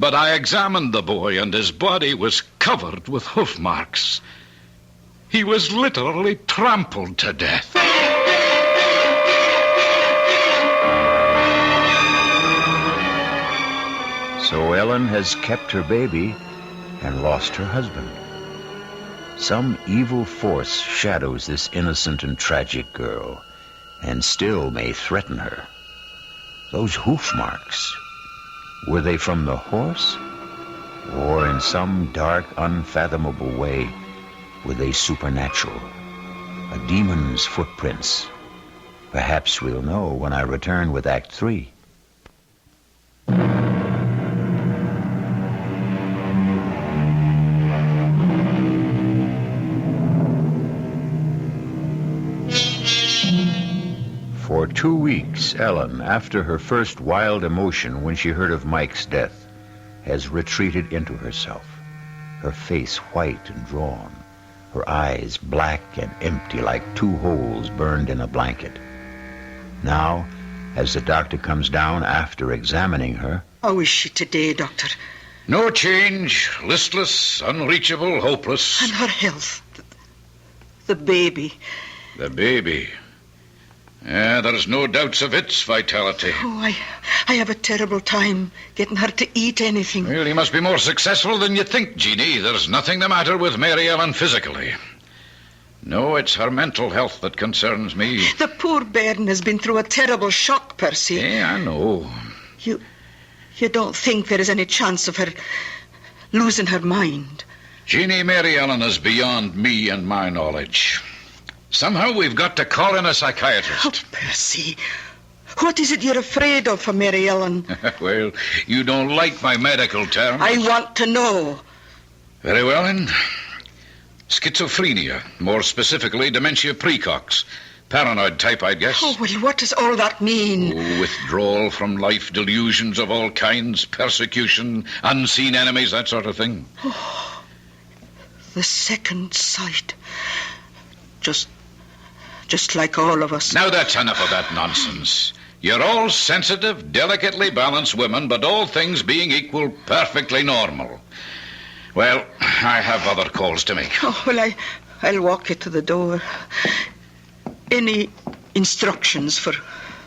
I examined the boy, and his body was covered with hoof marks. He was literally trampled to death. So Ellen has kept her baby and lost her husband. Some evil force shadows this innocent and tragic girl, and still may threaten her. Those hoof marks, were they from the horse? Or in some dark, unfathomable way, were they supernatural? A demon's footprints? Perhaps we'll know when I return with Act 3. For 2 weeks, Ellen, after her first wild emotion when she heard of Mike's death, has retreated into herself, her face white and drawn, her eyes black and empty like 2 holes burned in a blanket. Now, as the doctor comes down after examining her... How is she today, Doctor? No change, listless, unreachable, hopeless. And her health? The baby? The baby... Yeah, there's no doubts of its vitality. Oh, I have a terrible time getting her to eat anything. Well, you must be more successful than you think, Jeannie. There's nothing the matter with Mary Ellen physically. No, it's her mental health that concerns me. The poor bairn has been through a terrible shock, Percy. Yeah, I know. You don't think there is any chance of her losing her mind? Jeannie, Mary Ellen is beyond me and my knowledge. Somehow we've got to call in a psychiatrist. Oh, Percy, what is it you're afraid of for Mary Ellen? Well, you don't like my medical terms. I want to know. Very well, then. Schizophrenia, more specifically dementia precox. Paranoid type, I'd guess. Oh, well, what does all that mean? Oh, withdrawal from life, delusions of all kinds, persecution, unseen enemies, that sort of thing. Oh, the second sight. Just like all of us. Now that's enough of that nonsense. You're all sensitive, delicately balanced women, but all things being equal, perfectly normal. Well, I have other calls to make. Oh, well, I'll walk you to the door. Any instructions for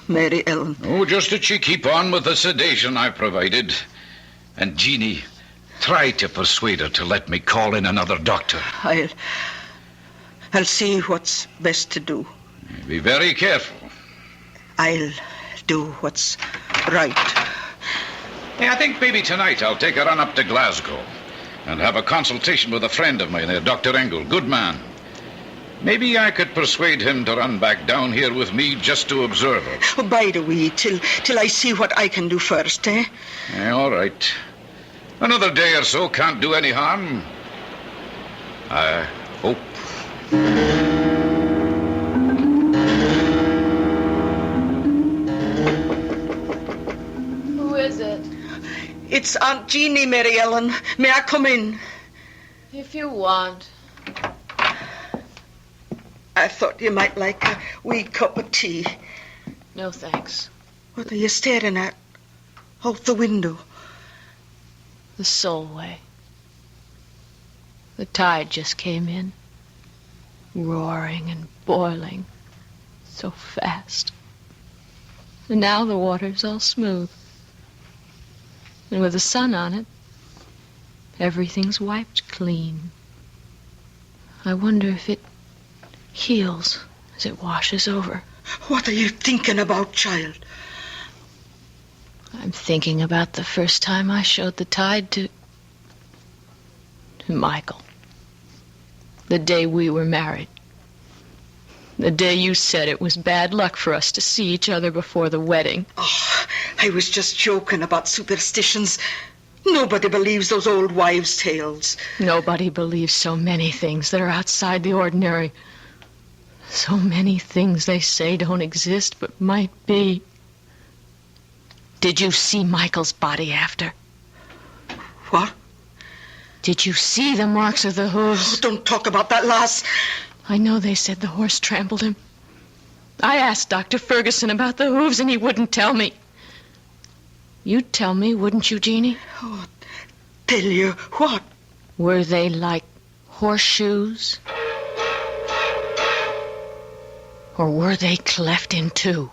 Mary Ellen. Oh, just that she keep on with the sedation I provided. And Jeannie, try to persuade her to let me call in another doctor. I'll see what's best to do. Be very careful. I'll do what's right. Hey, I think maybe tonight I'll take a run up to Glasgow and have a consultation with a friend of mine there, Dr. Engel. Good man. Maybe I could persuade him to run back down here with me just to observe her. Oh, bide a wee till I see what I can do first, eh? Yeah, all right. Another day or so can't do any harm. I hope. Who is it? It's Aunt Jeannie, Mary Ellen. May I come in? If you want. I thought you might like a wee cup of tea. No, thanks. What are you staring at? Out the window. The Solway. The tide just came in. Roaring and boiling. So fast. And now the water's all smooth. And with the sun on it, everything's wiped clean. I wonder if it heals as it washes over. What are you thinking about, child? I'm thinking about the first time I showed the tide to Michael. The day we were married. The day you said it was bad luck for us to see each other before the wedding. Oh, I was just joking about superstitions. Nobody believes those old wives' tales. Nobody believes so many things that are outside the ordinary. So many things they say don't exist but might be. Did you see Michael's body after? What? Did you see the marks of the hooves? Oh, don't talk about that, lass. I know they said the horse trampled him. I asked Dr. Ferguson about the hooves and he wouldn't tell me. You'd tell me, wouldn't you, Jeannie? Oh, tell you what? Were they like horseshoes? Or were they cleft in two?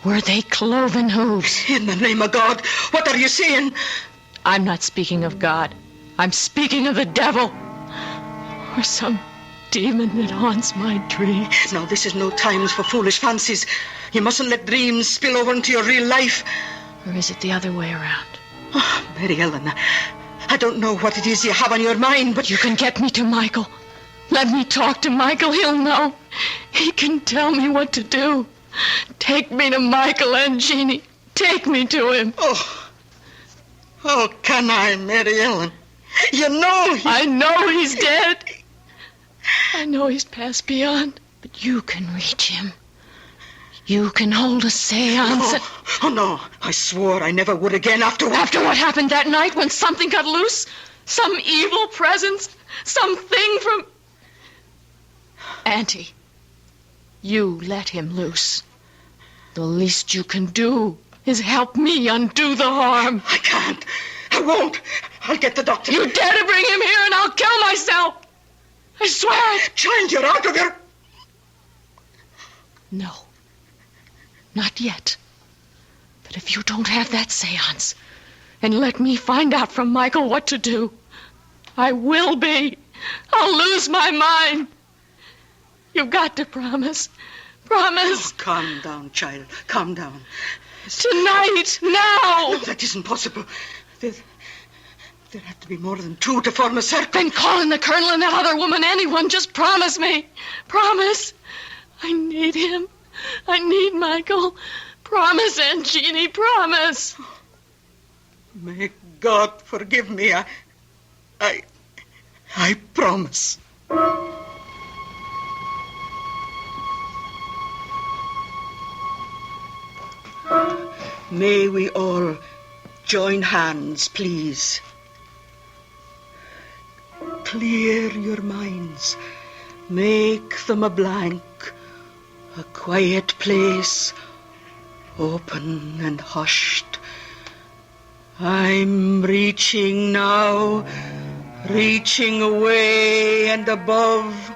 Were they cloven hooves? In the name of God, what are you saying? I'm not speaking of God. I'm speaking of the devil. Or some demon that haunts my dreams. Now, this is no time for foolish fancies. You mustn't let dreams spill over into your real life. Or is it the other way around? Oh, Mary Ellen, I don't know what it is you have on your mind, but... You can get me to Michael. Let me talk to Michael. He'll know. He can tell me what to do. Take me to Michael and Jeannie. Take me to him. Oh, can I, Mary Ellen? You know I know he's dead. I know he's passed beyond. But you can reach him. You can hold a seance. No. Oh, no. I swore I never would again after what happened that night when something got loose? Some evil presence? Something from... Auntie, you let him loose. The least you can do is help me undo the harm. I can't. I won't. I'll get the doctor. You dare to bring him here and I'll kill myself. I swear it. Child, you're out of your... No. Not yet. But if you don't have that seance and let me find out from Michael what to do, I will be. I'll lose my mind. You've got to promise. Promise. Oh, calm down, child. Calm down. Tonight. Now. No, that isn't possible. There have to be more than two to form a circle. Then call in the colonel and that other woman, anyone. Just promise me. Promise. I need him. I need Michael. Promise, Aunt Jeannie, promise. May God forgive me. I promise. May we all join hands, please. Clear your minds. Make them a blank. A quiet place, open and hushed. I'm reaching now, reaching away and above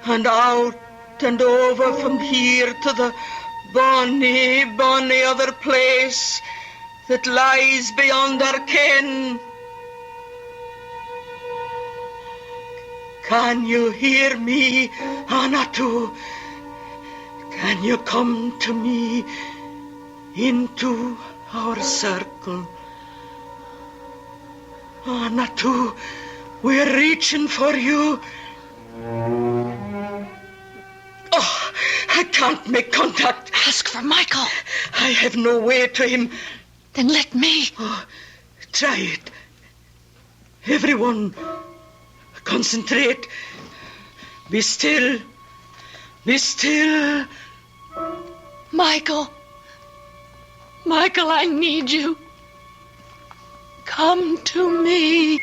and out and over from here to the bonny, bonny other place that lies beyond our ken. Can you hear me, Anatu? Can you come to me into our circle? Anatu, we're reaching for you. Oh, I can't make contact. Ask for Michael. I have no way to him. Then let me. Oh, try it. Everyone, concentrate. Be still. Be still. Michael. Michael, I need you. Come to me.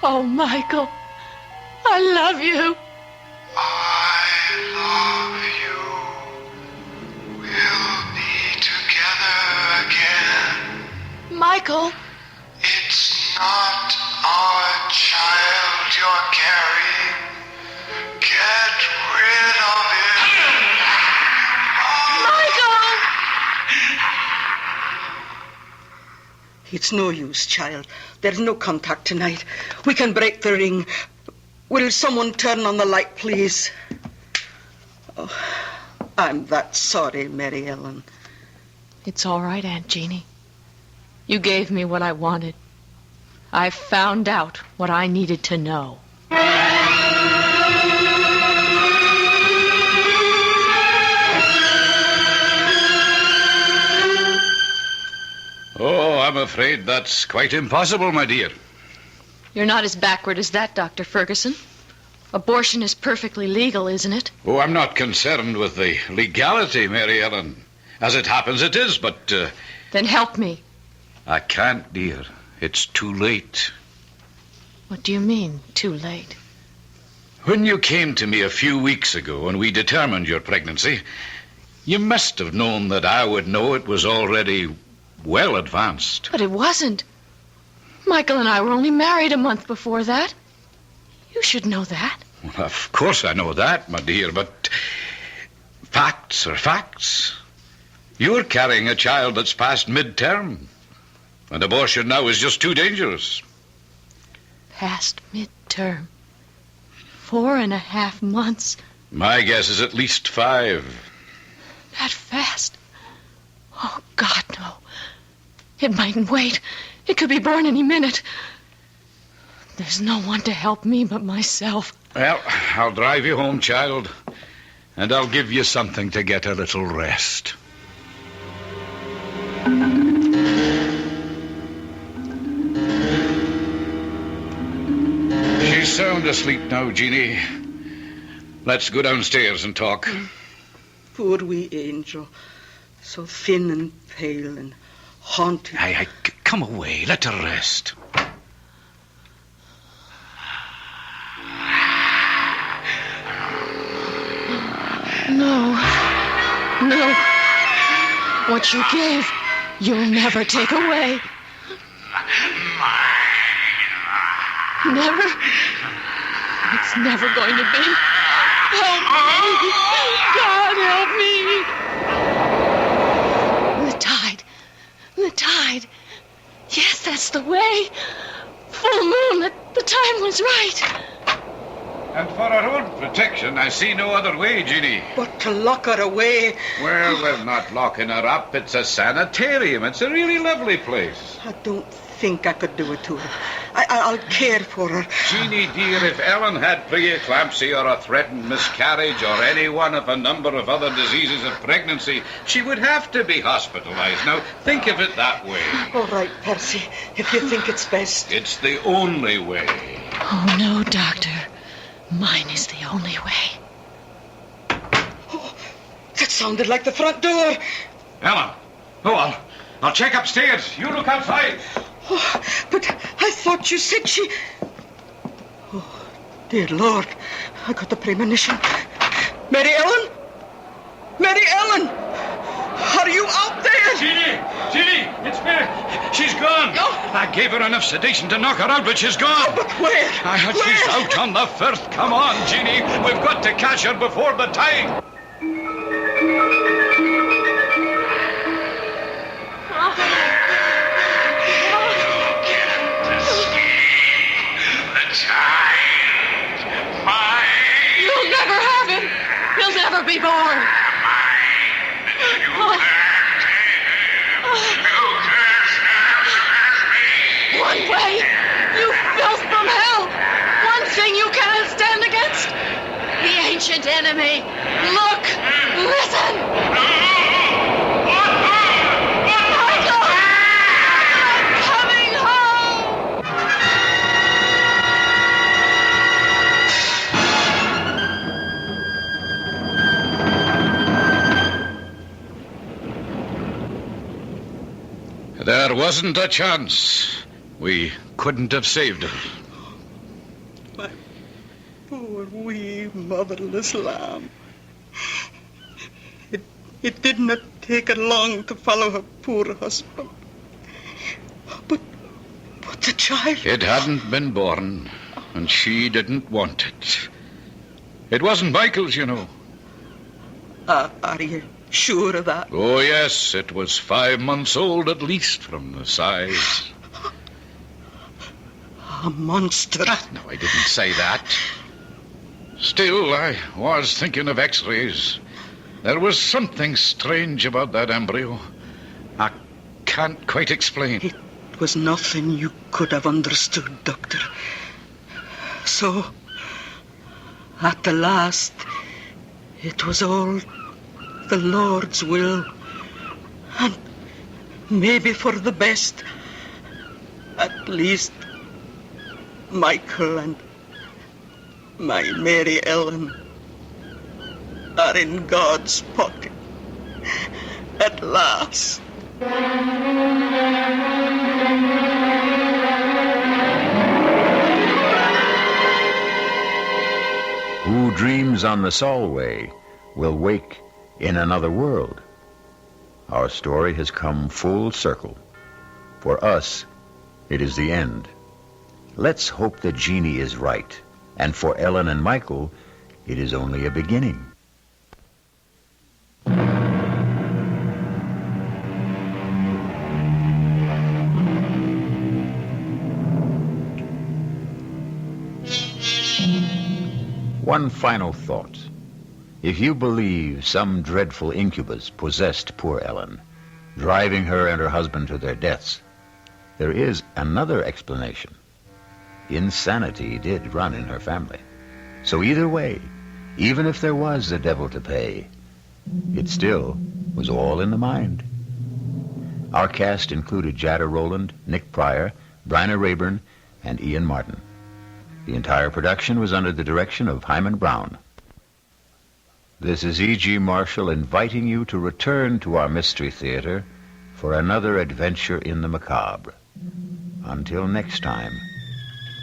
Oh, Michael, I love you. I love you. We'll be together again. Michael. It's not our child you're carrying. Get rid of it. Michael! It's no use, child. There's no contact tonight. We can break the ring. Will someone turn on the light, please? Oh, I'm that sorry, Mary Ellen. It's all right, Aunt Jeannie. You gave me what I wanted. I found out what I needed to know. Oh, I'm afraid that's quite impossible, my dear. You're not as backward as that, Dr. Ferguson. Abortion is perfectly legal, isn't it? Oh, I'm not concerned with the legality, Mary Ellen. As it happens, it is, but... Then help me. I can't, dear. It's too late. What do you mean, too late? When you came to me a few weeks ago and we determined your pregnancy, you must have known that I would know it was already well advanced. But it wasn't. Michael and I were only married a month before that. You should know that. Well, of course I know that, my dear, but facts are facts. You're carrying a child that's past midterm, and abortion now is just too dangerous. Past midterm. 4.5 months. My guess is at least 5. That fast? Oh, God, no. It mightn't wait. It could be born any minute. There's no one to help me but myself. Well, I'll drive you home, child, and I'll give you something to get a little rest. She's sound asleep now, Jeannie. Let's go downstairs and talk. Poor wee angel. So thin and pale and haunted. Come away. Let her rest. No. No. What you gave, you'll never take away. Never. It's never going to be. Help me. God, help me. The tide. The tide. Yes, that's the way. Full moon. The time was right. And for our own protection, I see no other way, Jeannie. But to lock her away... Well, we're not locking her up. It's a sanitarium. It's a really lovely place. I don't think I could do it to her. I'll care for her. Jeannie, dear, if Ellen had preeclampsia or a threatened miscarriage or any one of a number of other diseases of pregnancy, she would have to be hospitalized. Now, think of it that way. All right, Percy, if you think it's best. It's the only way. Oh, no, Doctor. Mine is the only way. Oh, that sounded like the front door. Ellen. Oh, I'll check upstairs. You look outside. Oh, but I thought you said she... Oh, dear Lord. I got the premonition. Mary Ellen? Mary Ellen! Are you out there? Jeannie, it's me. She's gone. I gave her enough sedation to knock her out, but she's gone. But where? She's out on the firth. Come on, Jeannie. We've got to catch her before the time. You'll never have him. He'll never be born. One way, you filth from hell. One thing you cannot stand against. The ancient enemy. Look, listen. Michael! I'm coming home. There wasn't a chance. We couldn't have saved her. My poor wee motherless lamb. It did not take her long to follow her poor husband. But the child... It hadn't been born, and she didn't want it. It wasn't Michael's, you know. Are you sure of that? Oh, yes, it was 5 months old at least from the size. A monster. No, I didn't say that. Still, I was thinking of x-rays. There was something strange about that embryo. I can't quite explain. It was nothing you could have understood, Doctor. So, at the last, it was all the Lord's will. And maybe for the best. At least, Michael and my Mary Ellen are in God's pocket at last. Who dreams on the Solway will wake in another world. Our story has come full circle. For us, it is the end. Let's hope that Jeannie is right, and for Ellen and Michael, it is only a beginning. One final thought. If you believe some dreadful incubus possessed poor Ellen, driving her and her husband to their deaths, there is another explanation. Insanity did run in her family. So either way, even if there was the devil to pay, it still was all in the mind. Our cast included Jada Rowland, Nick Pryor, Bryna Rayburn, and Ian Martin. The entire production was under the direction of Hyman Brown. This is E.G. Marshall inviting you to return to our Mystery Theater for another adventure in the macabre. Until next time,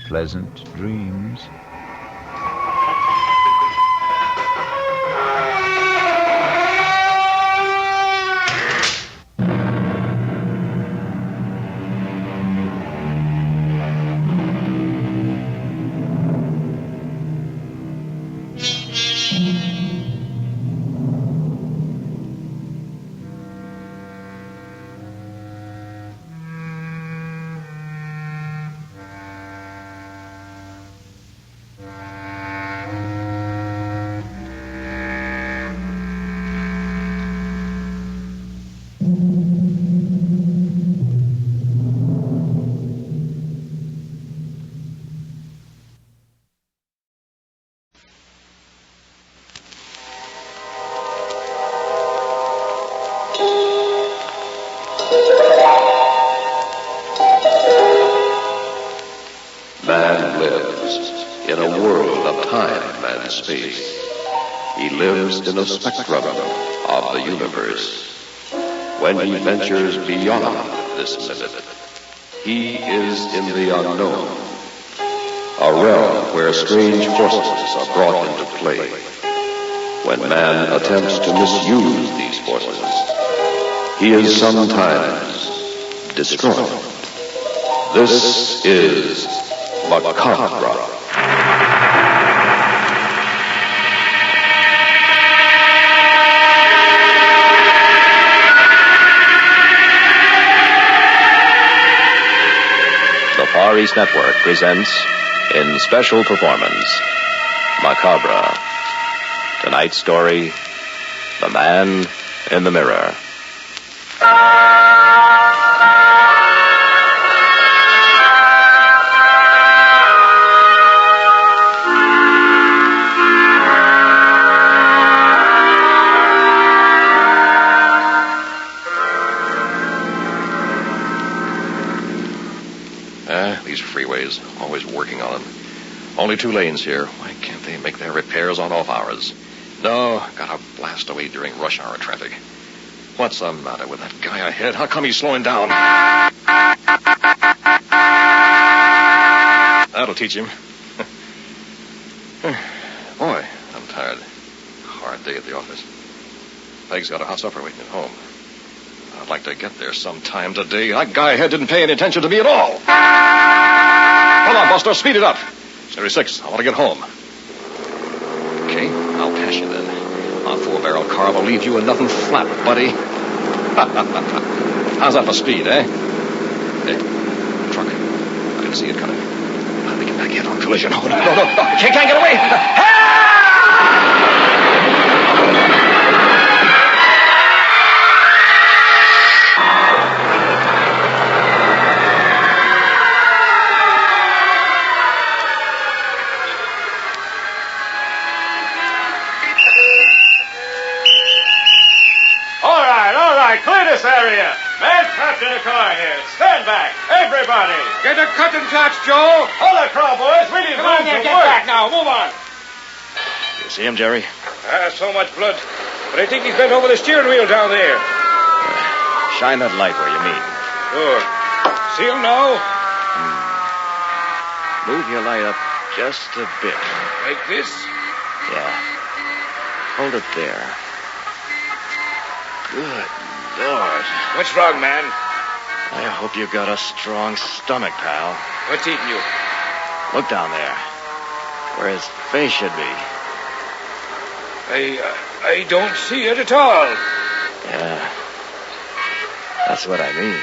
pleasant dreams. Man lives in a world of time and space. He lives in a spectrum of the universe. When he ventures beyond this limit, he is in the unknown, a realm where strange forces are brought into play. When man attempts to misuse these forces, he is sometimes destroyed. This is Macabre. The Far East Network presents, in special performance, Macabre. Tonight's story, The Man in the Mirror. These freeways, always working on them. Only 2 lanes here. Why can't they make their repairs on off hours? No, gotta blast away during rush hour traffic. What's the matter with that guy ahead? How come he's slowing down? That'll teach him. Boy, I'm tired. Hard day at the office. Peg's got a hot supper waiting at home. I'd like to get there sometime today. That guy ahead didn't pay any attention to me at all. Come on, Buster, speed it up. Series 6, I want to get home. Okay, I'll pass you then. A 4-barrel car will leave you in nothing flat, buddy. How's that for speed, eh? Hey, truck. I didn't see it coming. I'll get back head on collision. Oh, no. You can't get away. Clear this area. Man trapped in a car here. Stand back. Everybody. Get a cutting touch, Joe. Hold it, crowd, boys. We need room to work. Back now. Move on. You see him, Jerry? So much blood. But I think he's bent over the steering wheel down there. Shine that light where you mean. Good. See him now? Move your light up just a bit. Like this? Yeah. Hold it there. Good Lord. What's wrong, man? I hope you got a strong stomach, pal. What's eating you? Look down there. Where his face should be. I don't see it at all. Yeah. That's what I mean.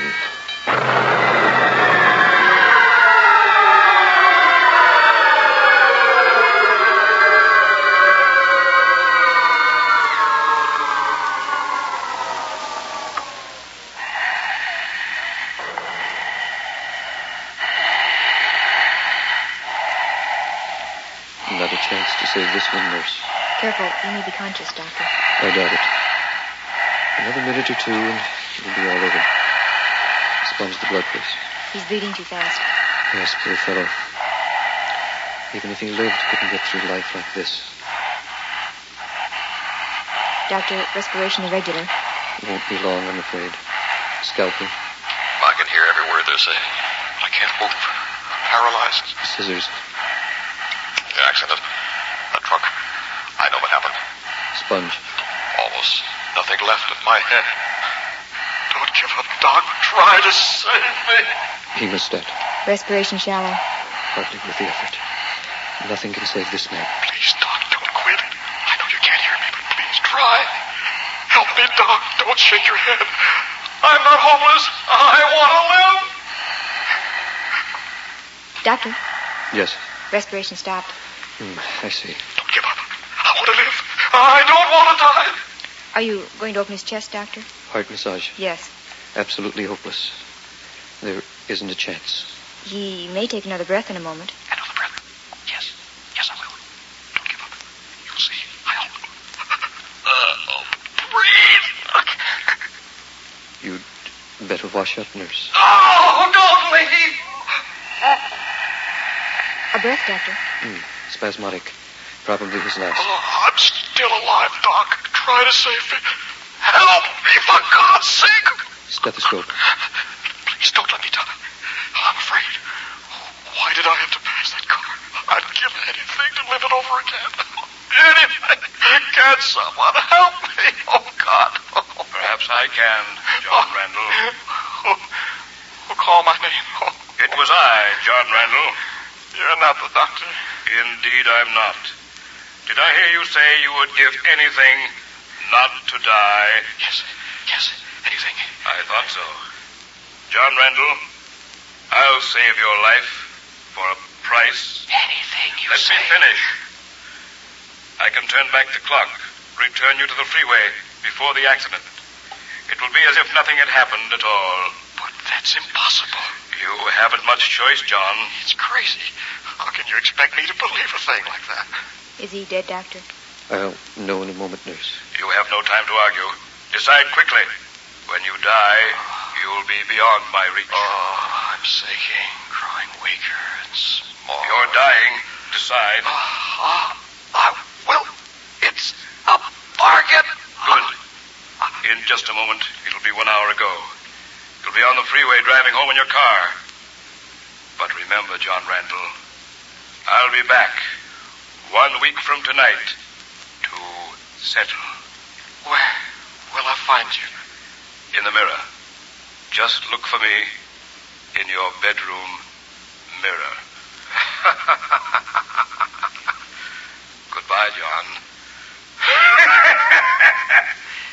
Not a chance to save this one, nurse. Careful, you may be conscious, Doctor. I doubt it. Another minute or 2 and it'll be all over. Sponge the blood, please. He's bleeding too fast. Yes, poor fellow. Even if he lived, couldn't get through life like this. Doctor, respiration irregular. It won't be long, I'm afraid. Scalpel. I can hear every word they're saying. I can't move. Paralyzed. Scissors. The accident. The truck. I know what happened. Sponge. Almost nothing left in my head. Don't give up, Doc. Try to save me. Hemostat. Respiration shallow. Hardly worth the effort. Nothing can save this man. Please, Doc, don't quit. I know you can't hear me, but please try. Help me, Doc. Don't shake your head. I'm not homeless. I want to live. Doctor, Yes. respiration stopped. I see. Don't give up. I want to live. I don't want to die. Are you going to open his chest, Doctor? Heart massage. Yes. Absolutely hopeless. There isn't a chance. He may take another breath in a moment. Another breath? Yes. Yes, I will. Don't give up. You'll see. I'll... breathe. You'd better wash up, nurse. Oh, don't leave. A breath, Doctor. Spasmodic. Probably his last. Oh, I'm still alive, Doc. Try to save me. Help me, for God's sake. Stethoscope. Please don't let me die. I'm afraid. Why did I have to pass that car? I'd give anything to live it over again. Anything. Can someone help me? Oh, God. Oh. Perhaps I can, John Randall. Who called my name? Oh. It was I, John Randall. You're not the doctor. Indeed, I'm not. Did I hear you say you would give anything not to die? Yes, anything. I thought so. John Randall, I'll save your life for a price. Anything you Let say. me finish. I can turn back the clock, return you to the freeway before the accident. It will be as if nothing had happened at all. But that's impossible. You haven't much choice, John. It's crazy. How can you expect me to believe a thing like that? Is he dead, Doctor? I'll know in a moment, nurse. You have no time to argue. Decide quickly. When you die, you'll be beyond my reach. Oh, I'm sinking, growing weaker and smaller. You're dying. Decide. Well, it's a bargain. Good. In just a moment, it'll be 1 hour ago. You'll be on the freeway driving home in your car. But remember, John Randall, I'll be back 1 week from tonight to settle. Where will I find you? In the mirror. Just look for me in your bedroom mirror. Goodbye, John.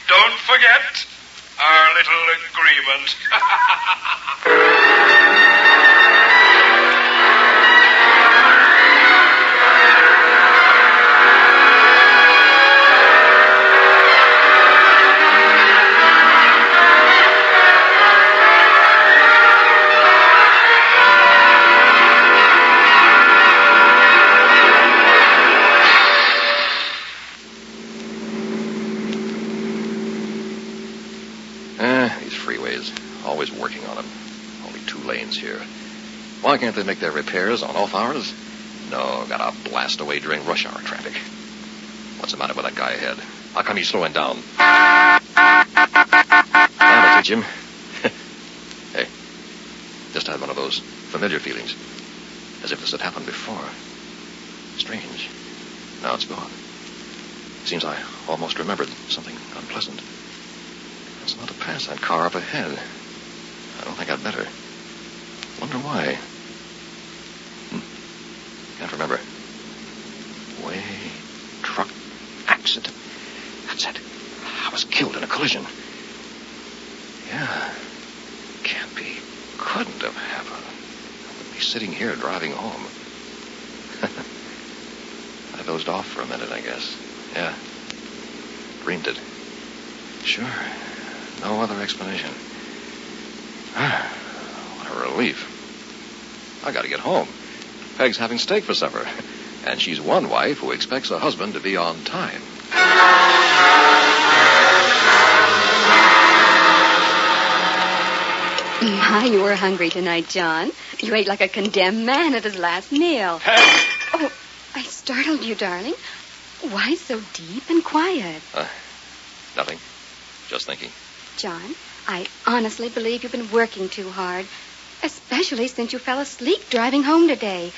Don't forget our little agreement. These freeways, always working on them. Only 2 lanes here. Why can't they make their repairs on off hours? No, gotta blast away during rush hour traffic. What's the matter with that guy ahead? How come he's slowing down? That'll teach him. Hey, just had one of those familiar feelings. As if this had happened before. Strange. Now it's gone. Seems I almost remembered something unpleasant. It's not to pass that car up ahead. I don't think I'd better. Wonder why. Can't remember. Way truck accident. That's it. I was killed in a collision. Yeah. Can't be. Couldn't have happened. I wouldn't be sitting here driving home. I dozed off for a minute, I guess. Yeah. Dreamed it. Sure. No other explanation. What a relief. I gotta get home. Peg's having steak for supper. And she's one wife who expects a husband to be on time. My, you were hungry tonight, John. You ate like a condemned man at his last meal. Peg! Oh, I startled you, darling. Why so deep and quiet? Nothing. Just thinking. John, I honestly believe you've been working too hard, especially since you fell asleep driving home today.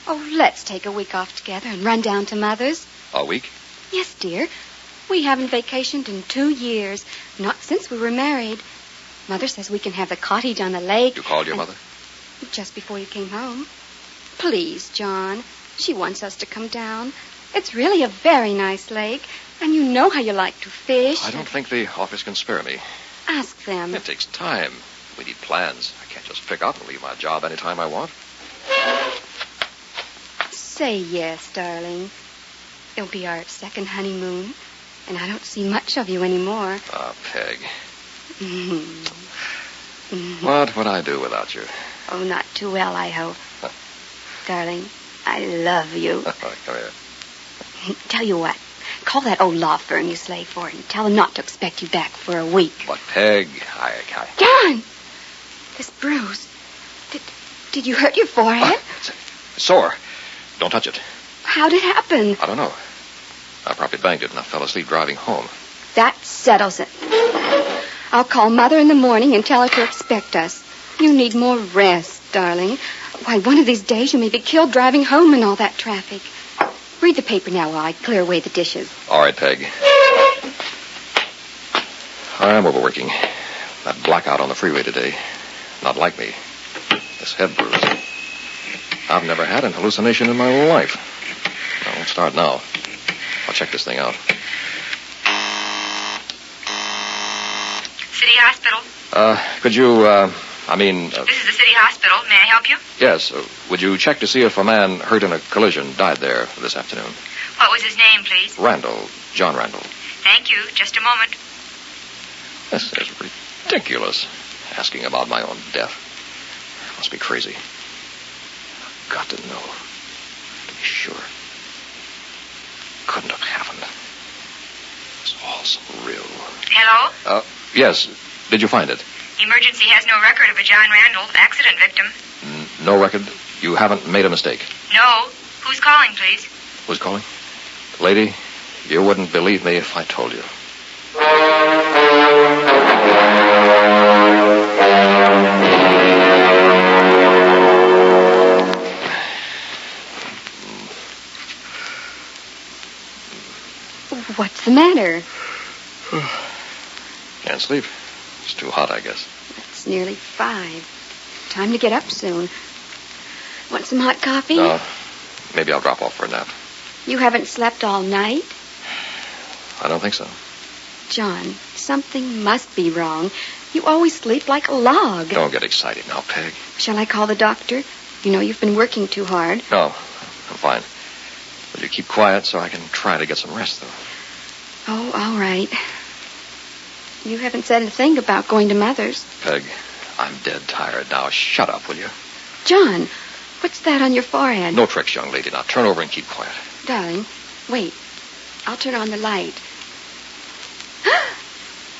Oh, let's take a week off together and run down to Mother's. A week? Yes, dear. We haven't vacationed in 2 years, not since we were married. Mother says we can have the cottage on the lake. You called your mother? Just before you came home. Please, John. She wants us to come down. It's really a very nice lake, and you know how you like to fish. I don't think the office can spare me. Ask them. It takes time. We need plans. I can't just pick up and leave my job anytime I want. Say yes, darling. It'll be our second honeymoon, and I don't see much of you anymore. Ah, Peg. What would I do without you? Oh, not too well, I hope. Darling, I love you. Come here. Tell you what. Call that old law firm you slave for and tell them not to expect you back for a week. But, Peg, I... John! This bruise. Did you hurt your forehead? It's sore. Don't touch it. How'd it happen? I don't know. I probably banged it and I fell asleep driving home. That settles it. I'll call Mother in the morning and tell her to expect us. You need more rest, darling. Why, one of these days you may be killed driving home in all that traffic. Read the paper now while I clear away the dishes. All right, Peg. I'm overworking. That blackout on the freeway today. Not like me. This head bruise. I've never had an hallucination in my life. I won't start now. I'll check this thing out. City Hospital. Could you, This is the city hospital. May I help you? yes, would you check to see if a man hurt in a collision died there this afternoon? What was his name, please? Randall. John Randall. Thank you. Just a moment. This is ridiculous. Asking about my own death. Must be crazy. I've got to know. To be sure. Couldn't have happened. It's all so real. Hello? Yes. Did you find it? Emergency has no record of a John Randall accident victim. No record? You haven't made a mistake? No. Who's calling, please? Who's calling? Lady, you wouldn't believe me if I told you. What's the matter? Can't sleep. It's too hot, I guess. It's nearly 5. Time to get up soon. Want some hot coffee? No. Maybe I'll drop off for a nap. You haven't slept all night? I don't think so. John, something must be wrong. You always sleep like a log. Don't get excited now, Peg. Shall I call the doctor? You know you've been working too hard. No, I'm fine. Will you keep quiet so I can try to get some rest, though? Oh, all right. You haven't said a thing about going to Mother's. Peg, I'm dead tired now. Shut up, will you? John, what's that on your forehead? No tricks, young lady. Now turn over and keep quiet. Darling, wait. I'll turn on the light.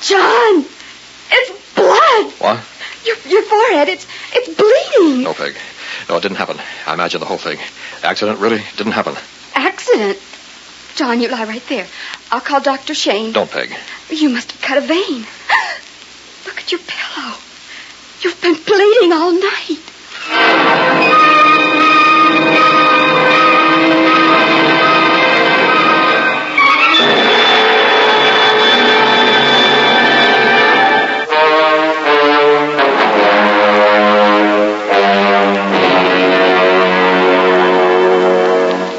John! It's blood! What? Your forehead, it's bleeding. No, Peg. No, it didn't happen. I imagine the whole thing. The accident really didn't happen. Accident? John, you lie right there. I'll call Dr. Shane. Don't, Peg. You must have cut a vein. Look at your pillow. You've been bleeding all night.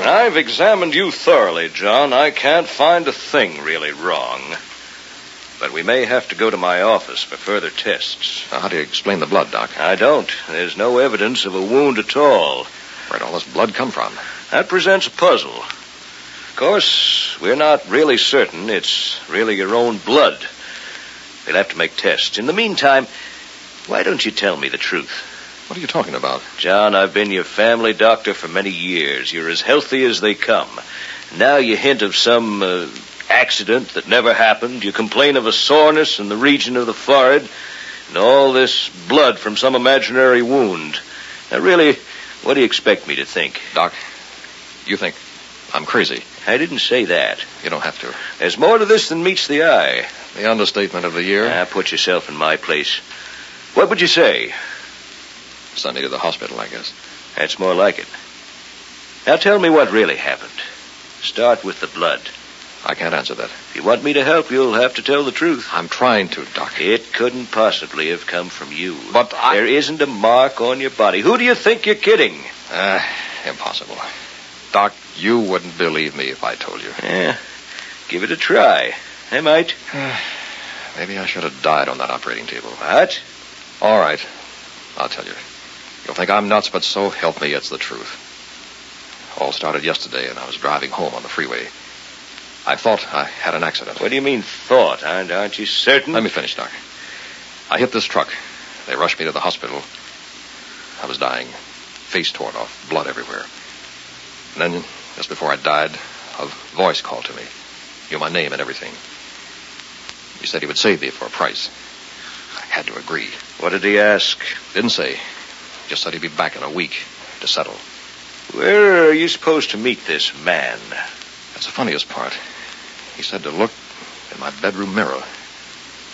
I've examined you thoroughly, John. I can't find a thing really wrong. But we may have to go to my office for further tests. How do you explain the blood, Doc? I don't. There's no evidence of a wound at all. Where'd all this blood come from? That presents a puzzle. Of course, we're not really certain it's really your own blood. We'll have to make tests. In the meantime, why don't you tell me the truth? What are you talking about? John, I've been your family doctor for many years. You're as healthy as they come. Now you hint of some accident that never happened. You complain of a soreness in the region of the forehead, and all this blood from some imaginary wound. Now, really, what do you expect me to think? Doc, you think I'm crazy. I didn't say that. You don't have to. There's more to this than meets the eye. The understatement of the year. Put yourself in my place. What would you say? Send me to the hospital, I guess. That's more like it. Now tell me what really happened. Start with the blood. I can't answer that. If you want me to help, you'll have to tell the truth. I'm trying to, Doc. It couldn't possibly have come from you. But There isn't a mark on your body. Who do you think you're kidding? Impossible. Doc, you wouldn't believe me if I told you. Yeah, give it a try. I might. Maybe I should have died on that operating table. What? All right. I'll tell you. You'll think I'm nuts, but so help me, it's the truth. All started yesterday, and I was driving home on the freeway. I thought I had an accident. What do you mean, thought? Aren't you certain? Let me finish, Doc. I hit this truck. They rushed me to the hospital. I was dying. Face torn off, blood everywhere. And then, just before I died, a voice called to me. Knew my name and everything. He said he would save me for a price. I had to agree. What did he ask? Didn't say. Just said he'd be back in a week to settle. Where are you supposed to meet this man? That's the funniest part. He said to look in my bedroom mirror,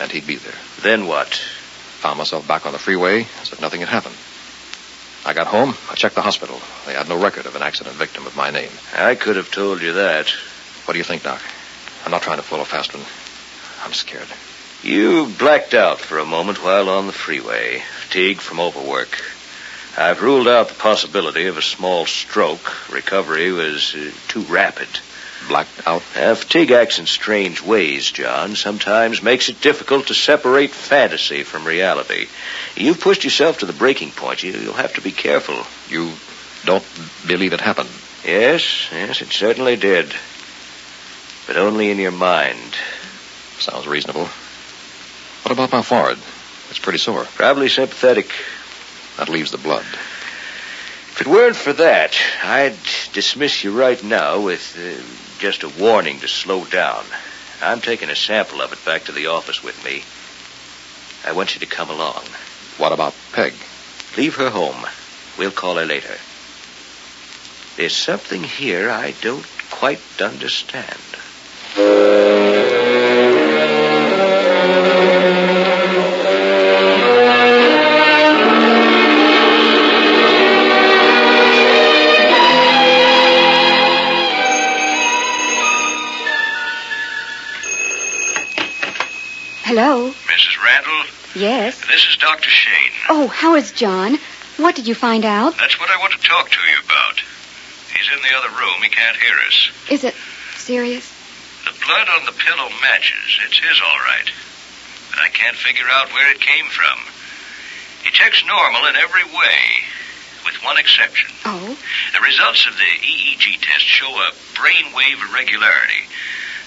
and he'd be there. Then what? Found myself back on the freeway as if nothing had happened. I got home. I checked the hospital. They had no record of an accident victim of my name. I could have told you that. What do you think, Doc? I'm not trying to pull a fast one. I'm scared. You blacked out for a moment while on the freeway, fatigued from overwork. I've ruled out the possibility of a small stroke. Recovery was too rapid. Blacked out? Fatigue acts in strange ways, John. Sometimes makes it difficult to separate fantasy from reality. You've pushed yourself to the breaking point. You'll have to be careful. You don't believe it happened? Yes, it certainly did. But only in your mind. Sounds reasonable. What about my forehead? It's pretty sore. Probably sympathetic. That leaves the blood. If it weren't for that, I'd dismiss you right now with just a warning to slow down. I'm taking a sample of it back to the office with me. I want you to come along. What about Peg? Leave her home. We'll call her later. There's something here I don't quite understand. Hello? Mrs. Randall? Yes? This is Dr. Shane. Oh, how is John? What did you find out? That's what I want to talk to you about. He's in the other room. He can't hear us. Is it serious? The blood on the pillow matches. It's his, all right. But I can't figure out where it came from. He checks normal in every way, with one exception. Oh? The results of the EEG test show a brainwave irregularity.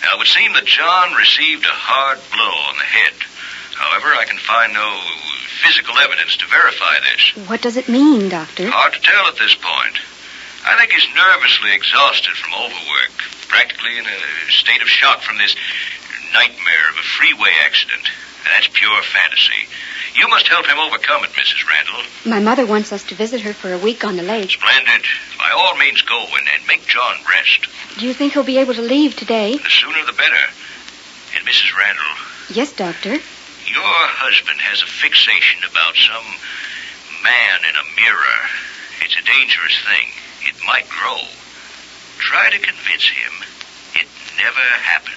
Now, it would seem that John received a hard blow on the head. However, I can find no physical evidence to verify this. What does it mean, Doctor? Hard to tell at this point. I think he's nervously exhausted from overwork, practically in a state of shock from this nightmare of a freeway accident. And that's pure fantasy. You must help him overcome it, Mrs. Randall. My mother wants us to visit her for a week on the lake. Splendid. By all means, go and make John rest. Do you think he'll be able to leave today? The sooner the better. And Mrs. Randall. Yes, Doctor. Your husband has a fixation about some man in a mirror. It's a dangerous thing. It might grow. Try to convince him it never happened.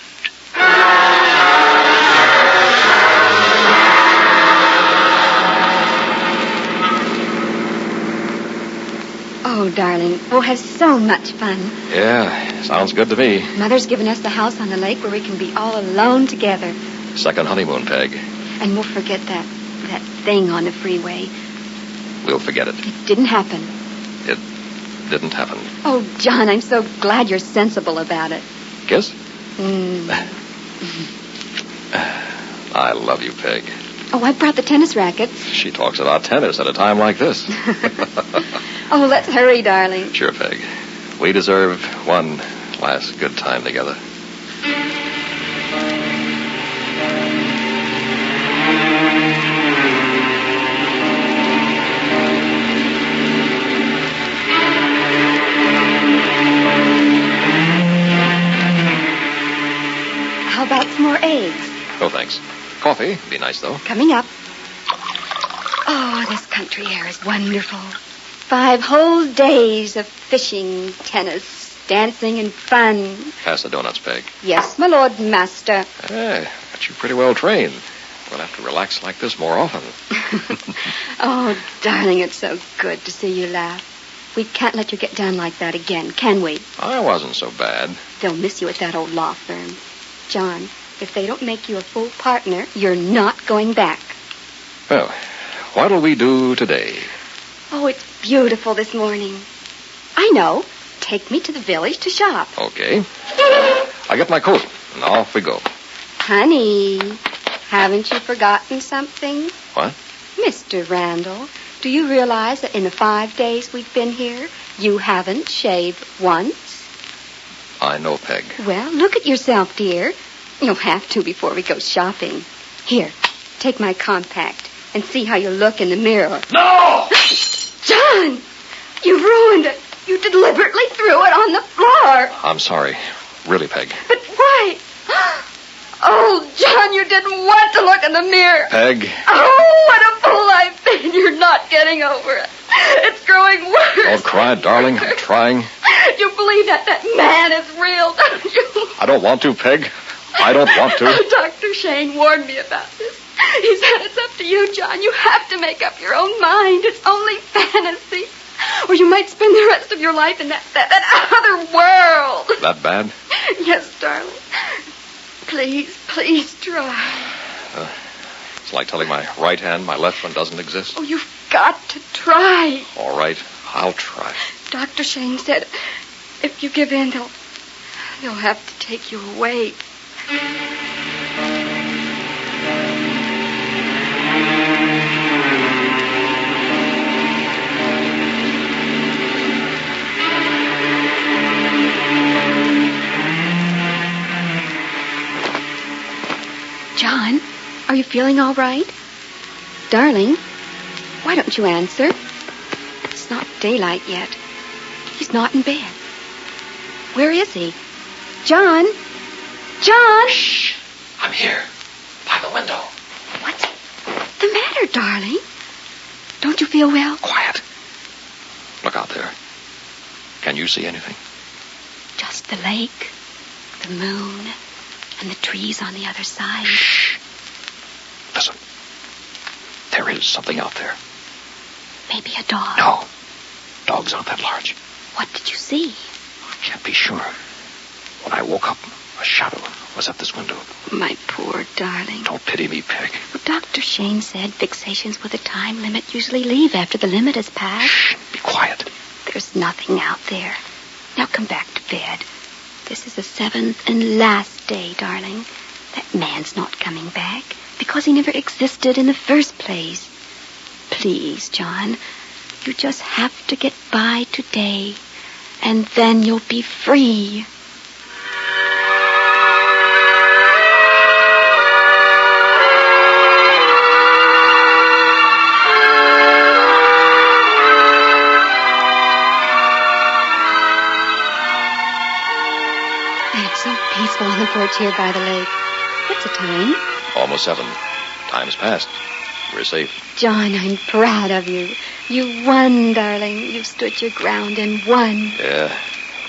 Oh, darling, we'll have so much fun. Yeah, sounds good to me. Mother's given us the house on the lake where we can be all alone together. Second honeymoon, Peg. And we'll forget that thing on the freeway. We'll forget it. It didn't happen. It didn't happen. Oh, John, I'm so glad you're sensible about it. Kiss? I love you, Peg. Oh, I brought the tennis rackets. She talks about tennis at a time like this. Oh, let's hurry, darling. Sure, Peg. We deserve one last good time together. How about some more eggs? Oh, thanks. Coffee. Be nice, though. Coming up. Oh, this country air is wonderful. 5 whole days of fishing, tennis, dancing, and fun. Pass the donuts, Peg. Yes, my lord master. Hey, got you pretty well trained. We'll have to relax like this more often. Oh, darling, it's so good to see you laugh. We can't let you get down like that again, can we? I wasn't so bad. They'll miss you at that old law firm. John, if they don't make you a full partner, you're not going back. Well, what'll we do today? Oh, it's beautiful this morning. I know. Take me to the village to shop. Okay. I get my coat, and off we go. Honey, haven't you forgotten something? What? Mr. Randall, do you realize that in the 5 days we've been here, you haven't shaved once? I know, Peg. Well, look at yourself, dear. You'll have to before we go shopping. Here, take my compact and see how you look in the mirror. No! John! You ruined it. You deliberately threw it on the floor. I'm sorry. Really, Peg. But why? Oh, John, you didn't want to look in the mirror. Peg. Oh, what a fool I've been. You're not getting over it. It's growing worse. Don't cry, darling. I'm trying. You believe that man is real, don't you? I don't want to, Peg. I don't want to. Doctor Dr. Shane warned me about this. He said it's up to you, John. You have to make up your own mind. It's only fantasy. Or you might spend the rest of your life in that other world. That bad? Yes, darling. Please try. It's like telling my right hand my left one doesn't exist. Oh, you've got to try. All right, I'll try. Dr. Shane said if you give in, they'll have to take you away. John, are you feeling all right? Darling, why don't you answer? It's not daylight yet. He's not in bed. Where is he? John? John? Shh! I'm here. By the window. What's the matter, darling? Don't you feel well? Quiet. Look out there. Can you see anything? Just the lake, the moon, and the trees on the other side. Shh. Listen. There is something out there. Maybe a dog. No. Dogs aren't that large. What did you see? I can't be sure. When I woke up, a shadow was at this window. My poor darling. Don't pity me, Peg. Well, Dr. Shane said fixations with a time limit usually leave after the limit has passed. Shh. Be quiet. There's nothing out there. Now come back to bed. This is the 7th and last day, darling. That man's not coming back because he never existed in the first place. Please, John, you just have to get by today, and then you'll be free. It's so peaceful on the porch here by the lake. What's the time? Almost 7. Time's passed. We're safe. John, I'm proud of you. You won, darling. You stood your ground and won. Yeah.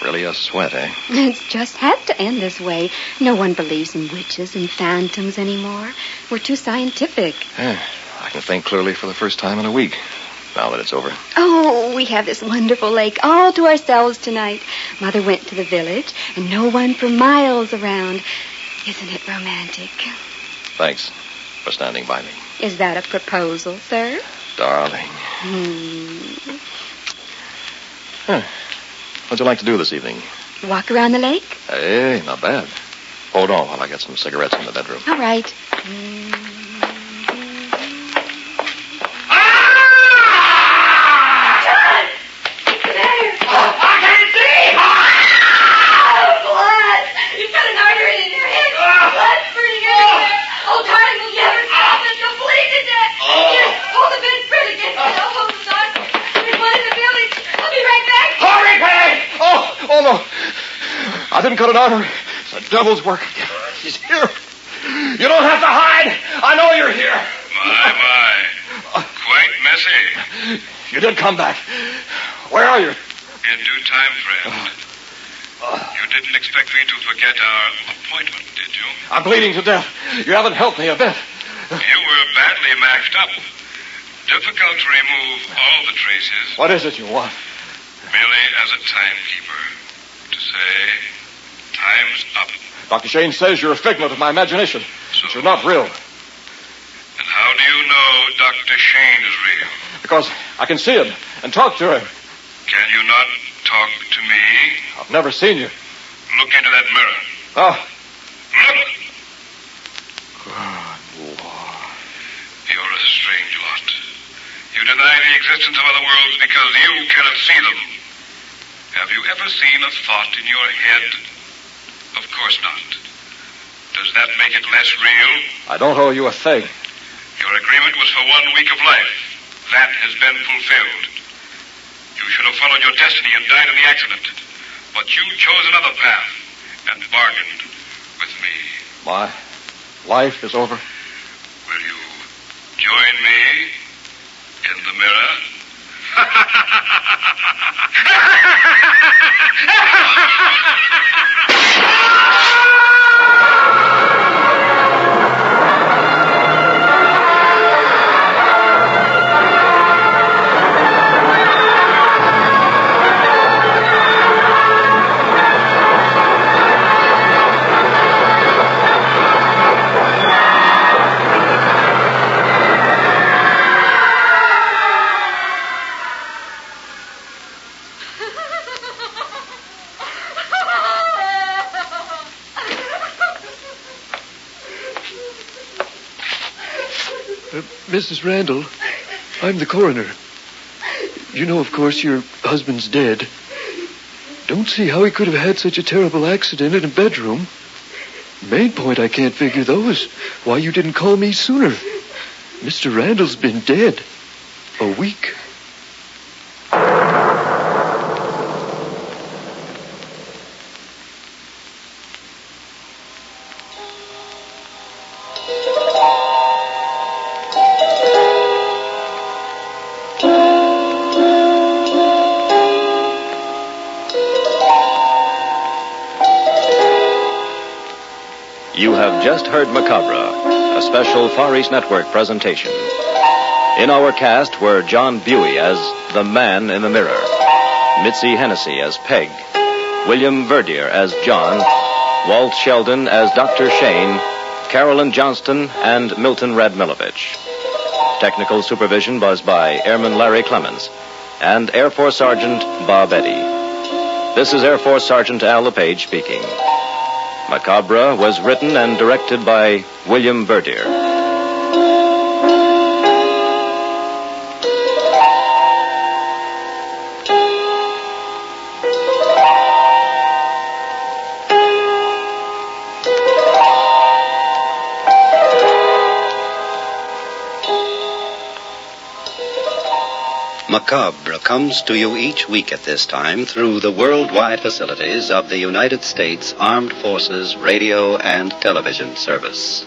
Really a sweat, eh? It's just had to end this way. No one believes in witches and phantoms anymore. We're too scientific. I can think clearly for the first time in a week, now that it's over. Oh, we have this wonderful lake all to ourselves tonight. Mother went to the village, and no one for miles around. Isn't it romantic? Thanks for standing by me. Is that a proposal, sir? Darling. What'd you like to do this evening? Walk around the lake? Hey, not bad. Hold on while I get some cigarettes in the bedroom. All right. Oh, no. I didn't cut an artery. It's the devil's work. He's here. You don't have to hide. I know you're here. My. Quite messy. You did come back. Where are you? In due time, friend. You didn't expect me to forget our appointment, did you? I'm bleeding to death. You haven't helped me a bit. You were badly mashed up. Difficult to remove all the traces. What is it you want? Merely as a timekeeper. To say, time's up. Dr. Shane says you're a figment of my imagination. So, you're not real. And how do you know Dr. Shane is real? Because I can see him and talk to him. Can you not talk to me? I've never seen you. Look into that mirror. Oh. Look! Good Lord. You're a strange lot. You deny the existence of other worlds because you cannot see them. Have you ever seen a thought in your head? Of course not. Does that make it less real? I don't owe you a thing. Your agreement was for 1 week of life. That has been fulfilled. You should have followed your destiny and died in the accident. But you chose another path and bargained with me. My life is over. Will you join me in the mirror? Mrs. Randall, I'm the coroner. You know, of course, your husband's dead. Don't see how he could have had such a terrible accident in a bedroom. Main point I can't figure, though, is why you didn't call me sooner. Mr. Randall's been dead a week. You have just heard Macabre, a special Far East Network presentation. In our cast were John Buey as the Man in the Mirror, Mitzi Hennessy as Peg, William Verdier as John, Walt Sheldon as Dr. Shane, Carolyn Johnston, and Milton Radmilovich. Technical supervision was by Airman Larry Clemens and Air Force Sergeant Bob Eddy. This is Air Force Sergeant Al LePage speaking. Macabre was written and directed by William Verdier. Macabre comes to you each week at this time through the worldwide facilities of the United States Armed Forces Radio and Television Service.